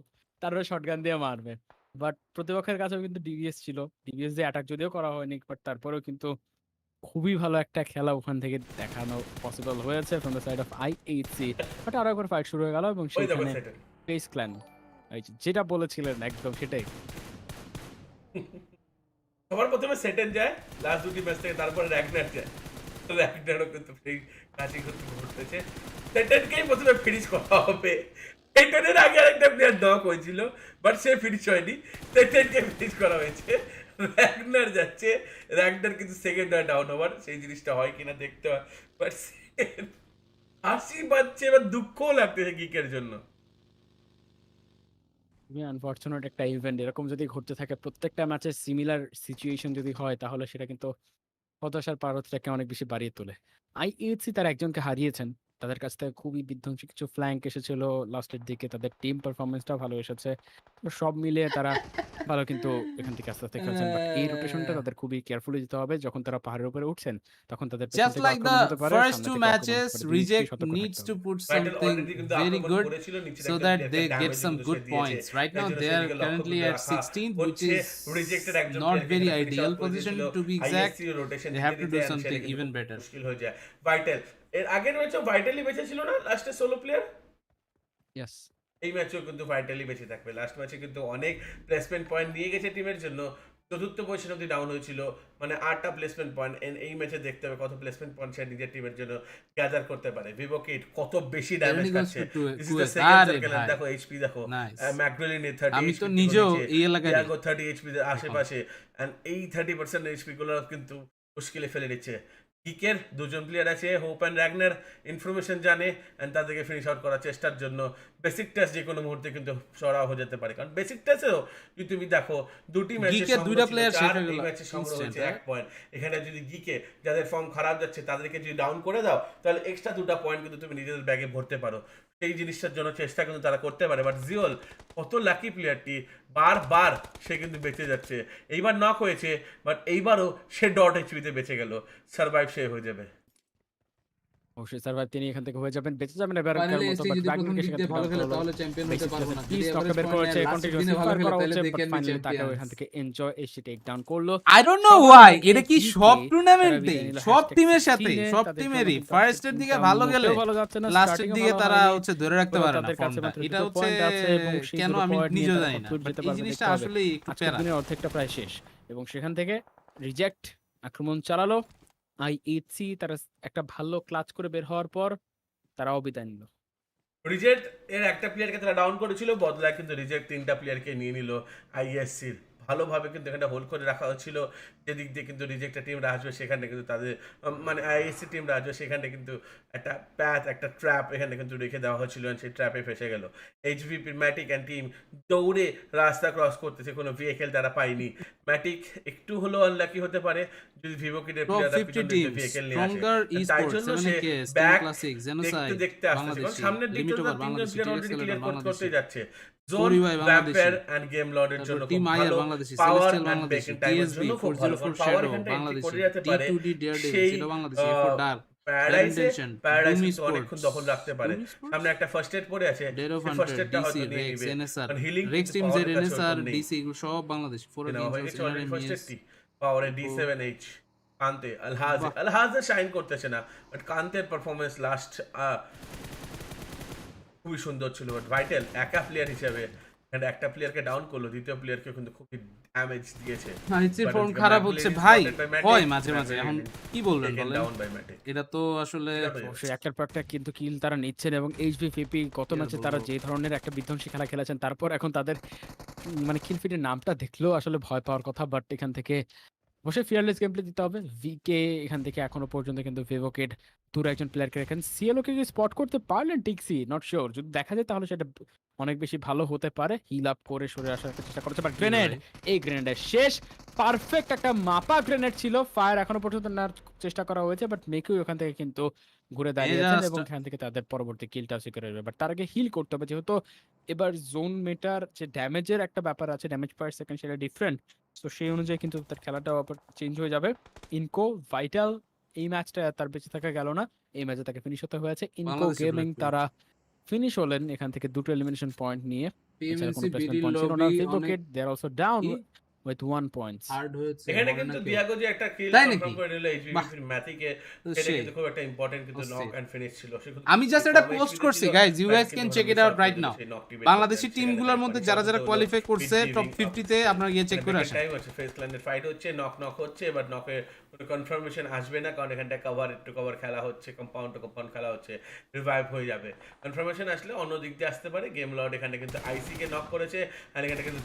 তারপরে শটগান দিয়ে মারবে। বাট প্রতিপক্ষের কাছেও কিন্তু ডিভিএস ছিল, ডিভিএস দিয়ে অ্যাটাক যদিও করা হয়নি, বাট তারপরেও কিন্তু খুবই ভালো একটা খেলা ওখান থেকে দেখানো পসিবল হয়েছে from the side of IHC. But আরো একবার ফাইট শুরু হয়ে গেল এবং ওই দেখো সেইখানে সেটেল। ফেস ক্ল্যান, যেটা বলেছিলেন একদম সেটাই। সবার প্রথমে সেটেন যায় লাস্ট দুটি ম্যাচ থেকে, তারপরে র্যাগনার যায়। র্যাগনারও কিন্তু সেই কাজই করতে ঘটতেছে। সেটেনকেই প্রথমে ফিনিশ করা হবে। সেটেনের আগে আরেকটা প্লেয়ার নক হয়েছিল, বাট সে ফিনিশ হয়নি, সেটেনকে ফিনিশ করা হয়েছে। র্যাগনার যাচ্ছে, র্যাগনার কিন্তু সেকেন্ড হয় ডাউন ওভার, সেই জিনিসটা হয় কিনা দেখতে হয়। বাট হাসি পাচ্ছে, এবার দুঃখও লাগতেছে গিকের জন্য। খুবই আনফরচুনেট একটা ইভেন্ট, এরকম যদি ঘটতে থাকে প্রত্যেকটা ম্যাচে সিমিলার সিচুয়েশন যদি হয় তাহলে সেটা কিন্তু হতাশার পারদটাকে অনেক বেশি বাড়িয়ে তোলে। আইএইচসি তার একজনকে হারিয়েছেন, তাদের কাছ থেকে খুবই বিধ্বংসী কিছু ফ্ল্যাঙ্ক এসেছিল লাস্টের দিকে, তাদের টিম পারফরম্যান্সটাও ভালো এসেছে। তো সব মিলিয়ে তারা ভালো কিন্তু এখান থেকে আস্তে, আস্তে খেলছেন। বাট এই রোটেশনটা তাদের খুবই কেয়ারফুলি দিতে হবে। যখন তারা পাহাড়ের উপরে উঠছেন, তখন তাদের পেছন Just থেকে like আক্রমণ the হতে পারে, first সামনে two থেকে আক্রমণ হতে matches, পারে। দুই দিকেই Reject সতর্ক needs থাকতে to হবে। put ভাইটাল something অলরেডি কিন্তু very আক্রমণ good করেছিল, নিচে so একজন that প্লেয়ারকে they get ড্যামেজ some কিন্তু সে good দিয়েছে। points. Right এর now জন্য they are সেদিকে লক্ষ্য currently কিন্তু at রাখা 16th, which হচ্ছে। is রিজেক্টেড একজন not প্লেয়ারকে very এখানে ফিনিশ ideal আউট করে position দিয়েছিল। to be exact. ISC rotation They দিতে have to দিতে do and সেটা something কিন্তু even খুব better. মুশকিল হয়ে যায়। ভাইটাল এর আগের ম্যাচও ভাইটালি বেঁচে ছিল না লাস্টে সোলো প্লেয়ার? ইয়েস। এই ম্যাচেও কিন্তু ভাইটালি বেঁচে থাকবে। লাস্ট ম্যাচে কিন্তু অনেক প্লেসমেন্ট পয়েন্ট নিয়ে গেছে টিমের জন্য। চতুর্থ পজিশন অব্দি ডাউন হয়েছিল, মানে 8টা প্লেসমেন্ট পয়েন্ট। এই ম্যাচে দেখতে হবে কত প্লেসমেন্ট পয়েন্ট সে নিজের টিমের জন্য গ্যাদার করতে পারে। ভিভো কিড কত বেশি ড্যামেজ Journey goes খাচ্ছে। to this is the Kuwait. Second আরে সার্কেল, ভাই দেখো এইচপি দেখো। নাইস। ম্যাকডোলিনের 30 আমি এইচপি তো থেকে নিজেও নিচে, এই এলাকারই ইয়াগো 30 এইচপি আশেপাশে, এন্ড এই 30% এইচপি গুলো কিন্তু মুশকিলে ফেলে দিচ্ছে। কিকের দুজন প্লেয়ার আছে, হোপ অ্যান্ড র্যাগনার ইনফরমেশন জানে এন্ড তাদেরকে ফিনিশ আউট করার চেষ্টার জন্য বেসিক টেস্ট যে কোনো মুহূর্তে কিন্তু সরাও হয়ে যেতে পারে। কারণ বেসিক টেস্টেও যদি তুমি দেখো দুটি ম্যাচে গিকের দুইটা প্লেয়ার শেষ 4, হয়ে এই গেল ম্যাচে সংগ্রহ ইনস্ট্যান্ট। হয়েছে 1 পয়েন্ট। এখানে যদি গিকে যাদের ফর্ম খারাপ যাচ্ছে তাদেরকে যদি ডাউন করে দাও, তাহলে এক্সট্রা 2টা পয়েন্ট কিন্তু তুমি নিজেদের ব্যাগে ভরতে পারো। সেই জিনিসটার জন্য চেষ্টা কিন্তু তারা করতে পারে। বাট জিওল কত লাকি প্লেয়ারটি, বারবার সে কিন্তু বেঁচে যাচ্ছে। এইবার নক হয়েছে, বাট এইবারও সে ডট এইচপিতে বেঁচে গেল। সার্ভাইভ সে হয়ে যাবে। অবশ্যই সার্ভাইভ তিনি এখান থেকে হয়ে যাবেন, বেঁচে যাবেন এবারকার ফাইনালি মতো। এসটি বাট যদি প্রথম ব্যাগম্যানকে দিক সেখান দিয়ে থেকে ভালো আউট খেলে করা হলো। তাহলে চ্যাম্পিয়ন হতে পারবো না। যদি প্লিজ এভারেজ বের পয়েন্ট করেছে, লাস্ট কন্টিনিউয়াস দিনে ভালো ফায়ার খেলে করা তাহলে হচ্ছে, দে বাট ক্যান বি ফাইনালি তাকেও চ্যাম্পিয়ন্স। এখান থেকে এনজয় এসে টেক ডাউন করলো। I don't know সবার why আগে এটা কি GK সব তারা টুর্নামেন্টে বিদায় নিল সব হ্যাশট্যাগ টিমের সাথে 16 সব তাদের টিমেরই জন্য কিন্তু ফার্স্টের দিকে টিমটা ভালো গেলে মোটেও ভালো যাচ্ছে না, লাস্টের স্টার্টিংও দিকে ভালো তারা হয়নি। হচ্ছে ধরে রাখতে এবার পারে না তাদের কাছে ফর্মটা। মাত্র এটা 2 হচ্ছে পয়েন্ট আছে এবং সেই কেন 2 আমি পয়েন্ট নিয়ে নিজেও তারা জানি না, কতদূর বাট যেতে এই পারবে জিনিসটা দেখতে হবে। আসলে একটু আজকের প্যারা। দিনের অর্ধেকটা প্রায় শেষ এবং সেখান থেকে রিজেক্ট আক্রমণ চালালো। আইএইচসি তারা একটা ভালো ক্লাচ করে বের হওয়ার পর তারাও বিদায় নিল। রিজেক্ট এর একটা প্লেয়ারকে তারা ডাউন করেছিল, বদলায় কিন্তু রিজেক্ট 3টা প্লেয়ারকে নিয়ে নিল আইএসসির। ভালোভাবে কিন্তু এখানে হোল্ড করে রাখা হচ্ছিল। যেদিক দিয়ে কিন্তু রিজেক্টের টিমরা আসবে সেখানে কিন্তু তাদের মানে আইএসসি টিমরা আসবে সেখানে কিন্তু একটা প্যাথ, একটা ট্র্যাপ এখানে কিন্তু রেখে দেওয়া হচ্ছিল, সেই ট্র্যাপে ফেসে গেল। এইচভিপি ম্যাটিক অ্যান্ড টিম দৌড়ে রাস্তা ক্রস করতেছে, কোনো ভেহিকেল তারা পায়নি। ম্যাটিক একটু হলেও আনলাকি হতে পারে যদি ভিভোকিডের টপ প্লেয়াররা 50 পিছন দিকে টিমস ভেহিকেল নিয়ে আসে। স্ট্রঙ্গার তাই ই-স্পোর্টস জন্য সে 7k স্টিম ব্যাক ক্লাসিক দেখতে জেনোসাইড দেখতে আসতেছে, কারণ বাংলাদেশি সামনের দিকটা লিমিট তো ওভার 3জন Bangladeshi player TX already calendar clear Bangladeshi করতে যাচ্ছে। জোন, কোরি ভাই বাংলাদেশি, ভ্যাম্পায়ার এন্ড গেম লর্ডের জন্য তারপর খুব টিম আইআর ভালো, Bangladeshi, power celestial and Bangladeshi, Bacon টাইমের টিএসবি জন্য খুব ভালো, 404 কারণ পাওয়ার শ্যাডো এখানটা এন্ট্রি বাংলাদেশি, করে যেতে পারে। টি2ডি ডেয়ারডেভিল সেই সেটা বাংলাদেশি, এ4 ডার্ক প্যারাডাইসে প্যারাডাইস কিন্তু অনেকক্ষণ দখল রাখতে পারে। সামনে একটা ফার্স্ট এড পড়ে আছে, ডেরো সেই ফার্স্ট ফান্টার এডটা ডিসি হয়তো নিয়ে রেক্স নিবে, এনএসআর কারণ হিলিং রেক্স টিম পাওয়ারের জেড কাছে এনএসআর ওরকম নেই। ডিসি এগুলো সব বাংলাদেশি 4 নেওয়া হয়ে ইঞ্চ গেছে অলরেডি ফার্স্ট এমএস এডটি। পাওয়ারে ডি7এইচ কান্তে আলহাজে শাইন করতেছে না, বাট কান্তের পারফরমেন্স লাস্ট খুবই সুন্দর ছিল। বাট ভাইটাল একা প্লেয়ার হিসেবে একটা প্লেয়ারকে ডাউন করলো, দ্বিতীয় প্লেয়ারকে কিন্তু খুবই ড্যামেজ দিয়েছে। আইসির ফর্ম খারাপ হচ্ছে ভাই, হয় মাঝে মাঝে। এখন কি বলবেন বলেন, ডাউন বাই ম্যাটিক। এটা তো আসলে অবশ্যই একটার পর একটা কিন্তু কিল তারা নিচ্ছেন এবং এইচভিপি গত কি আর ম্যাচে তারা বলবো। যে ধরনের একটা বিধ্বংসী খেলা খেলেছেন, তারপর এখন তাদের মানে কিলফিটের নামটা দেখলেও আসলে ভয় পাওয়ার কথা। বাট এখান থেকে অবশ্যই ফিয়ারলেস গেমপ্লে দিতে হবে। ভিকে এখান থেকে এখনো পর্যন্ত কিন্তু ফেভোকেট দূর একজন প্লেয়ারকে রেখেন। সিএলওকে স্পট করতে পারলেন টিক্সি, নট শিওর। যদি দেখা যায় তাহলে সেটা অনেক বেশি ভালো হতে পারে। হিল আপ করে সরে আসার একটা চেষ্টা করেছে, বাট গ্রেনেড, এই গ্রেনেডের শেষ। পারফেক্ট একটা মাপা গ্রেনেড ছিল। ফায়ার এখনো পর্যন্ত নেওয়ার চেষ্টা করা হয়েছে, বাট মেকিউ ওখান থেকে কিন্তু ঘুরে দাঁড়িয়েছেন এবং এখান থেকে তাদের পরবর্তী কিলটা সিকিউর হয়ে যাবে। বাট তার আগে হিল করতে হবে, যেহেতু এবার জোন মেটার যে ড্যামেজের একটা ব্যাপার আছে, ড্যামেজ পার সেকেন্ড সেটা ডিফারেন্ট। তো সেই অনুযায়ী কিন্তু তার খেলাটাও আবার চেঞ্জ হয়ে যাবে। ইনকো ভাইটাল এই ম্যাচটা তার বেঁচে থাকা গেল না, এই ম্যাচে তাকে ফিনিশ হতে হয়েছে। ইনকো বাংলাদেশি গেমিং black তারা ফিনিশ হলেন এখান থেকে 2টো এলিমিনেশন পয়েন্ট নিয়ে। এছাড়া কোনো পিএমএনসি প্লেসমেন্ট বিডি পয়েন্ট ছিল না। লবি অনেক ফেভোকেট দে আর অলসো ডাউন কি উইথ 1 পয়েন্টস। হার্ড হয়েছে এখানে বলে কিন্তু নাকি দিয়াগো যে একটা কিল তাই কনফার্ম নাকি করে নিল এইচভিপির ম্যাথিকে, সেটা কিন্তু খুব একটা ইম্পর্টেন্ট কিন্তু নক এন্ড ফিনিশ ছিল। আমি জাস্ট এটা পোস্ট করছি guys, you guys can check it out right now. Bangladeshi টিমগুলোর মধ্যে যারা যারা কোয়ালিফাই করছে টপ 50 তে আপনারা গিয়ে চেক করে আসেন। টাইম হচ্ছে ফেস ক্ল্যান্ডের ফাইট হচ্ছে, নক হচ্ছে, বাট নকে কোনো কনফার্মেশন আসবে না, কারণ এখানটা কভার টু কভার খেলা হচ্ছে, কম্পাউন্ড টু কম্পাউন্ড খেলা হচ্ছে, রিভাইভ হয়ে যাবে। কনফার্মেশন আসলে অন্য দিক দিয়ে আসতে পারে। গেম লর্ড এখানে কিন্তু আইসি কে নক করেছে, আর এখানে কিন্তু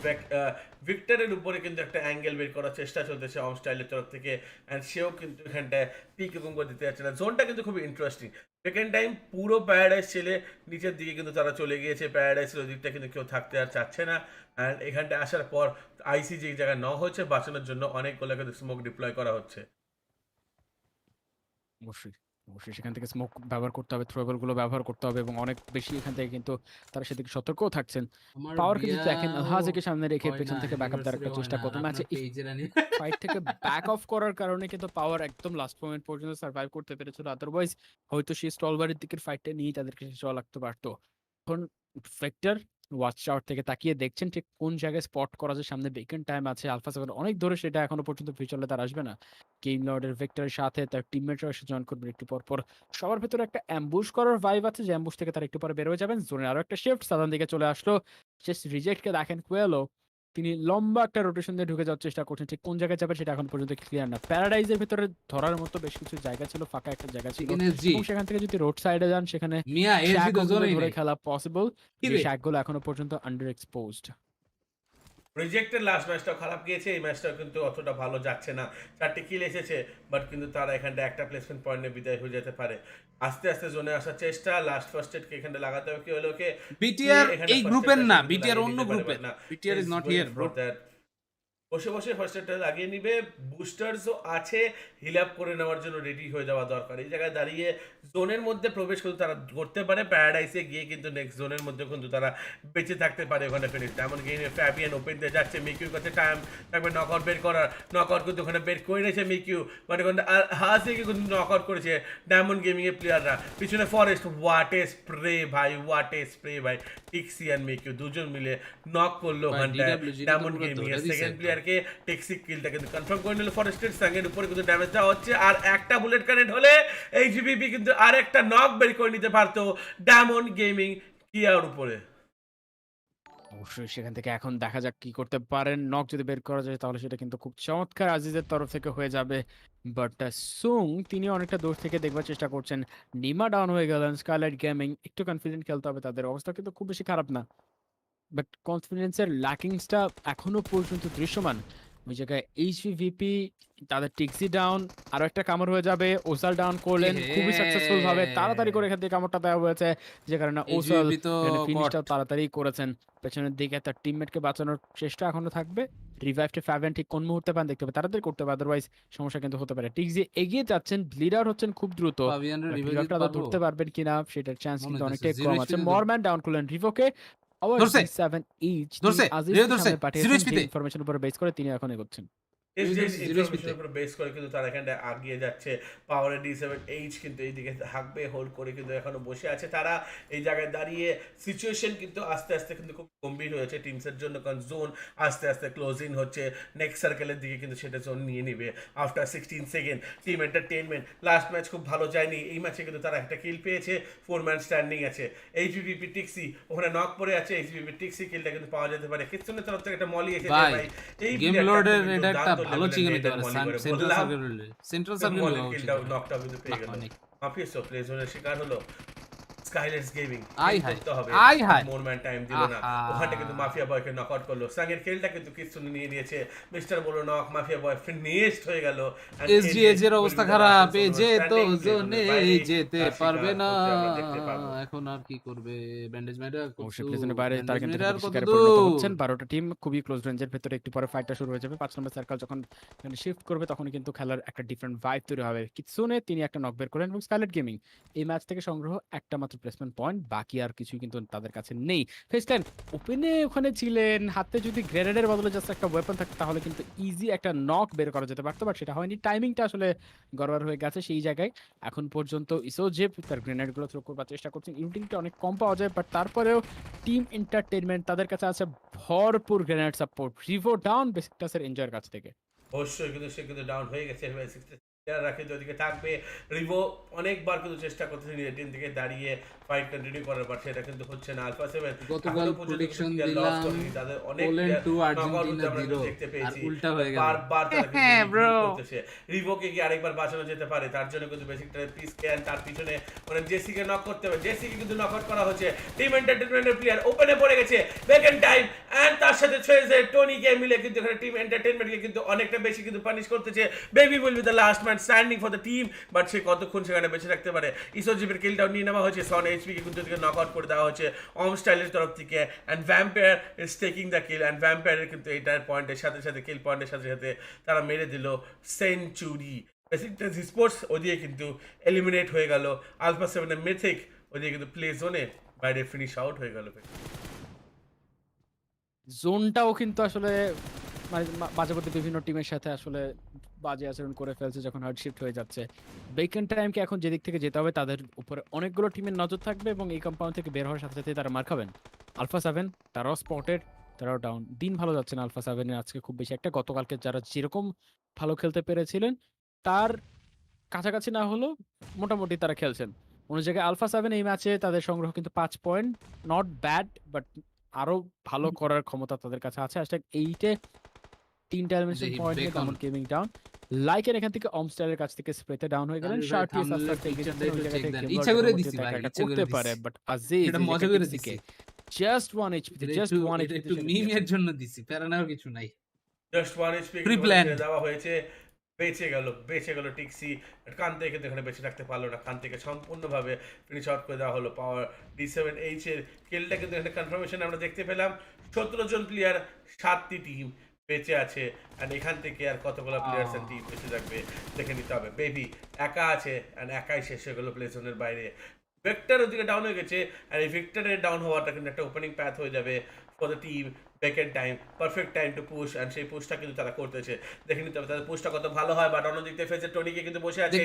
ভিক্টরের উপরে কিন্তু একটা অ্যাঙ্গেল বের করার চেষ্টা চলতেছে অন স্টাইলের তরফ থেকে, এন্ড সেও কিন্তু এখানটায় পিক এবং দিতে যাচ্ছে না। জোনটা কিন্তু খুবই ইন্টারেস্টিং। সেকেন্ড টাইম পুরো প্যারাডাইস ছেলে নিচের দিকে কিন্তু তারা চলে গিয়েছে, প্যারাডাইসের ওই দিকটা কিন্তু কেউ থাকতে আর চাচ্ছে না। অ্যান্ড এখানটায় আসার পর আইসি যে জায়গায় ন হচ্ছে বাঁচানোর জন্য অনেকগুলো কিন্তু স্মোক ডিপ্লয় করা হচ্ছে। অবশ্যই অবশ্যই সেখান থেকে স্মোক ব্যবহার করতে হবে, থ্রোবল গুলো ব্যবহার করতে হবে এবং অনেক বেশি এখান থেকে কিন্তু তারা সেদিকে সতর্কও থাকছেন। আমার পাওয়ারকে যদি দেখেন বিয়াও আলহাজকে সামনে রেখে হয় পেছন না, থেকে ব্যাকআপ দেওয়ার অ্যানিভার্সারি একটা হয় চেষ্টা না, কত আর ম্যাচে আপনার পেজের ফাইট থেকে ব্যাক অফ করার কারণে কিন্তু পাওয়ার একদম লাস্ট মোমেন্ট পর্যন্ত সার্ভাইভ করতে পেরেছিল। আদারওয়াইজ হয়তো সেই স্টলবারের দিকের ফাইটটা নিয়ে তাদেরকে শেষ হওয়া লাগতে পারতো। এখন ভেক্টর ওয়াচ টাওয়ার থেকে তাকিয়ে দেখছেন ঠিক কোন জায়গায় স্পট করা যায়, সামনে বেকন টাইম আছে, আলফা 7 অনেক ধরে সেটা এখনো পর্যন্ত ফিউচারে তার আসবে না। গেম লর্ডের ভেক্টরের সাথে তার টিমমেটরা এসে জয়েন করবেন একটু পর পর। সবার ভেতরে একটা অ্যাম্বুশ করার ভাইব আছে, যে অ্যাম্বুশ থেকে তারা একটু পরে বের হয়ে যাবেন। জোনের আরো একটা শিফট সাদান দিকে চলে আসলো, শেষ রিজেক্টকে দেখেন কুয়েলো, তিনি লম্বা একটা রোটেশন দিয়ে ঢুকে যাওয়ার চেষ্টা করছেন, ঠিক কোন জায়গায় যাবেন সেটা এখন পর্যন্ত ক্লিয়ার না। প্যারাডাইজের ভিতরে ধরার মতো বেশ কিছু জায়গা ছিল, ফাঁকা একটা জায়গা ছিল, এনএসজি এবং সেখান থেকে যদি রোড সাইডে যান সেখানে মিয়া এসজি শ্যাক তো ওগুলো জোনেই ধরে নাই খেলা পসিবল, কি যে রে শ্যাকগুলো এখনো পর্যন্ত আন্ডার এক্সপোজড। রিজেক্টের লাস্ট ম্যাচটাও খারাপ গিয়েছে, এই ম্যাচটাও কিন্তু অতটা ভালো যাচ্ছে না। 4টি কিল এসেছে, বাট কিন্তু তারা এখানটা একটা প্লেসমেন্ট পয়েন্টে বিদায় হয়ে যেতে পারে। আস্তে আস্তে জোনে আসার চেষ্টা, লাস্ট ফার্স্ট এডকে এখানে লাগাতে হবে কি হলো ওকে, বিটিআর এই গ্রুপের না, বিটিআর লাগিয়ে অন্য দিতে পারে, গ্রুপের, but না, BTR is is not going here bro. for that। বসে বসে ফার্স্ট এডটা লাগিয়ে নিবে, বুস্টার্সও আছে, হিল আপ করে নেওয়ার জন্য রেডি হয়ে যাওয়া দরকার। এই জায়গায় দাঁড়িয়ে জোনের মধ্যে প্রবেশ করতে তারা করতে পারে, প্যারাডাইসে গিয়ে কিন্তু নেক্সট জোনের মধ্যে কিন্তু তারা বেঁচে থাকতে পারে ওখানে ফিনিশ। তেমন গেমে ফ্যাবিয়ান ওপেন দিয়ে যাচ্ছে, মিকিউর কাছে টাইম থাকবে নকআউট বের করার, নকআউট কিন্তু ওখানে বের করে নিয়েছে মিকিউ, বাট ওখানে হাসিকে কিন্তু নকআউট করেছে ডায়মন্ড গেমিং এর প্লেয়াররা। পিছনে ফরেস্ট, ওয়াট এ স্প্রে ভাই, ওয়াট এ স্প্রে ভাই, টিক্সি আর মিকিউ দুজন মিলে নক করলো ভাই ওখানটায় ডিডব্লিউজি তো ডায়মন্ড পুরো গেমিং দৌড়ে এর দিছে সেকেন্ড একদম। প্লেয়ারকে টেক্সিক কিলটা কিন্তু কনফার্ম করে নিল। ফরেস্টের সঙ্গের উপরে কিন্তু ড্যামেজ দেওয়া হচ্ছে, আর একটা বুলেট কানেক্ট হলে এইচবিপি কিন্তু আরেকটা নক বের করে নিতে পারতো ডায়মন্ড গেমিং কিয়ার উপরে। অবশ্যই সেখান থেকে এখন দেখা যাক কি করতে পারেন। নক যদি বের করা যায় তাহলে সেটা কিন্তু খুব চমৎকার আজিজের তরফ থেকে হয়ে যাবে। বাট সুং তিনি অনেকটা দূর থেকে দেখবার চেষ্টা করছেন। নিমা ডাউন হয়ে গেলেন, স্কাইলাইট গেমিং একটু কনফিডেন্ট খেলতে হবে, তাদের অবস্থা কিন্তু খুব বেশি খারাপ না, বাট কনফিডেন্সের ল্যাকিংসটা এখনো পর্যন্ত দৃশ্যমান। ওই জায়গায় এইচভিপি তাদের টিক্সি ডাউন, আরো একটা কামড় হয়ে যাবে, ওসাল ডাউন করলেন খুবই সাকসেসফুল ভাবে, তাড়াতাড়ি করে এখান থেকে কামড়টা দেওয়া হয়েছে, যে কারণে ওসাল এইচবিপি তো এখানে কট ফিনিশটা তাড়াতাড়ি করেছেন। পেছনের দিকে তার টিমমেটকে বাঁচানোর চেষ্টা এখনো থাকবে। রিভাইভটা ফ্যাভেন ঠিক কোন মুহূর্তে পান দেখতে হবে, তাড়াতাড়ি করতে হবে, আদারওয়াইজ সমস্যা কিন্তু হতে পারে। টিক্সি এগিয়ে যাচ্ছেন, লিডার হচ্ছেন খুব দ্রুত, পাবিয়ানের রিভাইভ রিভাইভটা দিতে পারবো ধরতে পারবেন কিনা সেটার চান্স মনে কিন্তু হইতেছে অনেকটাই জিরো কম এইচপি আছে। তে মরম্যান ডাউন করলেন রিভোকে, আবার ধরছে D7 ইচ ধরছে তিনি রিও আজিজকে ধরছে সামনে 0 পাঠিয়েছেন, এইচপি যে তে ইনফরমেশনের উপর বেস করে তিনি এখন এগোচ্ছেন। জিরো এইচপি তে ইনফরমেশনের উপর বেস করে কিন্তু তারা এখানটা আগিয়ে যাচ্ছে। পাওয়ারের D7H কিন্তু এইদিকে থাকবে, হোল্ড করে কিন্তু এখনো বসে আছে তারা এই জায়গায় দাঁড়িয়ে। সিচুয়েশন কিন্তু আস্তে আস্তে কিন্তু খুব গম্ভীর হয়েছে টিমসের জন্য, কারণ জোন আস্তে আস্তে ক্লোজিং হচ্ছে, নেক্সট সার্কেলের দিকে কিন্তু সেটা জোন নিয়ে নিবে after 16 second. Team entertainment last match খুব ভালো যায়নি, এই ম্যাচে কিন্তু তারা একটা কিল পেয়েছে, 4 ম্যান স্ট্যান্ডিং আছে। এইচবিপি টিক্সি ওখানে নক পড়ে আছে, এইচবিপি টিক্সি কিলটা কিন্তু পাওয়া যেতে পারে। কিচ্ছুনের তরফ থেকে একটা মলি এসেছে ভাই ভাই, এই গেম প্লেয়ারটা লর্ডের কিন্তু এটা একটা দুর্দান্ত ভালো লেভেলের চিকেন হতে নেটের পারে, মলি করে সেন্ট্রাল বললাম। সার্কেল মলির হওয়া উচিত কিলটা এটা। নকটা কিন্তু পেয়ে গেল। অনেক মাফিয়াসও প্লে জোনের শিকার হলো। স্কাইলেটস গেমিং আই হাই করতে হবে, আই হাই মোর ম্যান টাইম দিল না, আহা ওখানটা কিন্তু মাফিয়া বয়কে নকআউট করলো। সাঙ্গের খেলটা কিন্তু কিছু নিয়ে নিয়েছে, মিস্টার বলো নক, মাফিয়া বয় ফিনিশড হয়ে গেল। এসজিএজ এর অবস্থা খারাপ, এ যে তো জোনে যেতে পারবে না, এখন আর কি করবে? ব্যান্ডেজ মেরা অবশ্যই কত প্লেজনের বাইরে তারা কিন্তু ব্যান্ডেজ মেরার কত শিকারে পরিণত দূর হচ্ছেন। 12টা টিম খুবই ক্লোজ রেঞ্জের ভেতরে, একটু পরে ফাইটটা শুরু হয়ে যাবে। 5 নম্বর সার্কেল যখন এখানে শিফট করবে তখন কিন্তু খেলার একটা ডিফারেন্ট ভাইব তৈরি হবে। কিৎসুনে তিনি একটা নক বের করেন, এবং স্কাইলেট গেমিং এই ম্যাচ থেকে সংগ্রহ একটা মাত্র প্লেসমেন্ট পয়েন্ট, বাকি আর কিছুই কিন্তু তাদের কাছে নেই। ফেস্টাইন ওপেনে ওখানে ছিলেন, হাতে যদি গ্রেনেডের বদলে জাস্ট একটা ওয়েপন থাকতো তাহলে কিন্তু ইজি একটা নক বের করা যেতে পারতো, বাট সেটা হয়নি। টাইমিংটা আসলে গড়বড় হয়ে গেছে সেই জায়গায়। এখন পর্যন্ত ইসোজেপ তার গ্রেনেডগুলো থ্রো করবার চেষ্টা করছেন, ইউটিংটা অনেক কম পাওয়া যায়, বাট তারপরেও টিম এন্টারটেইনমেন্ট তাদের কাছে আছে ভরপুর গ্রেনেড সাপোর্ট। রিভো ডাউন বেসিকটাসের এনজয়ের কাছ থেকে। অবশ্যই কিন্তু সে কিন্তু ডাউন হয়ে গেছে, রাখে ওদিকে থাকবে। রিভো অনেকবার কিন্তু চেষ্টা করতেছে নিজের টিম থেকে দাঁড়িয়ে ফাইট কন্টিনিউ করার, পর সেটা কিন্তু হচ্ছে না। আলফা 7 গতকাল প্রেডিকশন দিলাম তাদের অনেক পোল্যান্ড টু আর্জেন্টিনা 0 দেখতে আর পেয়েছি, উল্টা হয়ে গেল। বারবার তারা হ্যাঁ কিন্তু ব্রো, করতেছে। রিভোকে কি আরেকবার বাঁচানো যেতে পারে, তার জন্য কিন্তু বেসিকটা পিস ক্যান, তার পিছনে মানে জেসিকে নক করতে হবে। জেসিকে কিন্তু নক আউট করা হচ্ছে। টিম এন্টারটেইনমেন্টের প্লেয়ার ওপেনে পড়ে গেছে, বেকেন টাইম এন্ড তার সাথে ছয়েছে টনিকে মিলে কিন্তু এখানে টিম এন্টারটেইনমেন্টকে কিন্তু অনেকটা বেশি কিন্তু পানিশ করতেছে। Baby will be the last man standing for the team, but সে কতক্ষণ সেখানে বেঁচে রাখতে পারে। ইসোজিপের কিলটাও নিয়ে নেওয়া হয়েছে, সন এইচপি কে কিন্তু নক আউট করে দেওয়া হচ্ছে অম স্টাইলের তরফ থেকে, and vampire is taking the kill, and ভ্যাম্পায়ারের কিন্তু এটার পয়েন্টের সাথে সাথে কিল পয়েন্টের সাথে সাথে তারা মেরে দিল সেঞ্চুরি। বেসিকটাস স্পোর্টস ওদিকে কিন্তু এলিমিনেট হয়ে গেল, আলফা 7 এর মেথিক ওদিকে কিন্তু প্লে জোনে বাইরে ফিনিশ আউট হয়ে গেল। জোনটাও কিন্তু আসলে মানে মাঝে মধ্যে বিভিন্ন টিমের সাথে আসলে বাজে আচরণ করে ফেলছে যখন হার্ড শিফট হয়ে যাচ্ছে। বেকন টাইমকে এখন যেদিক থেকে যেতে হবে তাদের উপরে অনেকগুলো টিমের নজর থাকবে এবং এই কম্পাউন্ড থেকে বের হওয়ার সাথে সাথে তারা মার খাবেন। আলফা 7 তারাও স্পটেড, তারাও ডাউন। দিন ভালো যাচ্ছে না আলফা 7 এর আজকে খুব বেশি একটা। গতকালকে যারা যেরকম ভালো খেলতে পেরেছিলেন তার কাছাকাছি না হলেও মোটামুটি তারা খেলছেন। অন্য জায়গায় আলফা 7 এই ম্যাচে তাদের সংগ্রহ কিন্তু 5 পয়েন্ট, নট ব্যাড, বাট আরো ভালো করার ক্ষমতা তাদের কাছে আছে। হ্যাশট্যাগ 8 এ 3টা এলিমিনেশন পয়েন্ট নিয়ে দামন গেমিং ডাউন। লাইকের এখান থেকে অমস্টাইলের কাছ থেকে স্প্রেতে ডাউন হয়ে গেলেন। শার্টি সাস্টার থেকে ওই জায়গা থেকে ইচ্ছা করে দিছি ভাই, ইচ্ছা করে করতে দিছি। পারে, বাট আজিজ এটা মজা করে দিছি। জাস্ট 1 এইচপি, জাস্ট 1 এইচপি একটু মিমের জন্য দিছি, প্যারানার কিছু নাই। জাস্ট 1 এইচপি দেওয়া হয়েছে, বেঁচে গেল টিক্সি। কান থেকে কিন্তু এখানে বেঁচে থাকতে পারলো না, কান থেকে সম্পূর্ণভাবে ফিনিশ আউট করে দেওয়া হলো। পাওয়ার D7H এর কিলটা কিন্তু এখানে কনফার্মেশন আমরা দেখতে পেলাম। 17 জন প্লেয়ার, 7টি টিম বেঁচে আছে। আর এখান থেকে আর কতগুলো প্লেয়ার্স এন্ড টিম বেঁচে থাকবে দেখে নিতে হবে। বেবি একা আছে, আর একাই শেষ হয়ে গেল প্লে জোনের বাইরে। ভেক্টর ওদিকে ডাউন হয়ে গেছে, আর এই ভেক্টরের ডাউন হওয়াটা কিন্তু একটা ওপেনিং প্যাথ হয়ে যাবে for the team. Bacon time, perfect time to push, আর সেই পুশটা কিন্তু তারা করতেছে। দেখে নিতে হবে তাদের পুশটা কত ভালো হয়। বাট অন্যদিক থেকে ফেজের টনিকে কিন্তু বসে আছে,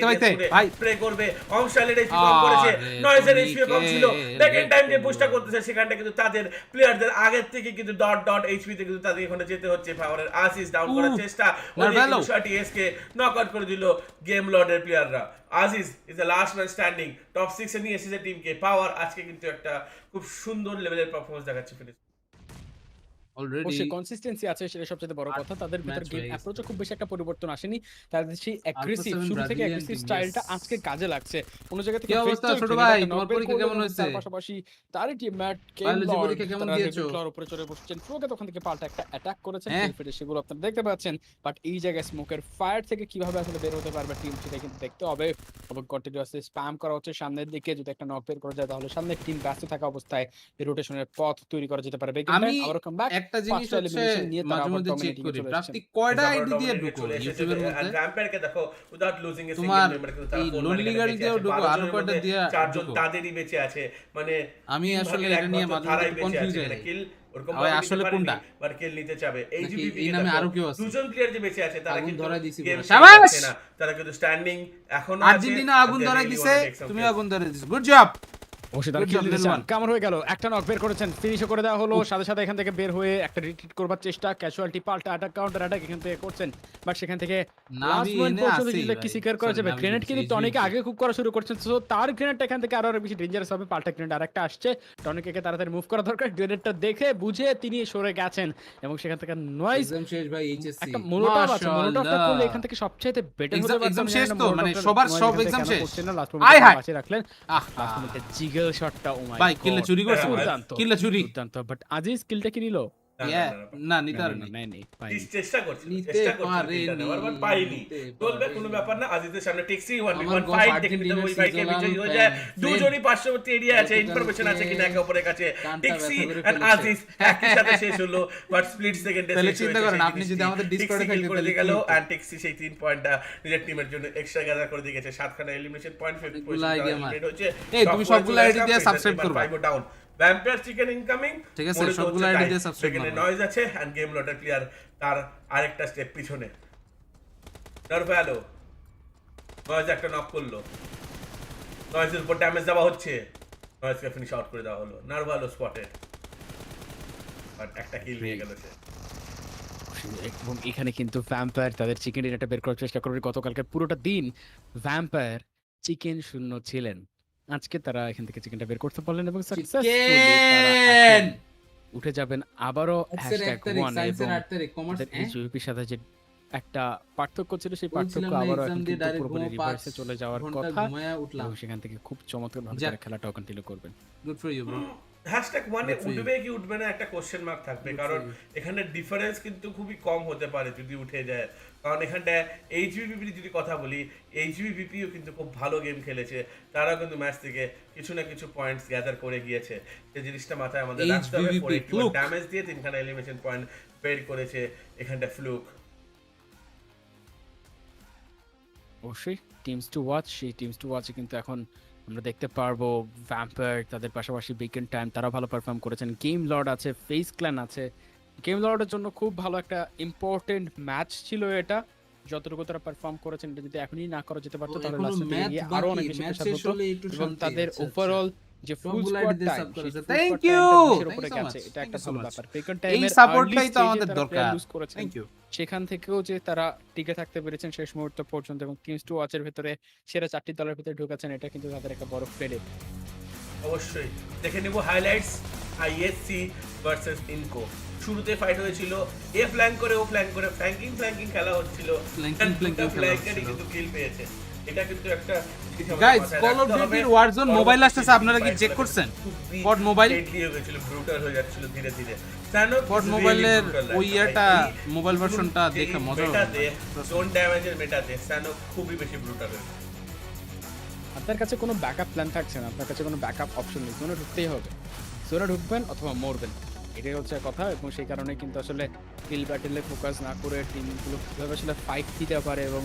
স্প্রে করবে। অংশালের এইচপি কম করেছে, নয়েজের এইচপি কম ছিল। বেকেন টাইম যে পুশটা করতেছে সেখানটা কিন্তু তাদের প্লেয়ারদের আগের থেকে কিন্তু ডট এইচপি তে কিন্তু তাদের এখানে যেতে হচ্ছে। পাওয়ারের আসিস ডাউন করার চেষ্টা, ওই শটটি এসকে নক আউট করে দিল গেম লর্ডের প্লেয়াররা। Aziz is the last man standing, top 6 এ নিয়ে এসেছে টিমকে। পাওয়ার আজকে কিন্তু একটা খুব সুন্দর লেভেলের পারফরম্যান্স দেখাচ্ছে ফিনিশ। অলরেডি কনসিস্টেন্সি আছে, সেটা সবচেয়ে বড় কথা। তাদের ভিতরে গেম অ্যাপ্রোচে খুব বেশি একটা পরিবর্তন আসেনি। তাদের সেই অ্যাগ্রেসিভ শুরু থেকে অ্যাগ্রেসিভ স্টাইলটা আজকে কাজে লাগছে। কোন জায়গা থেকে কি অবস্থা ছোট ভাই, তোমার পরীক্ষা কেমন হয়েছে? তার পাশাপাশি তারই টিমমেট বায়োলজি পরীক্ষা কেমন দিয়েছো? ফ্লোর উপরে চড়ে বসছেন। ফ্লোকে তখন থেকে পাল্টা একটা অ্যাটাক করেছেন, ফিরে সেগুলো আপনারা দেখতে পাচ্ছেন। বাট এই জায়গায় স্মোকের ফায়ার থেকে কিভাবে আসলে বের হতে পারবে টিম, সেটা কিন্তু দেখতে হবে। এবং কন্টিনিউয়াসলি স্প্যাম করা হচ্ছে সামনের দিকে। যদি একটা নক বের করা যায় তাহলে সামনের টিম ব্যস্ত থাকা অবস্থায় রোটেশনের পথ তৈরি করা যেতে পারে। আমি একটা জিনিস হচ্ছে মাঝে মধ্যে চেক করি প্রাপ্তি কয়টা আইডি দিয়ে ঢুকো ইউটিউবের মধ্যে। আর ভ্যাম্পায়ারকে দেখো উইদাউট লুজিং এ তোমার সিঙ্গেল মেম্বার কিন্তু তারা এই লোনলি গাড়ি দিয়েও ঢুকো, আরো কয়টা দিয়ে চারজন তাদেরই বেঁচে আছে। মানে আমি আসলে এটা নিয়ে মাঝে মধ্যে কনফিউজ হই। কিল ওরকম ভাই আসলে কোনটা বাট কিল নিতে চাবে। এই জিবিপি এই নামে আরো কেউ আছে, দুজন প্লেয়ার যে বেঁচে আছে তারা কিন্তু ধরাই দিছি। শাবাশ, তারা কিন্তু স্ট্যান্ডিং এখনো আছে। আর্জেন্টিনা আগুন ধরাই দিছে, তুমি আগুন ধরাই দিছো, গুড জব। কামড় হয়ে গেল, একটা নক বের করেছেন, ফিনিশ করে দেওয়া হলো। সাথে সাথে এখান থেকে বের হয়ে একটা রিট্রিট করবার চেষ্টা, ক্যাজুয়ালিটি পাল্টা অ্যাটাক, কাউন্টার অ্যাটাক এখান থেকে করছেন। বাট সেখান থেকে লাস্ট পয়েন্ট পর্যন্ত যেটা কি সিকিউর করা যাবে। গ্রেনেড কিন্তু টনিকে আগে খুব করা শুরু করছেন, সো তার গ্রেনেডটা এখান থেকে আরো বেশি ডেঞ্জারাস হবে। পাল্টা গ্রেনেড আরেকটা আসছে, টনিকে তাড়াতাড়ি মুভ করা দরকার। গ্রেনেডটা দেখে বুঝে তিনি সরে গেছেন এবং সেখান থেকে নয়েজ এক্সাম শেষ ভাই, এইচএসসি একটা মোনোটপ আছে, মোনোটপটা করলে এখান থেকে সবচেয়ে বেটার হতে পারে। এক্সাম শেষ তো, মানে সবার সব এক্সাম শেষ। লাস্ট পয়েন্ট পাশে রাখলেন, জিগল শটটা ও মাই ভাই কিলে চুরি করছে, কিলে চুরি দুর্দান্ত। বাট আজিজ কিলটা কি নিল? না নিতার নেই, চেষ্টা করছি বাট পাইনি। বলবে কোনো ব্যাপার না, আজিজের সামনে টেক্সি 1v1 ফাইট দেখে নিতে ওই ভাইকে বিজয়ী হয়ে যায়। দুজনই পার্শ্ববর্তী এরিয়া আছে, ইনফরমেশন আছে কিনা একে অপরের কাছে। টেক্সি এন্ড আজিজ একই সাথে শেষ হলো, বাট স্প্লিট সেকেন্ডে শেষ হয়েছে। চিন্তা করেন আপনি যদি আমাদের ডিসকর্ডে থাকতেন তাহলে গেল। এন্ড টেক্সি সেই 3 পয়েন্টটা নিজের টিমের জন্য এক্সট্রা গ্যাদার করে দিয়েছে। 7খানা এলিমিনেশন পয়েন্ট 50 পয়েন্ট হচ্ছে। এই তুমি সবগুলো আইডি দিয়ে সাবস্ক্রাইব করবা। ডাউন ভ্যাম্পায়ার চিকেন ইনকামিং, ঠিক আছে সবগুলো আইডি দিয়ে সাবস্ক্রাইব করবা। নয়েজ আছে এন্ড গেম লটের প্লেয়ার তার আরেকটা স্টেপ পিছনে। নারভালো নয়েজ একটা নক করলো, নয়েজের উপর ড্যামেজ দেওয়া হচ্ছে, নয়েজকে ফিনিশ আউট করে দেওয়া হলো। নারভালো স্পটেড, বাট একটা কিল নিয়ে গেল সে। এবং এখানে কিন্তু ভ্যাম্পায়ার তাদের চিকেন ডিনারটা বের করার চেষ্টা করবে। গতকালকে পুরোটা দিন ভ্যাম্পায়ার চিকেন শূন্য ছিলেন, আজকে তারা এখান থেকে চিকেনটা বের করতে পারলেন এবং সাকসেসফুলি তারা উঠে যাবেন আবারও #1 এবং এইচভিপির সাথে যে একটা পার্থক্য ছিল সেই পার্থক্য আবারও এখন কিন্তু পুরোপুরি রিভার্সে চলে যাওয়ার কথা এবং সেখান থেকে খুব চমৎকার ভাবে তারা খেলাটাও কন্টিনিউ করবেন। Good for you bro. #1 এ উঠবে কি উঠবে না একটা কোশ্চেন মার্ক থাকবে, কারণ এখানে ডিফারেন্স কিন্তু খুবই কম হতে পারে যদি উঠে যায়। কারণ এখানটা এইচভিপির যদি কথা বলি, এইচভিপিও কিন্তু খুব ভালো গেম খেলেছে, তারাও কিন্তু ম্যাচ থেকে কিছু না কিছু পয়েন্টস গ্যাদার করে গিয়েছে। সেই জিনিসটা মাথায় আমাদের রাখতে হবে। 481 ড্যামেজ দিয়ে 3খানা এলিমিনেশন পয়েন্ট বের করেছে এখানটা ফ্লুক। অবশ্যই টিমস টু ওয়াচ, সেই টিমস টু ওয়াচে কিন্তু এখন আমরা দেখতে পারবো ভ্যাম্পায়ার, তাদের পাশাপাশি বিকেন টাইম তারা ভালো পারফর্ম করেছেন, গেম লর্ড আছে, ফেস ক্ল্যান আছে। গেম লর্ডের জন্য খুব ভালো একটা ইম্পর্টেন্ট ম্যাচ ছিল এটা, যতটুকু তারা পারফর্ম করেছেন এটা যদি এখনই না করা যেতে পারতো তাহলে লাস্টের দিকে গিয়ে আরো অনেক বেশি প্রেসার হতো এবং তাদের ওভারঅল যে full squad time, thank you উপরে গেছে, এটা একটা ভালো ব্যাপার। বিকেন এই টাইমের সাপোর্টটাই তো আমাদের দরকার, লুজ করেছেন, থ্যাংক ইউ। সেখান থেকেও যে তারা টিকে থাকতে পেরেছেন শেষ মুহূর্ত পর্যন্ত এবং টিমস টু ওয়াচের ভিতরে সেরা 4টি দলের ভিতরে ঢুকেছেন, এটা কিন্তু তাদের একটা বড় ক্রেডিট। অবশ্যই দেখে নিব হাইলাইটস। আইএসসি ভার্সেস ইনকো, শুরুতে ফাইট হয়েছিল, এ ফ্ল্যাঙ্ক করে ও ফ্ল্যাঙ্ক করে, ফ্ল্যাঙ্কিং খেলা হচ্ছিল, ফ্ল্যাঙ্কারই কিন্তু কিল পেয়েছে। এটা কিন্তু একটা গাইস, কল অফ ডিউটির ওয়ারজোন মোবাইল আসছে, আপনারা কি চেক করছেন? কড মোবাইল ডেডলি হয়ে গেছিল, ব্রুটাল হয়ে যাচ্ছিল ধীরে ধীরে। কড মোবাইলের ওই ইয়াটা মোবাইল ভার্সনটা দেখে মজা মেটাতে, জোন ড্যামেজের মেটাতে সানো খুবই বেশি ব্রুটাল হয়ে। আপনার কাছে কোনো ব্যাকআপ প্ল্যান থাকছে না, আপনার কাছে কোনো ব্যাকআপ অপশন নেই, জোনে ঢুকতেই হবে, জোনে ঢুকবেন অথবা মরবেন, এটাই হচ্ছে কথা। এবং সেই কারণে কিন্তু আসলে কিল ব্যাটেলে ফোকাস না করে টিমগুলো কীভাবে আসলে ফাইট দিতে পারে এবং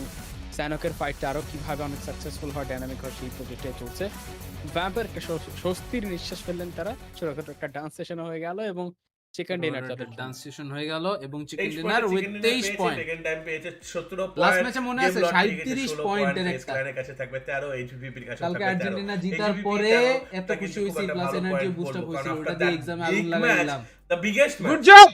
স্যানকের ফাইটটা আরও কীভাবে অনেক সাকসেসফুল হয়, ডাইনামিক হয়, সেই প্রজেক্টে চলছে। ভ্যাম্পের একটা স্বস্তির নিঃশ্বাস ফেললেন তারা, ছোটখাটো একটা ডান্স সেশনও হয়ে গেল এবং চিকেন ডিনার তাদের ডান্স সেশন হয়ে গেল এবং chicken dinner with 23 point. Second time পেয়েছে 17 পয়েন্ট। লাস্ট ম্যাচে মনে আছে 37 পয়েন্টের একটা, ক্লানের কাছে থাকবে 13, এইচভিপির কাছে থাকবে 13। কালকে আর্জেন্টিনা জিতার পরে এত খুশি হইছি, প্লাস এনার্জি বুস্ট আপ হইছে, ওটা দিয়ে এক্সামে আগুন লাগাইলাম। The biggest match, good job,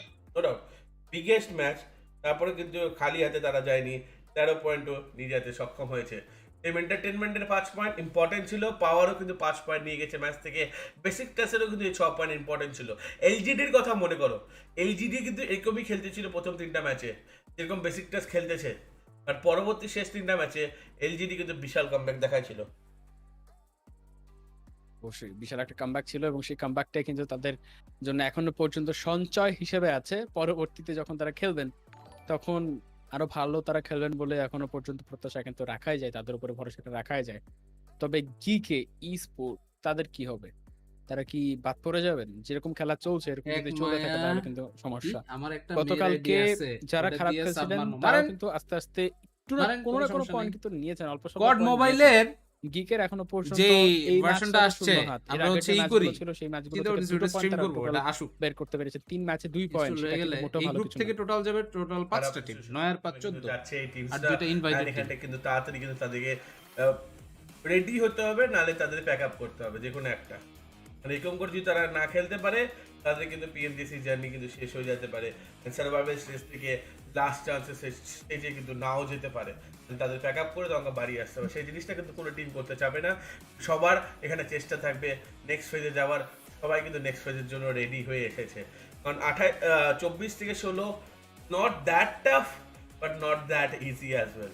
biggest match. তারপরে কিন্তু খালি হাতে তারা যায়নি, 13 পয়েন্টও নিয়ে যেতে সক্ষম হয়েছে। টিম এন্টারটেইনমেন্টের 5 পয়েন্ট ইম্পর্টেন্ট ছিল, পাওয়ারও কিন্তু 5 পয়েন্ট নিয়ে গেছে ম্যাচ থেকে, বেসিক টাসেরও কিন্তু 6 পয়েন্ট ইম্পর্টেন্ট ছিল। এলজিডির কথা মনে করো, এলজিডি কিন্তু এরকমই খেলতেছিল প্রথম 3টা ম্যাচে, যেরকম বেসিক টাস খেলতেছে, আর পরবর্তী শেষ 3টা ম্যাচে এলজিডি কিন্তু বিশাল কামব্যাক দেখাইছিল। অবশ্যই বিশাল একটা কামব্যাক ছিল এবং সেই কামব্যাকটাই কিন্তু তাদের জন্য এখনো পর্যন্ত সঞ্চয় হিসেবে আছে, পরবর্তীতে যখন তারা খেলবেন তখন আরো ভালো তারা খেলবেন বলে এখনো পর্যন্ত প্রত্যাশা কিন্তু রাখাই যায়, তাদের উপরে ভরসাটা রাখাই যায়। তবে গিকে ই স্পোর্ট তাদের কি হবে, তারা কি বাদ পড়ে যাবেন? যেরকম খেলা চলছে এরকম যদি চলে থাকে তাহলে কিন্তু সমস্যা। আমার একটা গতকালকে যারা খারাপ খেলছিলেন তারা কিন্তু আস্তে আস্তে একটু না কোনো না কোনো পয়েন্ট কিন্তু নিয়েছেন, অল্প স্বল্প কড মোবাইলের গিকের এখনো পর্যন্ত যে এই ভার্সনটা আসছে আমরা হচ্ছে এই করি ছিল সেই ম্যাচগুলো চিন্তা থেকে করতেছি স্ট্রিম করব, এটা আসুক, বের করতে পেরেছে 3 ম্যাচে 2 পয়েন্ট, সেটা কিন্তু মোটেও এই ভালো গ্রুপ কিছু থেকে না। টোটাল যাবে টোটাল 5টা টিম, 9 আর 5 14 যাচ্ছে এই আর টিমটা, দুইটা ইনভাইটেড টিম। এখানে কিন্তু তাড়াতাড়ি কিন্তু তাদেরকে রেডি হতে হবে, নালে তাদের প্যাকআপ করতে হবে যে কোনো একটা। মানে এরকম করে যদি তারা না খেলতে পারে তাদের কিন্তু পিএমজিসি জার্নি কিন্তু শেষ হয়ে যেতে পারে, সার্ভাইভাল স্টেজ থেকে লাস্ট চান্সেস স্টেজে কিন্তু নাও যেতে পারে, তাদের প্যাকআপ করে তখন বাড়ি আসতে হবে। সেই জিনিসটা কিন্তু কোনো টিম করতে চাবে না, সবার এখানে চেষ্টা থাকবে নেক্সট ফেজে যাওয়ার, সবাই কিন্তু নেক্সট ফেজের জন্য রেডি হয়ে এসেছে। কারণ 24 থেকে 16 not that tough but not that easy as well,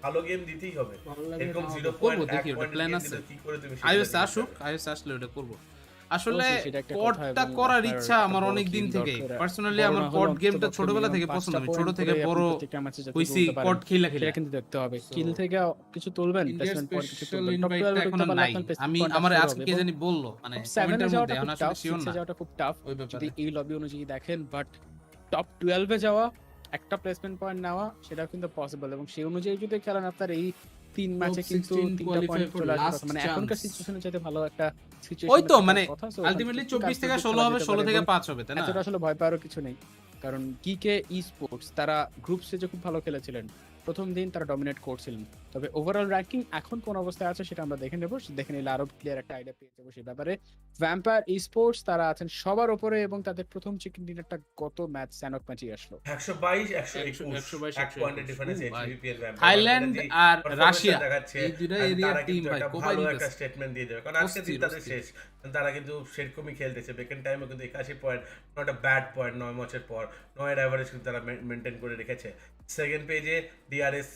ভালো গেম দিতেই হবে। এরকম 0 পয়েন্ট দেখি ওটা প্ল্যান আছে, কি করে তুমি আইওএস আসুক, আইওএস আসলে ওটা করব। আসলে কডটা করার ইচ্ছা আমার অনেক দিন থেকে, পার্সোনালি আমার কড গেমটা ছোটবেলা থেকে পছন্দ, আমি ছোট থেকে বড় হইছি কড খেলা খেলা, কিন্তু দেখতে হবে কিল থেকে কিছু তুলবেন, প্লেসমেন্ট পয়েন্ট কিছু তুলবেন, ইনভাইট এখন নাই। আমি আমার আজকে কে জানি বললো মানে কমেন্টের মধ্যে এখন আসলে শিওর না, যাওয়াটা খুব টাফ যদি এই লবি অনুযায়ী দেখেন, বাট টপ 12 এ যাওয়া, একটা প্লেসমেন্ট পয়েন্ট নেওয়া সেটা কিন্তু পসিবল এবং সেই অনুযায়ী যদি খেলেন আপনার এই 3 ম্যাচে কিন্তু 3টা পয়েন্ট চলে আসবে, মানে এখনকার সিচুয়েশনে চাইতে ভালো একটা সিচুয়েশন। ওই তো মানে আলটিমেটলি 24 থেকে 16 হবে, 16 থেকে 5 হবে, তাই না? এতটা আসলে ভয় পাওয়ার কিছু নেই, কারণ গিকে ই স্পোর্টস তারা গ্রুপ স্টেজে খুব ভালো খেলেছিলেন, প্রথম দিন তারা ডমিনেট করছিলেন, তবে ওভারঅল র্যাঙ্কিং এখন কোন অবস্থায় আছে সেটা আমরা দেখে নেব, দেখে নিলে আরো ক্লিয়ার একটা আইডিয়া পেয়ে যাবো সেই ব্যাপারে। ভ্যাম্পায়ার ই স্পোর্টস তারা আছেন সবার উপরে এবং তাদের প্রথম চিকেন ডিনারটা গত ম্যাচ স্যানক ম্যাচই আসলো 122 121 এক পয়েন্টের ডিফারেন্স এইচভিপি এর ভ্যাম্পায়ার, থাইল্যান্ড আর রাশিয়া এই দুটো আর এরিয়া তারা টিম কিন্তু ভাই একটা কোপাই ভালো একটা দিতেছে, স্টেটমেন্ট দিয়ে দেবে, কারণ আজকে দিন তাদের শেষ, তারা কিন্তু সেরকমই খেলতেছে। বেকেন টাইমে কিন্তু 81 point, not a bad point, 9 ম্যাচের পর 9 এর এভারেজ কিন্তু তারা মেইনটেইন করে রেখেছে। সেকেন্ড পেজে ডিআরএস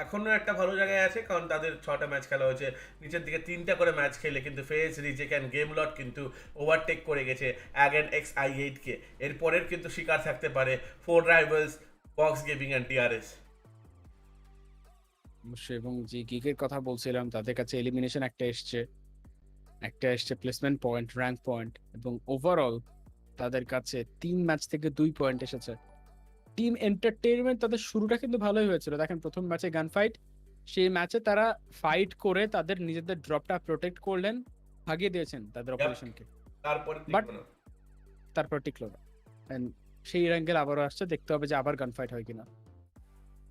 এখনো একটা ভালো জায়গায় আছে, কারণ তাদের 6টা ম্যাচ খেলা হয়েছে, নিচের দিকে 3টা করে ম্যাচ খেলে কিন্তু ফেজ রিজেক অ্যান্ড গেম লট কিন্তু ওভারটেক করে গেছে অ্যাগেন XI8 কে। এরপরের কিন্তু শিকার থাকতে পারে 4 rivals, box gaming and DRS. অবশ্যই, এবং যে গিগের কথা বলছিলাম তাদের কাছে এলিমিনেশন একটা এসছে প্লেসমেন্ট পয়েন্ট, র্যাঙ্ক পয়েন্ট এবং ওভারঅল তাদের কাছে 3 ম্যাচ থেকে 2 পয়েন্ট এসেছে। টিম এন্টারটেইনমেন্ট তাদের শুরুটা কিন্তু ভালোই হয়েছিল, দেখেন প্রথম ম্যাচে গান ফাইট, সেই ম্যাচে তারা ফাইট করে তাদের নিজেদের ড্রপটা প্রোটেক্ট করলেন, ভাগিয়ে দিয়েছেন তাদের অপারেশনকে, বাট তারপর টিকলো না। এন্ড সেই অ্যাঙ্গেল আবারও আসছে, দেখতে হবে যে আবার গান ফাইট হয় কিনা।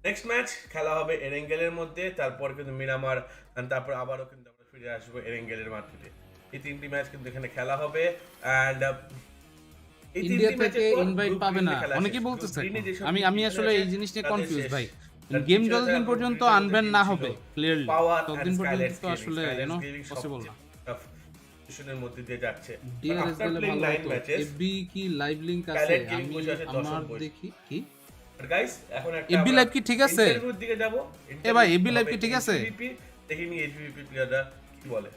নেক্সট ম্যাচ খেলা হবে এরেঙ্গেলের মধ্যে, তারপর কিন্তু মিরামার, and তারপর আবারও কিন্তু আমরা ফিরে আসবো এরেঙ্গেলের মাটিতে। এই তিনটি ম্যাচ কিন্তু এখানে খেলা হবে এন্ড ইন্ডিয়া থেকে ইনভাইট পাবে না অনেকেই বলতেছে। আমি আসলে এই জিনিস নিয়ে কনফিউজ ভাই। গেম যতদিন পর্যন্ত আনব্যান না হবে ক্লিয়ারলি, ততদিন পর্যন্ত তো আসলে পসিবল না। এর মধ্যে দিয়ে যাচ্ছে ডিআরএস গেলে ভালো হতো। এফবি কি লাইভ লিংক আছে? আমি আমার দেখি কি গাইস, এখন একটা এফবি লাইভ কি ঠিক আছে? ইন্টারভিউর দিকে যাব। এ ভাই এফবি লাইভ কি ঠিক আছে? দেখি নি এইচভিপি প্লেয়াররা কি বলে।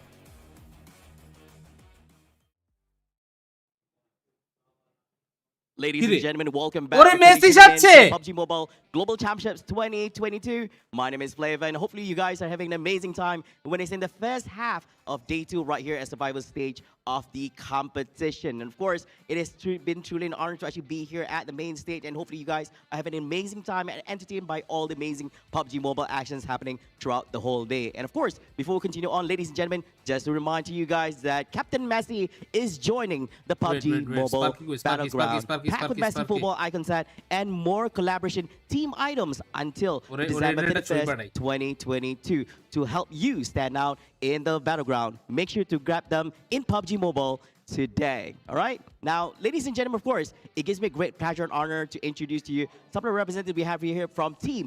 Ladies and gentlemen, welcome back Ore to Messi 22 যাচ্ছে! PUBG Mobile Global Championships 2022. My name is Flavor, and hopefully you guys are having an amazing time when it's in the first half of day 2 right here at survival stage of the competition. And of course, it has been truly an honor to actually be here at the main stage, and hopefully you guys are having an amazing time and entertained by all the amazing PUBG Mobile actions happening throughout the whole day. And of course, before we continue on, ladies and gentlemen, just to remind to you guys that Captain Messi is joining the PUBG Mobile Battleground, packed with Messi football icon set and more collaboration team items until December 31st, 2022 to help you stand out in the battleground. Make sure to grab them in PUBG Mobile today. All right? Now, ladies and gentlemen, of course, it gives me great pleasure and honor to introduce to you some of the representatives we have here from Team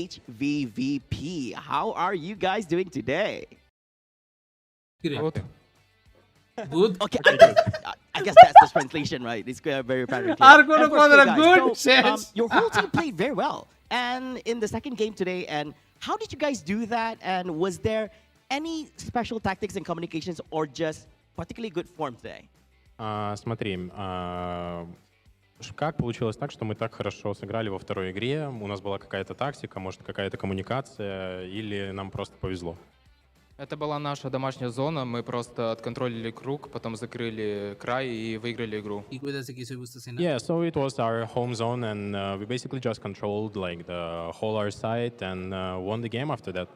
HVVP. How are you guys doing today? Good. Okay, I guess that's the translation, right? It's very apparent. আর কোন কথা না, good শেষ। Your whole team played very well, and in the second game today. And how did you guys do that? And was there any special tactics and communications, or just particularly good form today? Смотри, как получилось так, что мы так хорошо сыграли во второй игре? У нас была какая-то тактика, может, какая-то коммуникация, или нам просто повезло? Это была наша домашняя зона, мы просто отконтролили круг, потом закрыли край и выиграли игру. কি কইতাছে কিছুই বুঝতেছি না। Yeah, so it was our home zone, and we basically just controlled like the whole our side and won the game after that.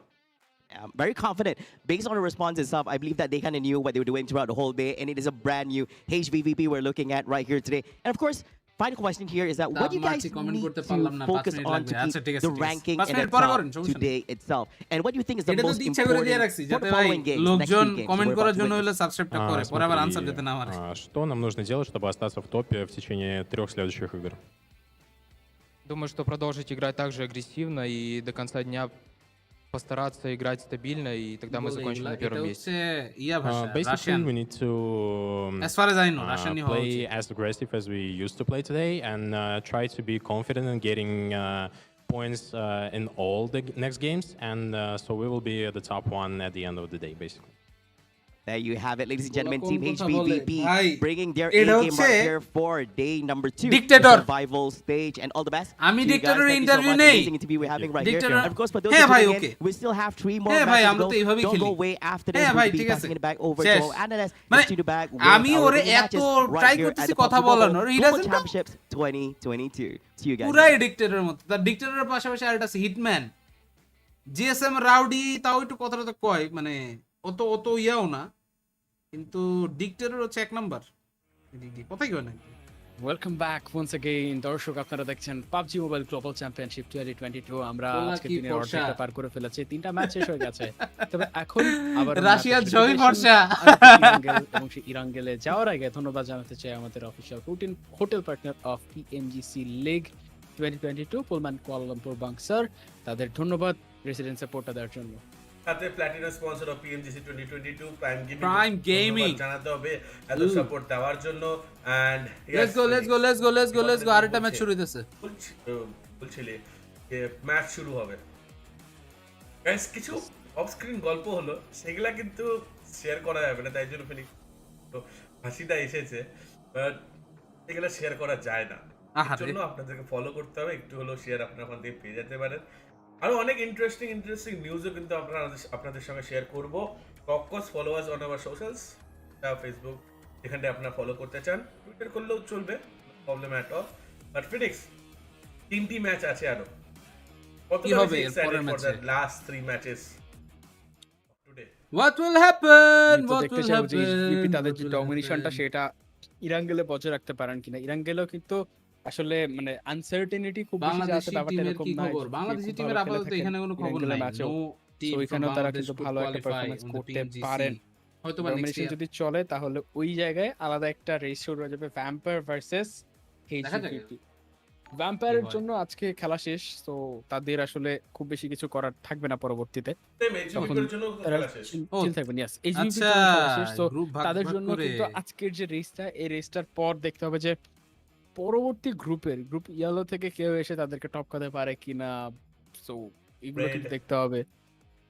I'm very confident. Based on the response itself, I believe that they kind of knew what they were doing throughout the whole day, and it is a brand new HVVP we're looking at right here today. And of course, final question here is that what do you guys need to focus on to keep the ranking and the top today itself? And what do you think is the most important for the following games, next লোকজন week games? Comment we're করার about to জন্য হলো witness? সাবস্ক্রাইবটা করে, পরে আবার answer Смотри, দিতে না পারে। что нам нужно делать, чтобы остаться в топе в течение 3 следующих игр? Думаю, что продолжить играть так же агрессивно и до конца дня постараться играть стабильно, и тогда мы закончим на первом এটা месте. হচ্ছে ইয়া ভাষা, Basically, Russian. we need to As far as I know, রাশিয়ানই হওয়া play উচিত। as aggressive as we used to play today, and try to be confident in getting points in all the next games, and so we will be at the top one at the end of the day, basically. There you have it, ladies and gentlemen. কোন Team কথা বলে? HVVP ভাই, bringing their এটা A game হচ্ছে right here for day number 2. dictator. the survival stage, and all the best. আমি to you guys. dictator Thank you so interview much. নেই। Amazing interview we're having right Dictator- here. And of course, for those হ্যাঁ who ভাই, tuning okay. in, we still have 3 more হ্যাঁ ভাই, matches আমরা to তো go. এইভাবেই Don't খেলি। go away after this. হ্যাঁ We'll ভাই, be ঠিক আছে। passing it back over শেষ। to our analyst. মানে Let's do the back with আমি our ওরে remaining এত matches try right here করতেছি at the কথা PUBG বলানোর, Mobile he Global doesn't know. Championships 2022. See you guys. পুরাই ডিক্টেটরের মতো। তার ডিক্টেটরের পাশাপাশি আরেকটা আছে হিটম্যান, জিএসএম রাউডি, তাও একটু কথাটা তো কয়, মানে অত ইয়াও না, কিন্তু ডিক্টেটর হচ্ছে এক নাম্বার। কথাই কয় না। ওয়েলকাম ব্যাক ওয়ান্স अगेन দর্শক, আপনারা দেখছেন PUBG মোবাইল গ্লোবাল চ্যাম্পিয়নশিপ 2022। আমরা বলা আজকে কি দিনের ফর্সা। অর্ধেকটা পার করে ফেলেছি, 3টা ম্যাচ শেষ হয়ে গেছে। তবে এখন আবার রাশিয়ার জয় ফর্সা। এবং সেই ইরাঙ্গেলে যাওয়ার আগে ধন্যবাদ জানাতে চাই আমাদের official hotel partner of PMGC league 2022 Pullman Kuala Lumpur Bangsar. তাদের ধন্যবাদ রেসিডেন্ট সাপোর্টটা দেওয়ার জন্য। সাথে platinum sponsor of PMGC 2022 Prime Gaming জানাতে হবে এত সাপোর্ট দেওয়ার জন্য। এন্ড লেটস গো আরেকটা ম্যাচ শুরু হইতেছে। বলছিলে যে ম্যাচ শুরু হবে। গাইস, কিছু অফ স্ক্রিন গল্প হলো, সেগুলা কিন্তু শেয়ার করা যাবে না, তাই জন্য ফিনিক্স তো হাসিটা এসেছে, বাট এগুলা শেয়ার করা যায় না। এর জন্য আপনাদেরকে ফলো করতে হবে, একটু হলো শেয়ার আপনারা ওখান থেকে পেয়ে যেতে পারেন। আরো অনেক ইন্টারেস্টিং নিউজও কিন্তু আপনাদের সঙ্গে শেয়ার করব। Of course follow us on our socials, Facebook, যেখানে আপনারা ফলো করতে চান, টুইটার করলেও চলবে, problem at all. But Phoenix 3টি ম্যাচ আছে আরো, কি হবে এর পরের for ম্যাচে the last 3 matches today. what will happen আমি তো what দেখতে will চাইবো যে happen এইচভিপি তাদের what যে will ডমিনেশনটা happen? সেটা ইরাঙ্গেলে বজায় রাখতে পারেন কিনা। ইরাঙ্গেলেও কিন্তু আসলে মানে আনসার্টেনিটি খুব বেশি যে আছে বাংলাদেশি ব্যাপারটা টিমের এরকম কি না। খবর HVP বাংলাদেশি খুব টিমের ভালো খেলে আপাতত থাকেন এখানে কোনো খবর ইরাঙ্গেলের নাই ম্যাচেও। নো সো টিম ফ্রম ওইখানেও তারা বাংলাদেশ কিন্তু could ভালো একটা qualify পারফরম্যান্স on the করতে PMGC পারেন। হয়তো বা নেক্সট ডমিনেশন ইয়ার যদি চলে তাহলে ওই জায়গায় আলাদা একটা রেস শুরু হয়ে যাবে ভ্যাম্পায়ার ভার্সেস দেখা যাক এইচভিপি। ভ্যাম্পায়ারের হয়। জন্য আজকে খেলা শেষ, তো তাদের আসলে খুব বেশি কিছু করার থাকবে না পরবর্তীতে। Same HVP এর জন্য তারা খেলা শেষ। চিল থাকবেন। ইয়েস, এইচভিপির আচ্ছা জন্য খেলা শেষ। তো গ্রুপ ভাগ তাদের ভাগ জন্য করে কিন্তু আজকের যে রেসটা, এই রেসটার পর দেখতে হবে যে পরবর্তী গ্রুপ ইয়েলো থেকে কেউ এসে তাদেরকে টপকাতে পারে কিনা। সো এগুলো Red. কিন্তু দেখতে হবে,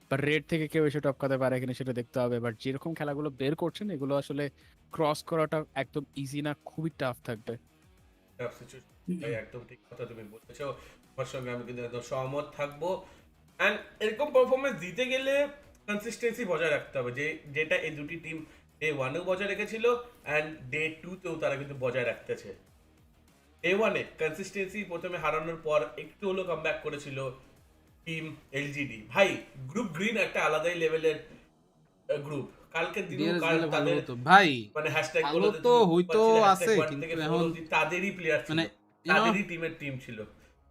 বা রেড থেকে কেউ এসে টপকাতে পারে কিনা সেটা দেখতে হবে। বাট যেরকম খেলাগুলো বের করছেন এগুলো আসলে ক্রস করাটা একদম ইজি না, খুবই টাফ থাকবে। Tough situation. ভাই একদম ঠিক কথা তুমি বলেছো, তোমার সঙ্গে আমি কিন্তু একদম সহমত থাকবো। এন্ড এরকম পারফরমেন্স দিতে গেলে কনসিস্টেন্সি বজায় রাখতে হবে, যেটা এই দুটি টিম ডে 1-এও বজায় রেখেছিল এন্ড ডে 2-তেও তারা কিন্তু বজায় রাখতেছে। ডে 1-এ কনসিস্টেন্সি প্রথমে হারানোর পর একটু হলো কামব্যাক করেছিল টিম এলজিডি। ভাই গ্রুপ গ্রিন একটা আলাদাই লেভেলের গ্রুপ। কালকের দিনও ডিআরএস গেলে ভালো তাদের হতো ভাই মানে হ্যাশট্যাগ ভালো বলতে তো তুমি হইতো পাচ্ছিলে আছে #1 কিন্তু থেকে এখন 4 অবধি তাদেরই প্লেয়ার ছিল, মানে তাদেরই টিমের টিম ছিল।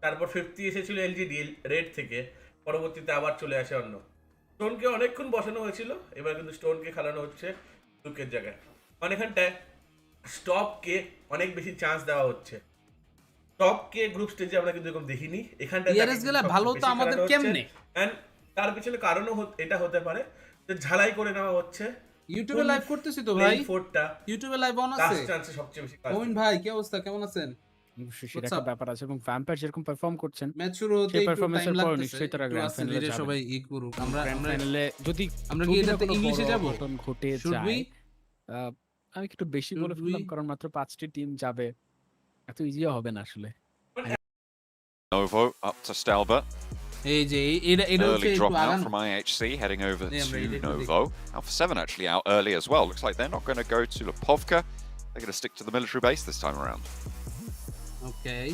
তারপর 50 এসেছিল এলজিডি রেড থেকে, পরবর্তীতে আবার চলে আসে অন্য। স্টোনকে অনেকক্ষণ বসানো হয়েছিল, এবার কিন্তু স্টোনকে খেলানো হচ্ছে লুকের জায়গায়। অনেকখানটায় স্টপকে অনেক বেশি চান্স দেওয়া হচ্ছে। স্টপকে গ্রুপ স্টেজে আমরা কিন্তু এরকম দেখিনি, এখানটায় ডিআরএস গেলে ভালো তো আমাদের কেমনে এন্ড তার পিছনে কারণও এটা হতে পারে যে ঝালাই করে নেওয়া হচ্ছে। ইউটিউবে লাইভ করতেছি তো ভাই, ফোরটা ইউটিউবে লাইভ অন আছে। লাস্ট চান্সে সবচেয়ে বেশি কাজ মোমিন ভাই কি অবস্থা, কেমন আছেন? সেটা একটা ব্যাপার আছে, এবং ভ্যাম্পায়ার যেরকম পারফর্ম করছেন ম্যাচ শুরু হতে সেই একটু পারফরম্যান্সের টাইম পর লাগতেছে, নিশ্চয়ই তারা একটু গ্র্যান্ড আস্তে ফাইনালে ধীরে যাবে। সবাই ই করুক। আমরা গ্র্যান্ড আমরা ফাইনালে যদি আমরা কি যদি না এটাতে কোনো ইংলিশে বড় যাব? অঘটন ঘটে Should we? যায়, আমি একটু বেশি বলে Should ফেললাম we? কারণ মাত্র 5টি টিম যাবে, এত ইজিও হবে না আসলে। Novo up to Stelba. এই যে এটা হচ্ছে Early একটু drop out আগানো। from IHC, heading over Yeah, I'm ready to to Novo. Alpha 7 actually out early as well. Looks like they're not going to go to Lipovka. They're going to stick to the military base this time around. Okay.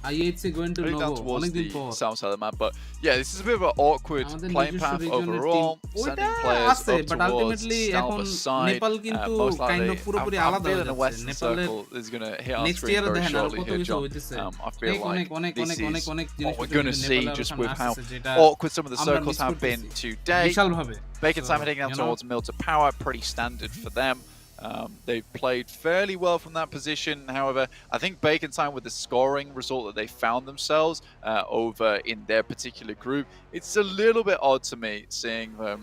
IHC going to Heading down Novo towards অনেকদিন the পর। south side of the map, but yeah, this is a bit of an awkward আমাদের playing নিজস্ব path regional overall. team Sending ওইটা players আছে, up but towards ultimately এখন Stelba's side. Nepal কিন্তু Most kind likely, of পুরোপুরি I'm আলাদা হয়ে feeling the যাচ্ছে। Western নেপালের Circle is going to hit our next screen year very দেখেন আর shortly কত here, কিছু John. হইতেছে। I feel like this is what we're going to see just with how awkward some of the circles have been today. বিশালভাবে Bacon Time heading down towards Mill to Power, pretty standard for them. They've played fairly well from that position. However, I think Bacon Time, with the scoring result that they found themselves over in their particular group, it's a little bit odd to me seeing them,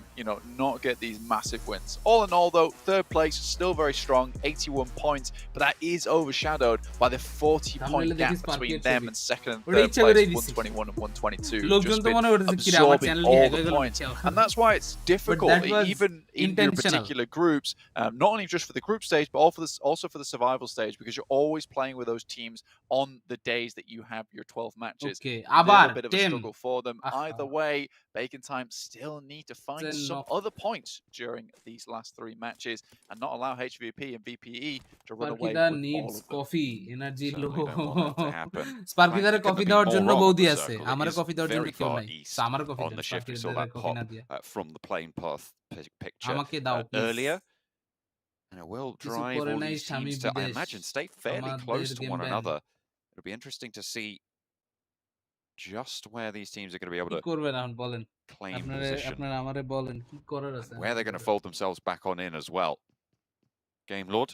not get these massive wins. All in all, though, third place still very strong, 81 points, but that is overshadowed by the 40-point gap between them and second and third place, 121 and 122. Just been absorbing all the points, and that's why it's difficult, even in your particular groups, not only just for the group stage, but also for the survival stage, because you're always playing with those teams on the days that you have your 12 matches. Okay, A little bit of a Tim. struggle for them. Either way, Bacon Time still need to find some other points during these last 3 matches and not allow HVP and VPE to run away with all needs of them. coffee, energy low. Certainly don't want that to happen. স্পার্কিদারে Couldn't coffee be দেওয়ার more জন্য wrong বৌদি with the আছে, circle. It আমারে is coffee দেওয়ার জন্য very কেউ far নাই। east তো আমারে কফি on দাও, the shift. We saw স্পার্কিদারে that coffee pop না দিয়া। from the plane path picture আমাকে দাও please। earlier. And it will কিছু drive করে all নাই these স্বামী teams to, I বিদেশ, imagine, stay fairly আমাদের close to game one ban. another. It'll be interesting to see just where these teams are going to be able কি to করবেন এখন বলেন, claim আপনারা position আপনারা আমারে বলেন কি করার আছে। and where they're going to fold themselves back on in as well. Game Lord,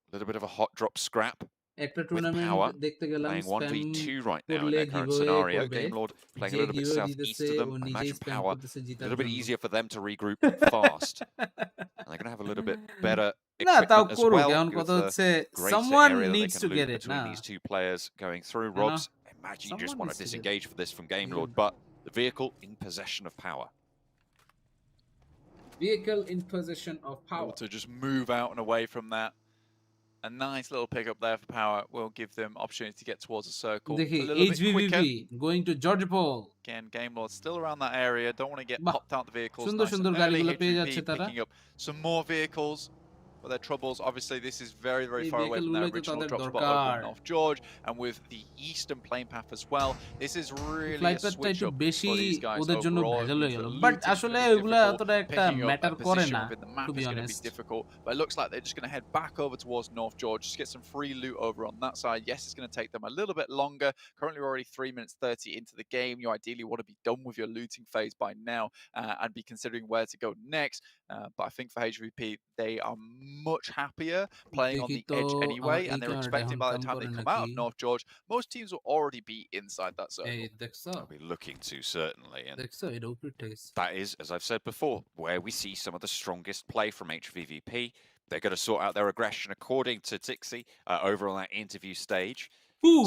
a little bit of a hot drop scrap. একটা Power, টুর্নামেন্ট দেখতে গেলাম, Playing spam 1v2 right now in করলে their current giveaway scenario. করবে, Game Lord playing যে a little bit giveaway southeast দিতেছে of O them. I নিজেই imagine spam Power করতেছে a জিতার little bit জন্য। easier for them to regroup fast. And they're going to have a little bit better না তাও equipment as করুক, well. এখন With কথা the হচ্ছে greater someone area that they needs can to loot get it between না। these two players going through. You know? Robs, imagine you just Someone want needs to to get disengage for this from Game Yeah. Lord, but the vehicle in possession of Power. Vehicle in possession of power. Able to just move out and away from that. A nice little pickup there for Power will give them opportunity to get towards the circle. দেখি A little bit quicker. HVVP going to Georgia Paul. Again, Game Lord still around that area. Don't want to get বাহ, popped out the vehicles. সুন্দর Nice সুন্দর and early. গাড়িগুলো পেয়ে HVP যাচ্ছে তারা। picking up some more vehicles. But with their troubles. Obviously, this is very, very Hey, far away from their vehicle original তাদের drop spot দরকার। over in North George, and with the eastern plane path as well, this is really flight a প্যাথটা switch একটু up বেশি for these guys ওদের জন্য overall. It ভেজাল হয়ে means গেল, that but looting's আসলে gonna be ওগুলা difficult, অতটা একটা picking up ম্যাটার a করে position না, within the টু map বি is going to be honest. difficult, but it looks like they're just going to head back over towards North George, just get some free loot over on that side. Yes, it's going to take them a little bit longer. Currently, we're already 3 minutes 30 into the game. You ideally want to be done with your looting phase by now and be considering where to go next. But I think for HVP, they are much happier playing on দেখি the তো edge আমার anyway, এই and they're ক্যামেরাটা expecting এখন by the come time করে they come out নাকি? of North George, most teams will already be inside that এই circle. দেখছো? They'll be looking to, certainly. And দেখছো এটা উপরে গেছে। that is, as I've said before, where we see some of the strongest play from HVVP. They're going to sort out their aggression according to Tixie over on that interview stage.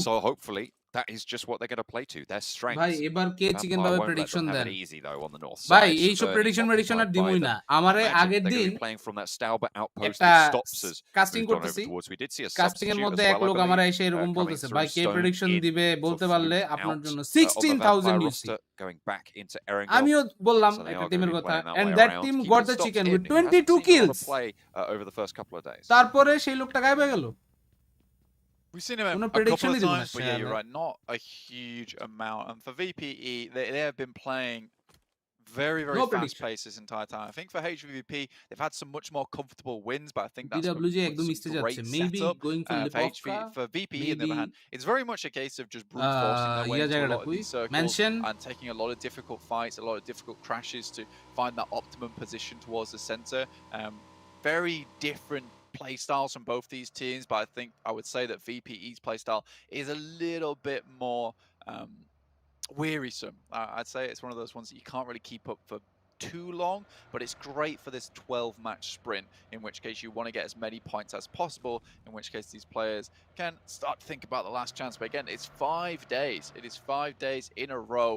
So hopefully that is just what they're going to play to, their strengths. ভাই এবার কে chicken Vampire ভাবে won't let prediction them have then? it easy though on the north ভাই side. এইসব Severely prediction আর occupied by দিমুই them. না। আমারে Imagine আগের they're দিন going to be playing from that Stalbert outpost একটা that stops us. Casting Moved on over করতেছি, towards. We did see a casting এর substitute as মধ্যে এক well, I লোক আমার believe, এসে এরকম coming বলতেছে ভাই through. K Stone prediction in দিবে বলতে for পারলে Fluke আপনার out জন্য on the 16,000 Vampire UC। roster, going back into Erangel. আমিও বললাম So they একটা are going টিমের to be কথা, playing that and way that around. team Keeping got the stops chicken in, with who hasn't 22 seen a lot of kills. play over the first couple of days. তারপরে সেই লোকটা গায়েব হয়ে গেল। We've seen him কোনো a couple prediction of ই দিব না times, but yeah, you're শালা। right, not a huge amount. And for VPE, they have been playing very, very No fast prediction. pace this entire time. I think for HVP, they've had some much more comfortable wins, but I think that's BWG with একদম some ইস্তে great যাচ্ছে, maybe setup. Going for Lipovka, For VPE, on the maybe other hand, it's very much a case of just brute forcing their way yeah into a জায়গাটা lot of কই these circles mention and taking a lot of difficult fights, a lot of difficult crashes to find that optimum position towards the center. Very different play styles from both these teams, but I think I would say that VPE's play style is a little bit more wearisome. I'd say it's one of those ones that you can't really keep up for too long, but it's great for this 12-match sprint, in which case you want to get as many points as possible, in which case these players can start to think about the last chance. But again, it's 5 days. It is 5 days in a row,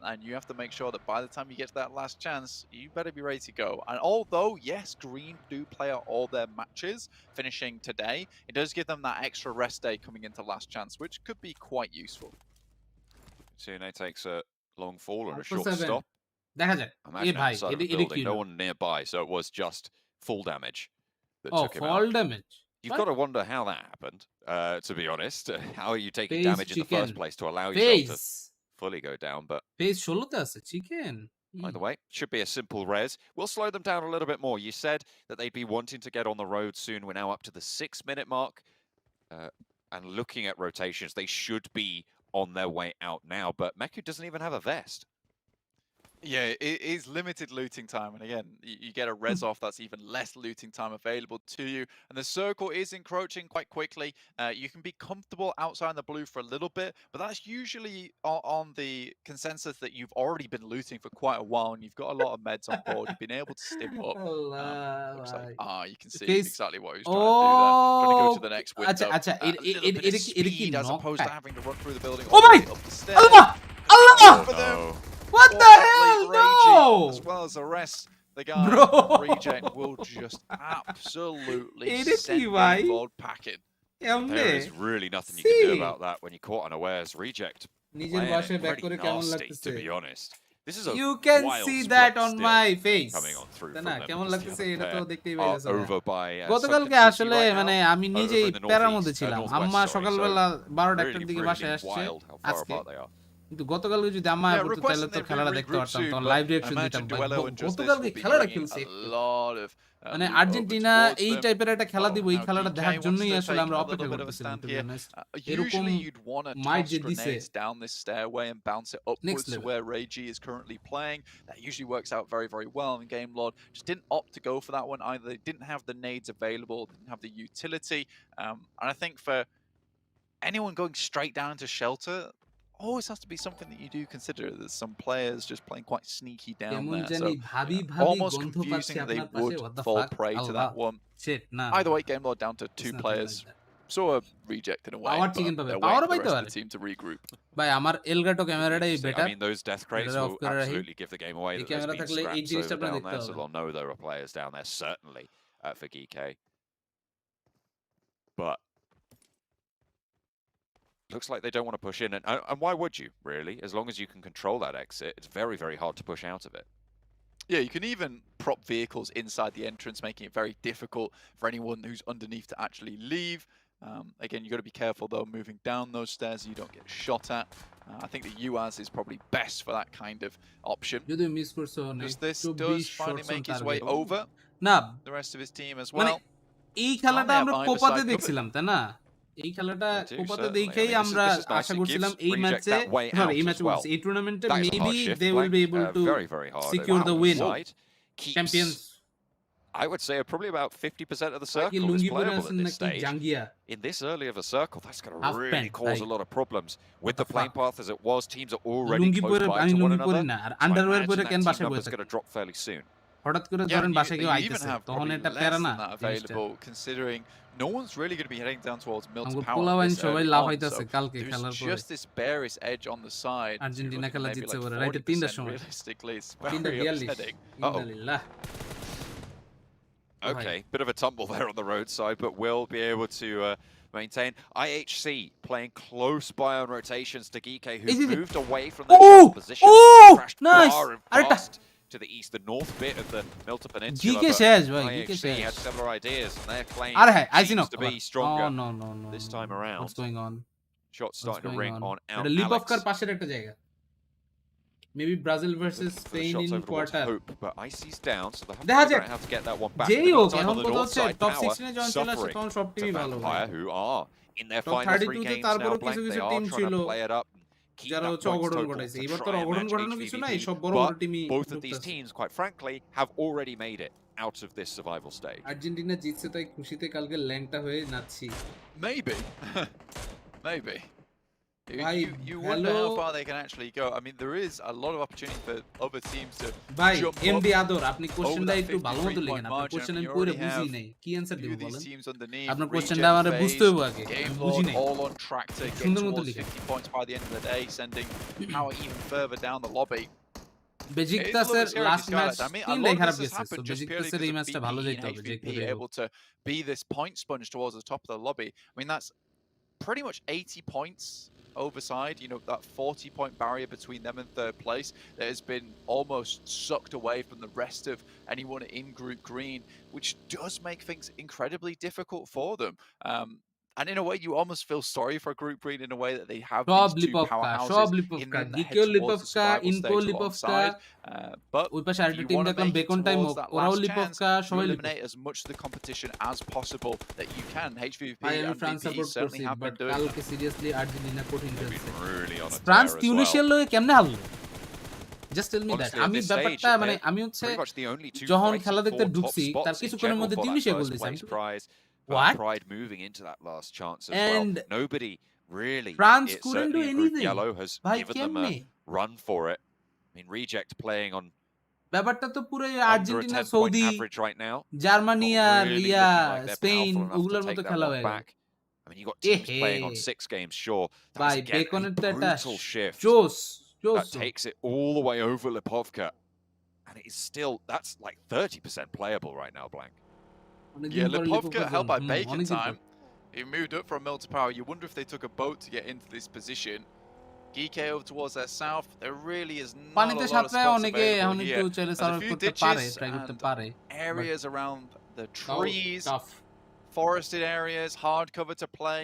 and you have to make sure that by the time you get to that last chance, you better be ready to go. And although, yes, Green do play out all their matches finishing today, it does give them that extra rest day coming into last chance, which could be quite useful. Tune takes a long fall and a Alpha short 7 stop. দেখা যাক। এ Imagine ভাই outside of এটা the এটা কি building, no one nearby, so it was just full damage that ও took him ফল out. Damage. You've got to wonder how that happened, to be honest. How are you taking Phase damage in the first chicken. place to allow yourself to phase fully go down? But phase 16তে আছে chicken. either way, should be a simple res. We'll slow them down a little bit more. You said that they'd be wanting to get on the road soon. We're now up to the 6-minute mark. And looking at rotations, they should be on their way out now. But Meku doesn't even have a vest. Yeah, it is limited looting time, and again, you get a res off, that's even less looting time available to you. And the circle is encroaching quite quickly. You can be comfortable outside the blue for a little bit, but that's usually on the consensus that you've already been looting for quite a while, and you've got a lot of meds on board. You've been able to stim up. Looks like you can see exactly what he was trying to do there. Trying to go to the next window. আচ্ছা A little bit of speed as opposed to having to run through the building. ও all ভাই the way up the stairs. আল্লাহ আল্লাহ For them. what the hell Raging, no as well as the rest, the guy Bro. Reject will just absolutely এটা কি send ভাই? game mode packing. এমনে There is really nothing you can do See? about that when you're caught unawares. Reject. নিজের Playing বাসায় it back pretty করে কেমন nasty, লাগতেছে to be honest. This is a you can wild see split that on still my face coming on through তাই from না them কেমন because the লাগতেছে other এটা তো pair দেখতেই are পাইছো over by গতকালকে Sunken City আসলে right মানে now, আমি over নিজেই in the প্যারার northeast, মধ্যে ছিলাম northwest, আম্মা sorry, সকালবেলা so 12টা really, দিকে বাসায় really আসছে wild how far আজকে apart they are. কিন্তু গতকালকে যদি আম্মা Yeah, বলতো তাহলে requesting তো they খেলাটা regroup দেখতে পারতাম soon, তখন but লাইভ I রিঅ্যাকশন দিতাম imagine ভাই Duello and Justice গতকালকে will be খেলাটা bringing খেলছে a lot of মানে loot over আর্জেন্টিনা towards এই them. টাইপের একটা খেলা দিব এই Now খেলাটা DK দেখার wants জন্যই to আসলে take আমরা a অপেক্ষা little bit of a করতেছিলাম stand to be here. honest Usually you'd want to mite toss যে দিছে grenades down this stairway and bounce it upwards to level. where Reiji is currently playing. That usually works out very, very well in Game Lord. Just didn't opt to go for that one either. They didn't have the nades available, didn't have the utility. And I think for anyone going straight down into shelter, always has to be something that you do consider. There's some players just playing quite sneaky down কেমন there. জানি So ভাবি ভাবি almost গন্ধ confusing পাচ্ছি that they আপনার পাশে would what the fall fuck prey to that Allah one. shit না Either way, Game Lord down to it's two nothing players. like that. Saw a reject in a way, Power but chicken পাবে they're power waiting for the পাইতে rest of পারে the team to regroup. ভাই আমার এলগাটো ক্যামেরাটাই Interesting. Better I mean, those death crates এটা of will করে রাখি absolutely give the game away এই that there's camera been থাকলে এই scraps জিনিসটা over আপনারা down দেখতে there, so পাবেন they'll know there are players down there, certainly, for GK. But looks like they don't want to push in, and why would you, really? As long as you can control that exit, it's very, very hard to push out of it. Yeah, you can even prop vehicles inside the entrance, making it very difficult for anyone who's underneath to actually leave. Again, you've got to be careful though, moving down those stairs so you don't get shot at. I think the UAS is probably best for that kind of option. যদি miss করছো Because this does finally make his way over না the rest of his team as মানে well. এই খেলাটা আমরা either কোপাতে side দেখছিলাম তাই না এই খেলাটা They do, কোপাতে certainly. I দেখেই mean, আমরা this is nice. Asha It করছিলাম gives এই Reject ম্যাচে that way সরি out এই as ম্যাচে well. এই টুর্নামেন্টে That is a maybe hard shift, they will Blank. Be able to Very, very hard. secure Over the on win. side. Keeps, champions I would say probably about 50% of the কি circle is লুঙ্গি পরে playable আছেন at this নাকি stage. জাঙ্গিয়া In this early of a circle, that's going to Half really pant, cause like, a lot of problems. With the the playing fuck? path as it was, teams are already lungi close পরে by আমি to one লুঙ্গি পরি another. না আর So I underwear imagine পরে that কেন team বাসায় number's বসে going to drop fairly soon. হঠাৎ করে Yeah, ধরেন and বাসায় কেউ you even আইতেছে have তখন probably এটা less প্যারা than না that জিনিসটা available, considering no one's really going to be heading down towards Mills আমাকে Power পোলাওয়াইন this সবাই early লাভ on, হইতাছে so কালকে খেলার there's পরে just this bearish edge on the side. So you're Argentina looking খেলা maybe জিতছে like পরে রাইতে 3টার 40% সময় realistically. It's 3টা very 42 upsetting. ইন্নালিল্লাহ Okay, bit of a tumble there on the roadside, but will be able to maintain. IHC playing close by on rotations to Gike, who's moved away from the shuttle position. Crashed nice far and fast to the east, the north bit of the Milta Peninsula. Gike but শেষ ভাই গিকে IHC শেষ had similar ideas, and their claim আরে হ্যাঁ ISC seems না to be stronger no no no this time around. what's going on Shots starting to ring on out. এটা lip of Alex. কার পাশের একটা জায়গা maybe Brazil versus For the Spain shots in over towards quarter Hope, but IC's down, so they'll have দেখা to figure যাক। out how to get that one back. যেই In the হোক meantime, এখন on the কথা north হচ্ছে side, top Power 16 এ যখন চলে আসে suffering তখন সব to টিমই ভালো হয় Vampire, who are in their top final 3 32 তে games তারপরও now, কিছু Blank. কিছু They টিম are trying ছিল to play it up. Keep যারা that হচ্ছে points অঘটন total ঘটাইছে to এবার তো try and অঘটন match ঘটানোর কিছু নাই HVVP. সব বড় বড় But টিমই both of these teams, quite frankly, have already made it out of this survival stage. Argentina জিতছে তাই খুশিতে কালকে ল্যাংটা হয়ে নাচছি Maybe. Maybe. Bhai, You wonder hello. how far they can actually go. I mean, there is a lot of opportunity for other teams to ভাই jump up. MD আদর আপনি over কোশ্চেনটা that একটু ভালো মতো 53 লিখেন point আপনার margin. কোশ্চেন আমি You পড়ে already বুঝি have নাই কি অ্যানসার few দেব of these বলেন teams underneath. আপনার Reject কোশ্চেনটা আমারে phase, বুঝতে হবে আগে Game আমি বুঝি Lord নাই all on track to get সুন্দর মতো towards লিখেন 50 points by the end of the day, sending power even further down the lobby. বেজিকতাসের last match I mean, a তিনটাই lot of খারাপ this has গেছে সো happened just purely বেজিকতাসের এই because of ম্যাচটা ভালো BPE যাইতে and হবে যে HVP করে হোক able to be this point sponge towards the top of the lobby. I mean, that's pretty much 80 points overside, you know, that 40-point barrier between them and third place that has been almost sucked away from the rest of anyone in Group Green, which does make things incredibly difficult for them. And in a way, you almost feel sorry for Group Green in a way that they have সব these two লিপফকা powerhouses সব in লিপফকা them that গিকেও head towards the লিপফকা survival ইনকো stage লিপফকা alongside. But ওই পাশে if আরেকটা you team want to দেখলাম make it beacon time towards that ওরাও last chance, লিপফকা you সবাই লিপফকা eliminate as much of the competition as possible that you can. HVP ভাই আমি and France VP support certainly করছি have but been doing that. কালকে seriously Argentina কঠিন They've খেলছে been really on a France tear as তিউনিশিয়ার well. লয়ে কেমনে হারলো just tell me that Honestly, at আমি this ব্যাপারটা stage, মানে they're আমি হচ্ছে pretty much the only two যখন fighting খেলা দেখতে for top ঢুকছি তার spots in কিছুক্ষণের general মধ্যে for that Tunisia goal first দিয়েছে place prize. What? Pride moving into that last chance as And well. Nobody really, France it couldn't do certainly in Group anything. Yellow has ভাই given them কেমনে a run for it. I mean, Reject playing on ব্যাপারটা তো পুরো under a Argentina 10-point Saudi average right now. Germany Not আর really yeah looking like they're Spain powerful enough to ওগুলোর take মতো that খেলা one হয়ে গেল back. I mean, you've got teams playing on এহে 6 games, sure. That's ভাই again a বেকনের তো একটা brutal shift. জোস জোস That takes it all the way over Lipovka. And it is still, that's like 30% playable right now, Blank. Yeah, Lipovka held by Bacon time. He moved up from Mill to Power. You wonder if they took a boat to get into this position. Gike over towards their south. There really is not a পানিতে lot of সাঁতরায় spots অনেকে এখন available একটু here. চাইলে There's a survive few করতে পারে ditches try করতে and পারে areas around the তাও trees, tough forested areas, hard cover to play.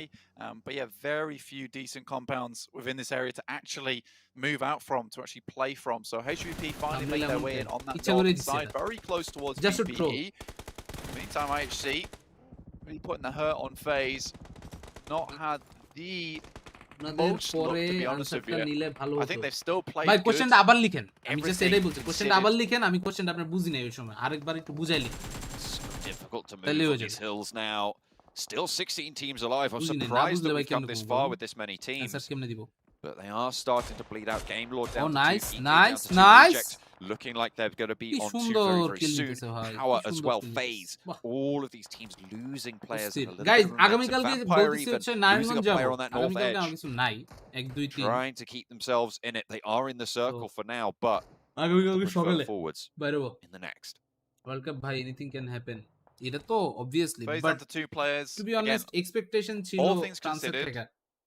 But yeah, very few decent compounds within this area to actually move out from, to actually play from. So HVP finally make their way in on that north side, very close towards Just a throw. BPE. Meantime, IHC really putting the hurt on phase. Not had the আপনাদের most luck, পরে to be honest with আনসারটা you. নিলে ভালো I হতো think they've still played ভাই good. কোশ্চেনটা আবার লিখেন আমি জাস্ট Everything এটাই বলছি কোশ্চেনটা আবার considered. লিখেন আমি কোশ্চেনটা আপনার বুঝি নাই ওই সময় আরেকবার একটু বুঝাই লিখেন So difficult to Tell you move on what these it- hills now. Still 16 teams alive. I'm বুঝি নাই, না surprised বুঝলে that ভাই we've come কেমনে this করবো far বলুন? with this many teams. Answer কেমনে দিব But they are starting to bleed out. Game Lord down Oh, to nice, 2, Geeky nice, down to 2, nice. Reject looking like they're going to be কি on 2 সুন্দর very, very কিল soon. নিতেছে ভাই Power কি as সুন্দর well, kill phase. নিতেছে। বাহ, All of these teams losing players in a little guys bit of momentum. আগামীকালকে Vampire বলতেছি even হচ্ছে losing নারায়ণগঞ্জ a যাব player on that north আগামীকালকে আমার edge. কিছু নাই 1 2 3 Trying to keep themselves in it. They are in the circle for now, but আগামীকালকে push সকালে further forwards বাইরেবো in the next. World cup ভাই এনিথিং ক্যান হ্যাপেন এটা তো obviously Phase but down to 2 players. To be Again, honest expectation ছিল all things ফ্রান্সের considered, থেকে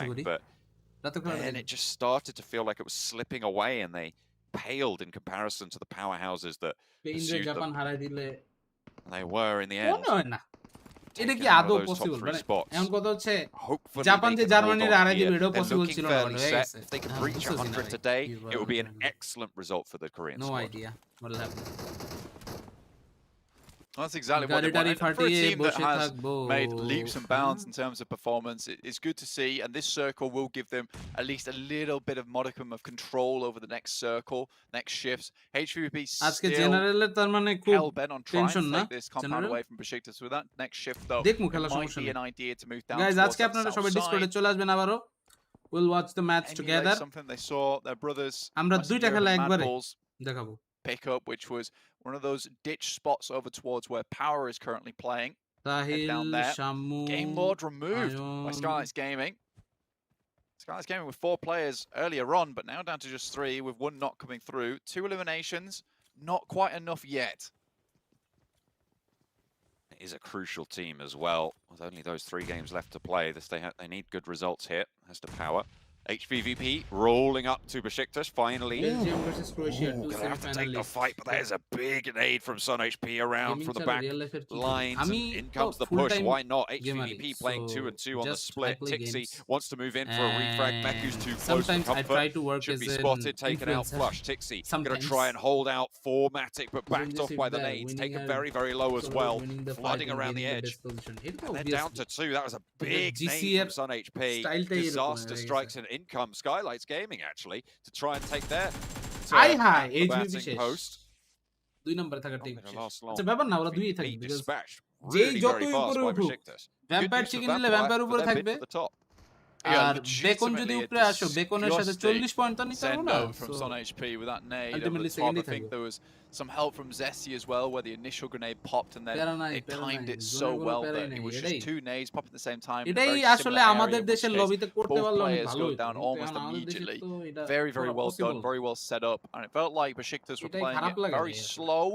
bang, but then it just started to feel like it was slipping away, and they paled in comparison to the powerhouses that pursued them. And they were in the end. এটা কি taken out আদৌ of those top possible? 3 মানে spots. এমন কথা হচ্ছে Hopefully Japan they যে can hold জার্মানির on হারাই দিবে here. এটাও They're পসিবল looking ছিল না, fairly হয়ে set. গেছে। If they can হ্যাঁ, reach বুঝতেছি না 100 ভাই, today, কি it will be an বলবো। excellent result for the Korean No squad. idea what will happen. That's exactly what they want. And for a team that has made leaps and bounds in terms of performance, it's good to see. And this circle will give them at least a little bit of modicum of control over the next circle, next shifts. HVP still hell-bent on trying to take this compound away from Besiktas. With that next shift, though, it might be an idea to move down guys, towards that আপনারা south সবাই ডিসকর্ডে side. চলে আসবেন আবারো। We'll watch the match together. Something they saw their brothers আমরা দুইটা খেলা একবারে Madballs দেখাবো। pick up, which was one of those ditch spots over towards where Power is currently playing. Head down there. Game Lord removed by Skylights Gaming. Skylights Gaming with 4 players earlier on, but now down to just 3 with 1 not coming through. 2 eliminations, not quite enough yet. It is a crucial team as well. With only those 3 games left to play, they need good results here. Has to Power. HVVP rolling up to Besiktas finally. Belgium versus Croatia. Gonna have to take the fight, but there's a big nade from Sun HP around from the back lines. And in comes the push. Why not? HVVP playing 2 and 2 on the split. Tixi wants to move in for a refrag. Meku's too close for comfort. Should be spotted, taken out flush. Tixi gonna try and hold out for Matic, but backed off by the nades. Taken very, very low as well. Flooding around the edge. And then down to 2. That was a big nade from Sun HP. Disaster strikes and in comes Skylights Gaming actually to try and take their batting post. 2 নম্বরে থাকা team আচ্ছা ব্যাপার না ওরা দুইই থাকবে because যেই যতই উপরে উঠুক ভ্যাম্পায়ার চিকেন নিলে ভ্যাম্পায়ার উপরে থাকবে আর বেকন যদি উপরে আসো বেকনের সাথে 40 পয়েন্ট তো নিতে পারবো না from Sun HP with that nade ultimately I think there was some help from Zesty as well where the initial grenade popped and then they timed it so well that it was just 2 nades popping at the same time. এটাই আসলে আমাদের দেশের লবিতে করতে পারলে অনেক ভালো হতো down almost immediately. Very very well done, very well set up, and it felt like Besiktas were playing it very slow,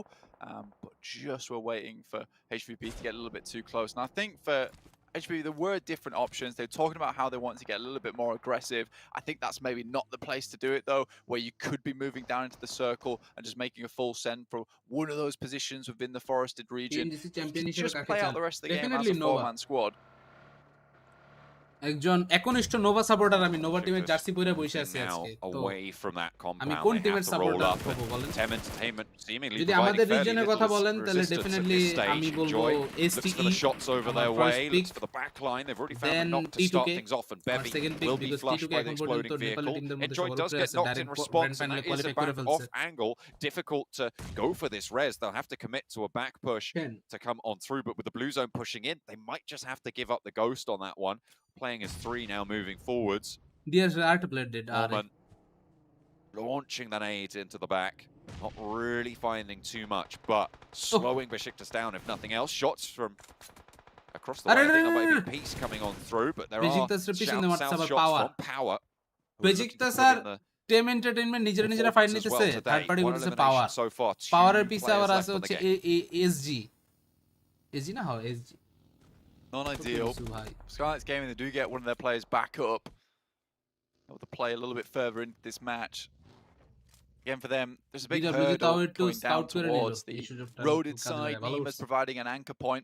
but just were waiting for HVP to get a little bit too close. And I think for HVP, there were different options. They were talking about how they wanted to get a little bit more aggressive. I think that's maybe not the place to do it, though, where you could be moving down into the circle and just making a full send from one of those positions within the forested region. Just play out the rest of the game as a 4-man squad. একজন একনিষ্ঠ Nova supporter আমি Nova টিমের jersey পরে বসে আছি আজকে তো আমি কোন টিমের সাপোর্টার হব বলেন যদি আমাদের রিজনের কথা বলেন তাহলে ডেফিনেটলি আমি বলবো ST then T2K second pick because T2K এখন পর্যন্ত নেপালি টিমদের মধ্যে সবার উপরে আছে ডাইরেক্ট গ্র্যান্ড ফাইনালে কোয়ালিফাই করে ফেলছে difficult to go for this res. They'll have to commit to a back push to come on through, but with the blue zone pushing in, they might just have to give up the ghost on that one. Playing as 3 now, moving forwards. There's art played it. Launching the nades into the back. Not really finding too much, but slowing Besiktas down, if nothing else. Shots from across the line. I think there might be a piece coming on through, but there are south shots from Power. Besiktas are Team Entertainment নিজেরা fight নিতেছে third party বলছে পাওয়ার পাওয়ারের পিছে আবার আছে হচ্ছে SG না হয় SG Not ideal. Skylights Gaming, they do get one of their players back up. Able to play a little bit further into this match. Again, for them, there's a big hurdle going down towards the roaded side. Nima's providing an anchor point.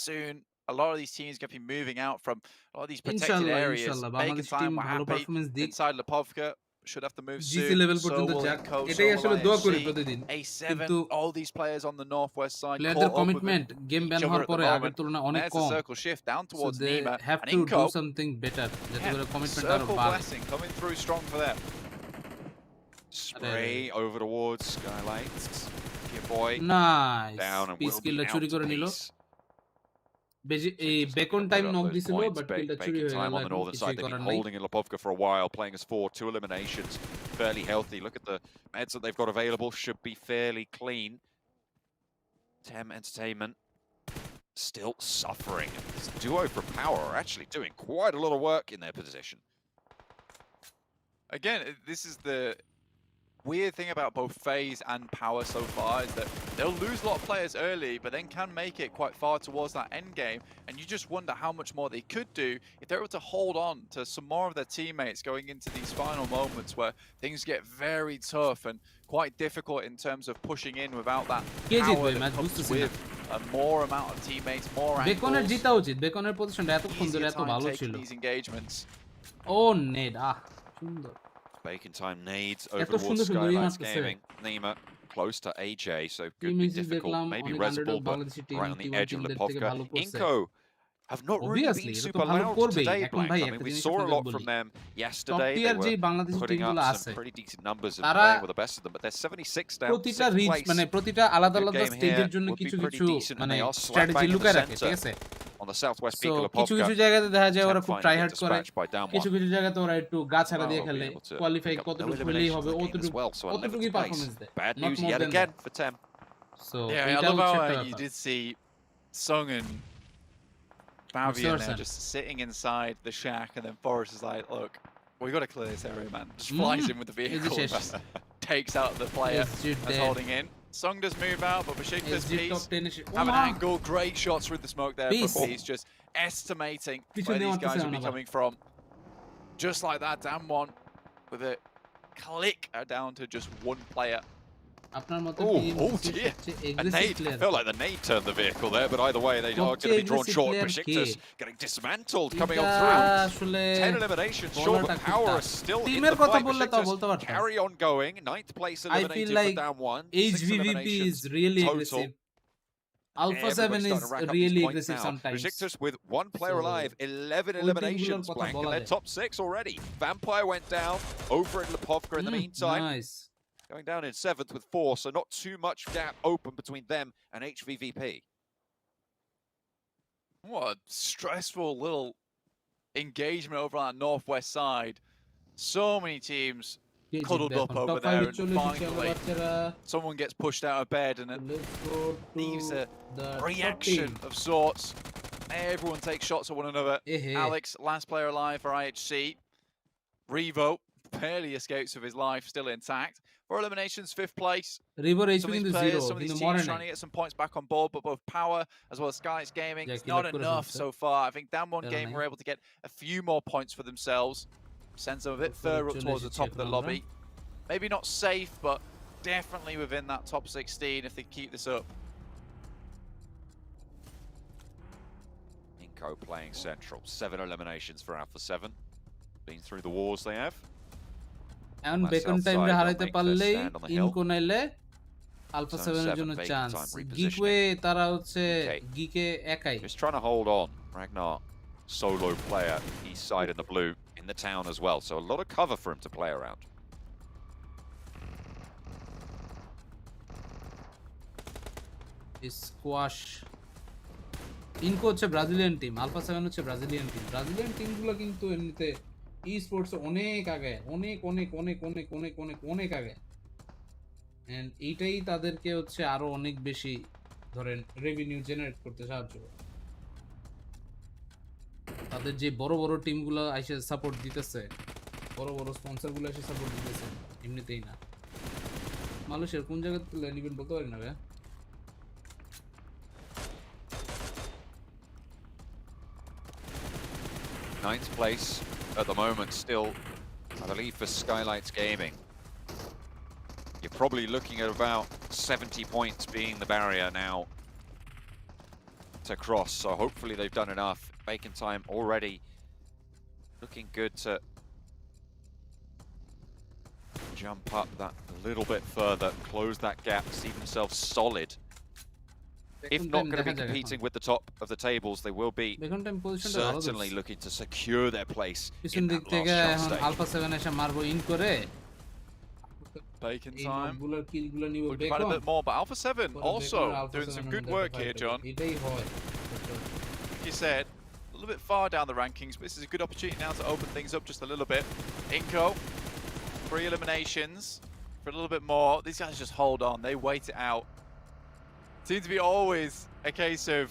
Soon, a lot of these teams are going to be moving out from a lot of these protected areas. Bacon Time were happy inside Lipovka. Should have to move soon. level পর্যন্ত যাক এটাই আসলে দোয়া করি প্রতিদিন কিন্তু all these players on the northwest side প্লেয়ারদের commitment game ban হওয়ার পরে আগের তুলনায় অনেক কম circle shift down towards Nima have to do something better যাতে করে কমিটমেন্ট আরো বাড়ে coming through strong for them. Spray over towards Skylights. Your boy nice down and piece kill চুরি করে নিল Bacon time knock দিছিল but killটা চুরি হয়ে গেল on the northern side. They've been holding in Lipovka for a while, playing as 4, 2 eliminations, fairly healthy. Look at the meds that they've got available, should be fairly clean. Tem Entertainment still suffering. This duo for Power are actually doing quite a lot of work in their position. Again, this is the weird thing about both FaZe and Power so far is that they'll lose a lot of players early, but then can make it quite far towards that end game, and you just wonder how much more they could do if they're able to hold on to some more of their teammates going into these final moments where things get very tough and quite difficult in terms of pushing in without that power that comes with a more amount of teammates, more angles. বেকনের জিতা উচিত বেকনের পজিশনটা এত সুন্দর এত ভালো ছিল ও নেড সুন্দর Bacon Time nades over towards Skylights Gaming. Nima close to AJ, so could be PMGC difficult. দেখলাম Maybe অনেক Resible, underdog but Bangladeshi team right on the T1 edge of টিমদের থেকে Lipovka. ভালো করছে Inco have not really obviously been এটা তো super ভালো loud করবেই today, এখন Blank. ভাই I mean, একটা we জিনিস saw a আপনাদের lot বলি from them top yesterday. They টিয়ার যে were Bangladeshi putting টিমগুলো up some আছে pretty decent numbers and তারা playing with the best of them, but they're 76 down, প্রতিটা 6th রিচ place. মানে প্রতিটা আলাদা Good আলাদা game স্টেজের here জন্য would be কিছু pretty কিছু decent, and মানে they are slap strategy bang in the লুকায় রাখে ঠিক center আছে on the southwest so peak of কিছু Lipovka. কিছু জায়গাতে দেখা যায় ওরা খুব Finally ট্রাই get হার্ড করে dispatched by down কিছু one. কিছু জায়গাতে ওরা একটু গা ছাড়া দিয়ে Well, খেলে be able to qualify pick up no কতটুকু হলেই eliminations হবে that game as অতটুকু well, so 11th অতটুকুই place. পারফরম্যান্স দেয় Bad not news more yet then again for Tem. So Yeah, I এইটা love হচ্ছে how একটা you ব্যাপার did see Sung and Fabian there Sorsen. just sitting inside the shack, and then Forrest is like, look, we got to clear this area, man. Just flies in with the vehicle, শেষ takes out the player SG that's dead. holding in. Sung does move out, but Besiktas SG top piece 10 এসে have an ওমা! angle, great shots through the smoke there Peace. from Peace, just estimating Pichone where these guys মারতেছে will be আবার। coming from. Just like that, damn one, with a click down to just one player. আপনার মতে Oh, PMGC oh dear. সবচেয়ে A aggressive nade. I player felt like the nade turned the vehicle there, but either way, they are going to be drawn aggressive short. player Besiktas K? getting dismantled, coming on এটা through. আসলে 10 eliminations, sure, বলাটা but খুব Power tough। is still in টিমের the কথা fight. বললে তাও বলতে Besiktas পারতাম carry on going. 9th place I eliminated feel for like down one. 6 HVVP eliminations is really total. aggressive Alpha 7 Everybody's is starting to rack up these really points aggressive now. sometimes Besiktas with one player So, alive, 11 ওই eliminations, টিমগুলোর কথা Blank, and বলা they're যায়। top 6 already. Vampire went down over in Lipovka in the meantime. Nice. Going down in 7th with 4, so not too much gap open between them and HVVP. What a stressful little engagement over on that northwest side. So many teams cuddled up over there, and finally someone gets pushed out of bed, and it leaves a reaction of sorts. Everyone takes shots at one another. Alex, last player alive for IHC. Revo barely escapes with his life still intact. 4 eliminations, 5th place. Revo HP Some of কিন্তু these 0 players, some of these কিন্তু teams মরে trying নাই to get some points back on board, but both Power as well as Skylights Gaming, Yeah, it's kill not up করে enough ফেলছে। so far. I think that one Yeah, game man. were able to get a few more points for themselves, sends them a bit further up চলে towards the এসেছি top of the এখন আমরা। lobby. Maybe not safe, but definitely within that top 16 if they keep this up. Inco playing central. 7 eliminations for Alpha 7. Been through the wars they have. এখন Myself beacon time রে side, হারাইতে they'll make their পারলেই stand on the hill. ইনকো নাইলে alpha Zone 7 এর 7 জন্য Bacon chance time repositioning. গিকওয়ে তারা হচ্ছে Okay. গিকে একাই Just trying to hold on. Ragnar, solo player, east side in the blue, in the town as well. So a lot of cover for him to play around. স্কোয়াশ ইনকো হচ্ছে Brazilian team alpha 7 হচ্ছে Brazilian টিমগুলো কিন্তু এমনিতে ই স্পোর্টসে অনেক আগে অনেক অনেক অনেক অনেক অনেক অনেক অনেক আগে এন্ড এইটাই তাদেরকে হচ্ছে আরো অনেক বেশি ধরেন রেভিনিউ জেনারেট করতে সাহায্য করে তাদের যে বড় বড় টিমগুলো এসে সাপোর্ট দিতেছে বড় বড় স্পন্সরগুলো এসে সাপোর্ট দিতেছে এমনিতেই না মালয়েশিয়ার কোন জায়গা থেকে নিবেন বলতে পারি না ভাই 9th place at the moment still, I believe, for Skylights Gaming. You're probably looking at about 70 points being the barrier now to cross, so hopefully they've done enough. Bacon time already looking good to jump up that a little bit further, close that gap, see themselves solid. If not going to be competing with the top of the tables, they will be certainly looking to secure their place in that last shot stage. Alpha 7 এসে মারবো in করে Bacon time. বুলার কিলগুলো নিব We'll provide a bit more, but Alpha 7 also doing some good work here, John. এটাই হয় Like you said, a little bit far down the rankings, but this is a good opportunity now to open things up just a little bit. Inco, 3 eliminations for a little bit more. These guys just hold on, they wait it out. Seems to be always a case of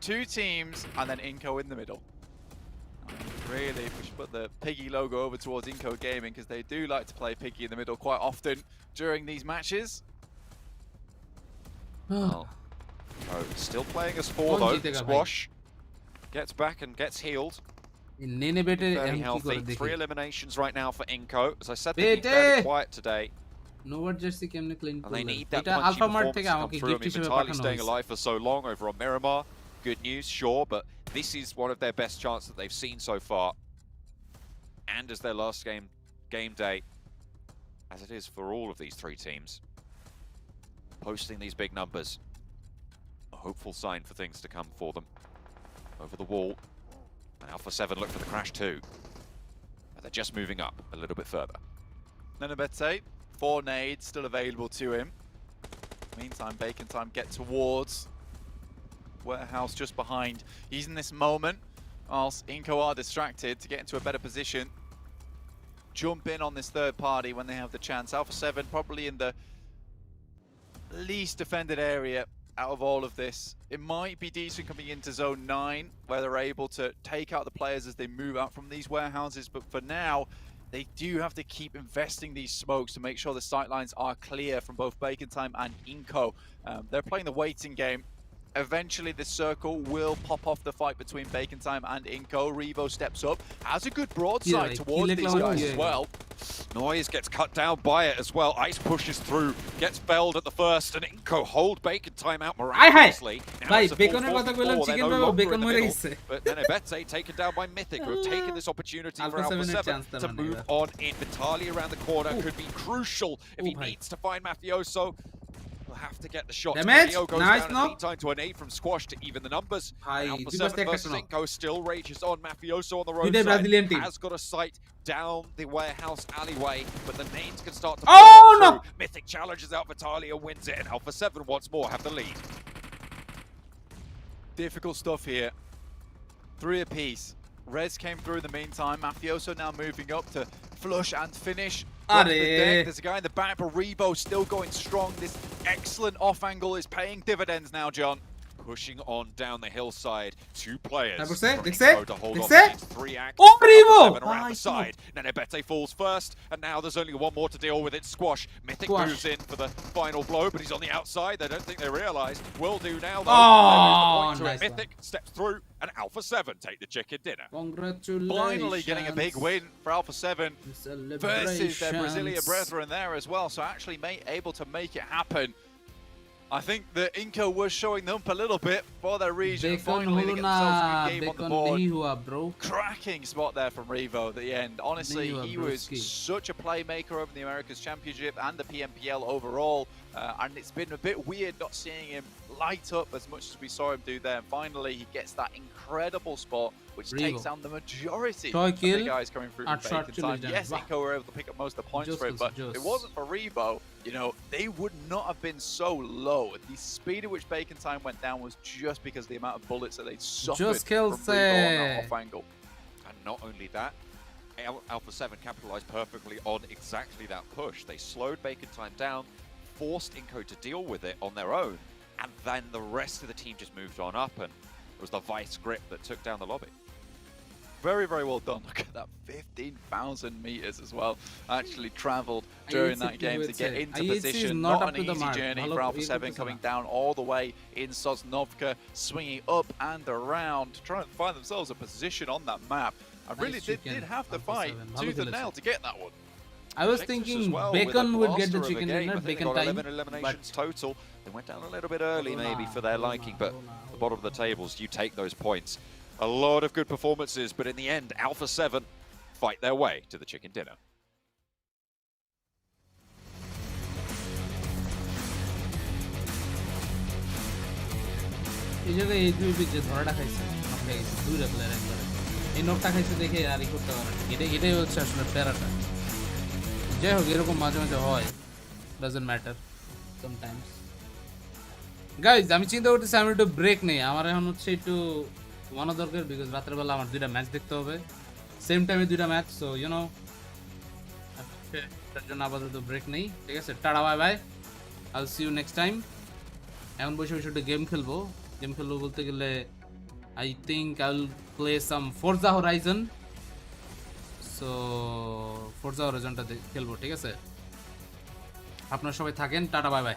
2 teams and then Inco in the middle. Really, we should put the Piggy logo over towards Inco Gaming because they do like to play Piggy in the middle quite often during these matches. Oh, still playing as 4 though. Squash gets back and gets healed. নেনে বেটে Very এখন কি করে healthy. দেখি 3 eliminations right now for Inco. As I said, they've been fairly quiet today. নোভার jersey কেমনে clean And they করলেন need that এটা punchy alpha mart performance থেকে to come আমাকে through. I গিফট mean, হিসেবে entirely পাঠানো staying হয়েছে alive for so long over on Miramar. Good news, sure, but this is one of their best chances that they've seen so far. And as their last game day, as it is for all of these 3 teams. posting these big numbers. A hopeful sign for things to come for them. Over the wall. And Alpha 7 look for the crash too. But they're just moving up a little bit further. Nenebete, 4 nades still available to him. Meantime, Bacon Time get towards Warehouse just behind. He's in this moment, whilst Inco are distracted to get into a better position. Jump in on this third party when they have the chance. Alpha 7 probably in the least defended area out of all of this. It might be decent coming into Zone 9, where they're able to take out the players as they move out from these warehouses, but for now, they do have to keep investing these smokes to make sure the sightlines are clear from both Bacon Time and Inco. They're playing the waiting game. Eventually, this circle will pop off the fight between Bacon Time and Inco. Revo steps up, has a good broadside towards these guys as well. Noise gets cut down by it as well. Ice pushes through, gets felled at the first, and Inco hold Bacon Time out miraculously. Now it's a full 4v4, they're no longer in the middle, but Nenebete taken down by Mythic, who have taken this opportunity for Alpha 7 to move on in. Vitali around the corner could be crucial if he needs to find Mafioso. Have to get the shot. Leo goes down in the meantime to an aid from Squash to even the numbers. Alpha 7 versus Inco still rages on. Mafioso on the roadside has got a sight down the warehouse alleyway, but the nades can start to fall through. Mythic challenges out Vitalia, wins it, and Alpha 7 once more have the lead. Difficult stuff here. 3 apiece. Rez came through in the meantime. Mafioso now moving up to flush and finish. There's a guy in the back, but Revo still going strong. This excellent off angle is paying dividends now, John. Pushing on down the hillside, 2 players. To hold off 3 acts. Oh, Revo! Around the side. Nenebete falls first, and now there's only one more to deal with. It's Squash. Mythic moves in for the final blow, but he's on the outside. They don't think they realize. Will do now, though. Oh, nice. Mythic steps through, and Alpha 7 take the chicken dinner. Congratulations. Finally getting a big win for Alpha 7 versus their Brazilian brethren there as well. So actually able to make it happen. I think the Inco was showing them up a little bit for their region. Finally, they get themselves a good game on the board. Cracking spot there from Revo at the end. Honestly, he was such a playmaker over the Americas Championship and the PMPL overall. And it's been a bit weird not seeing him light up as much as we saw him do there. And finally, he gets that incredible spot, which takes down the majority of the guys coming through from Bacon Time. Yes, Inco were able to pick up most of the points for it, but if it wasn't for Revo, you know, they would not have been so low. The speed at which Bacon Time went down was just because of the amount of bullets that they'd suffered from Revo on that off angle. And not only that, Alpha 7 capitalized perfectly on exactly that push. They slowed Bacon Time down, forced Inco to deal with it on their own, and then the rest of the team just moved on up, and it was the vice grip that took down the lobby. Very, very well done. Look at that, 15,000 meters as well. Actually traveled during that game to get into position. Not an easy journey for Alpha 7, coming down all the way in Sosnovka, swinging up and around, trying to find themselves a position on that map. I really did have to fight tooth and nail to get that one. I was thinking Bacon would get the chicken dinner, Bacon Time. 11 eliminations total. They went down a little bit early maybe for their liking, but at the bottom of the tables, you take those points. A lot of good performances, but in the end, Alpha 7 fight their way to the chicken dinner. এই জায়গায় এই দুই যে ধরাটা খাইছে নকটা খাইছে দুইটা player একবারে এই নকটা খাইছে দেখে আর ই করতে পারে এটাই হচ্ছে আসলে প্যারাটা যাই হোক এরকম মাঝে মাঝে হয় ডাজন্ট ম্যাটার সামটাইমস গাইজ আমি চিন্তা করতেছি আমি একটু ব্রেক নেই আমার এখন হচ্ছে একটু ঘুমানো দরকার বিকজ রাতের বেলা আমার 2টা ম্যাচ দেখতে হবে সেম টাইমে 2টা ম্যাচ সো ইউ নো তার জন্য আপাতত ব্রেক নেই ঠিক আছে tata bye bye I will see you next time এখন বসে বসে একটু গেম খেলবো বলতে গেলে I think I'll play some Forza Horizon. So Forza Horizon টা খেলবো ঠিক আছে আপনারা সবাই থাকেন টাটা বাই বাই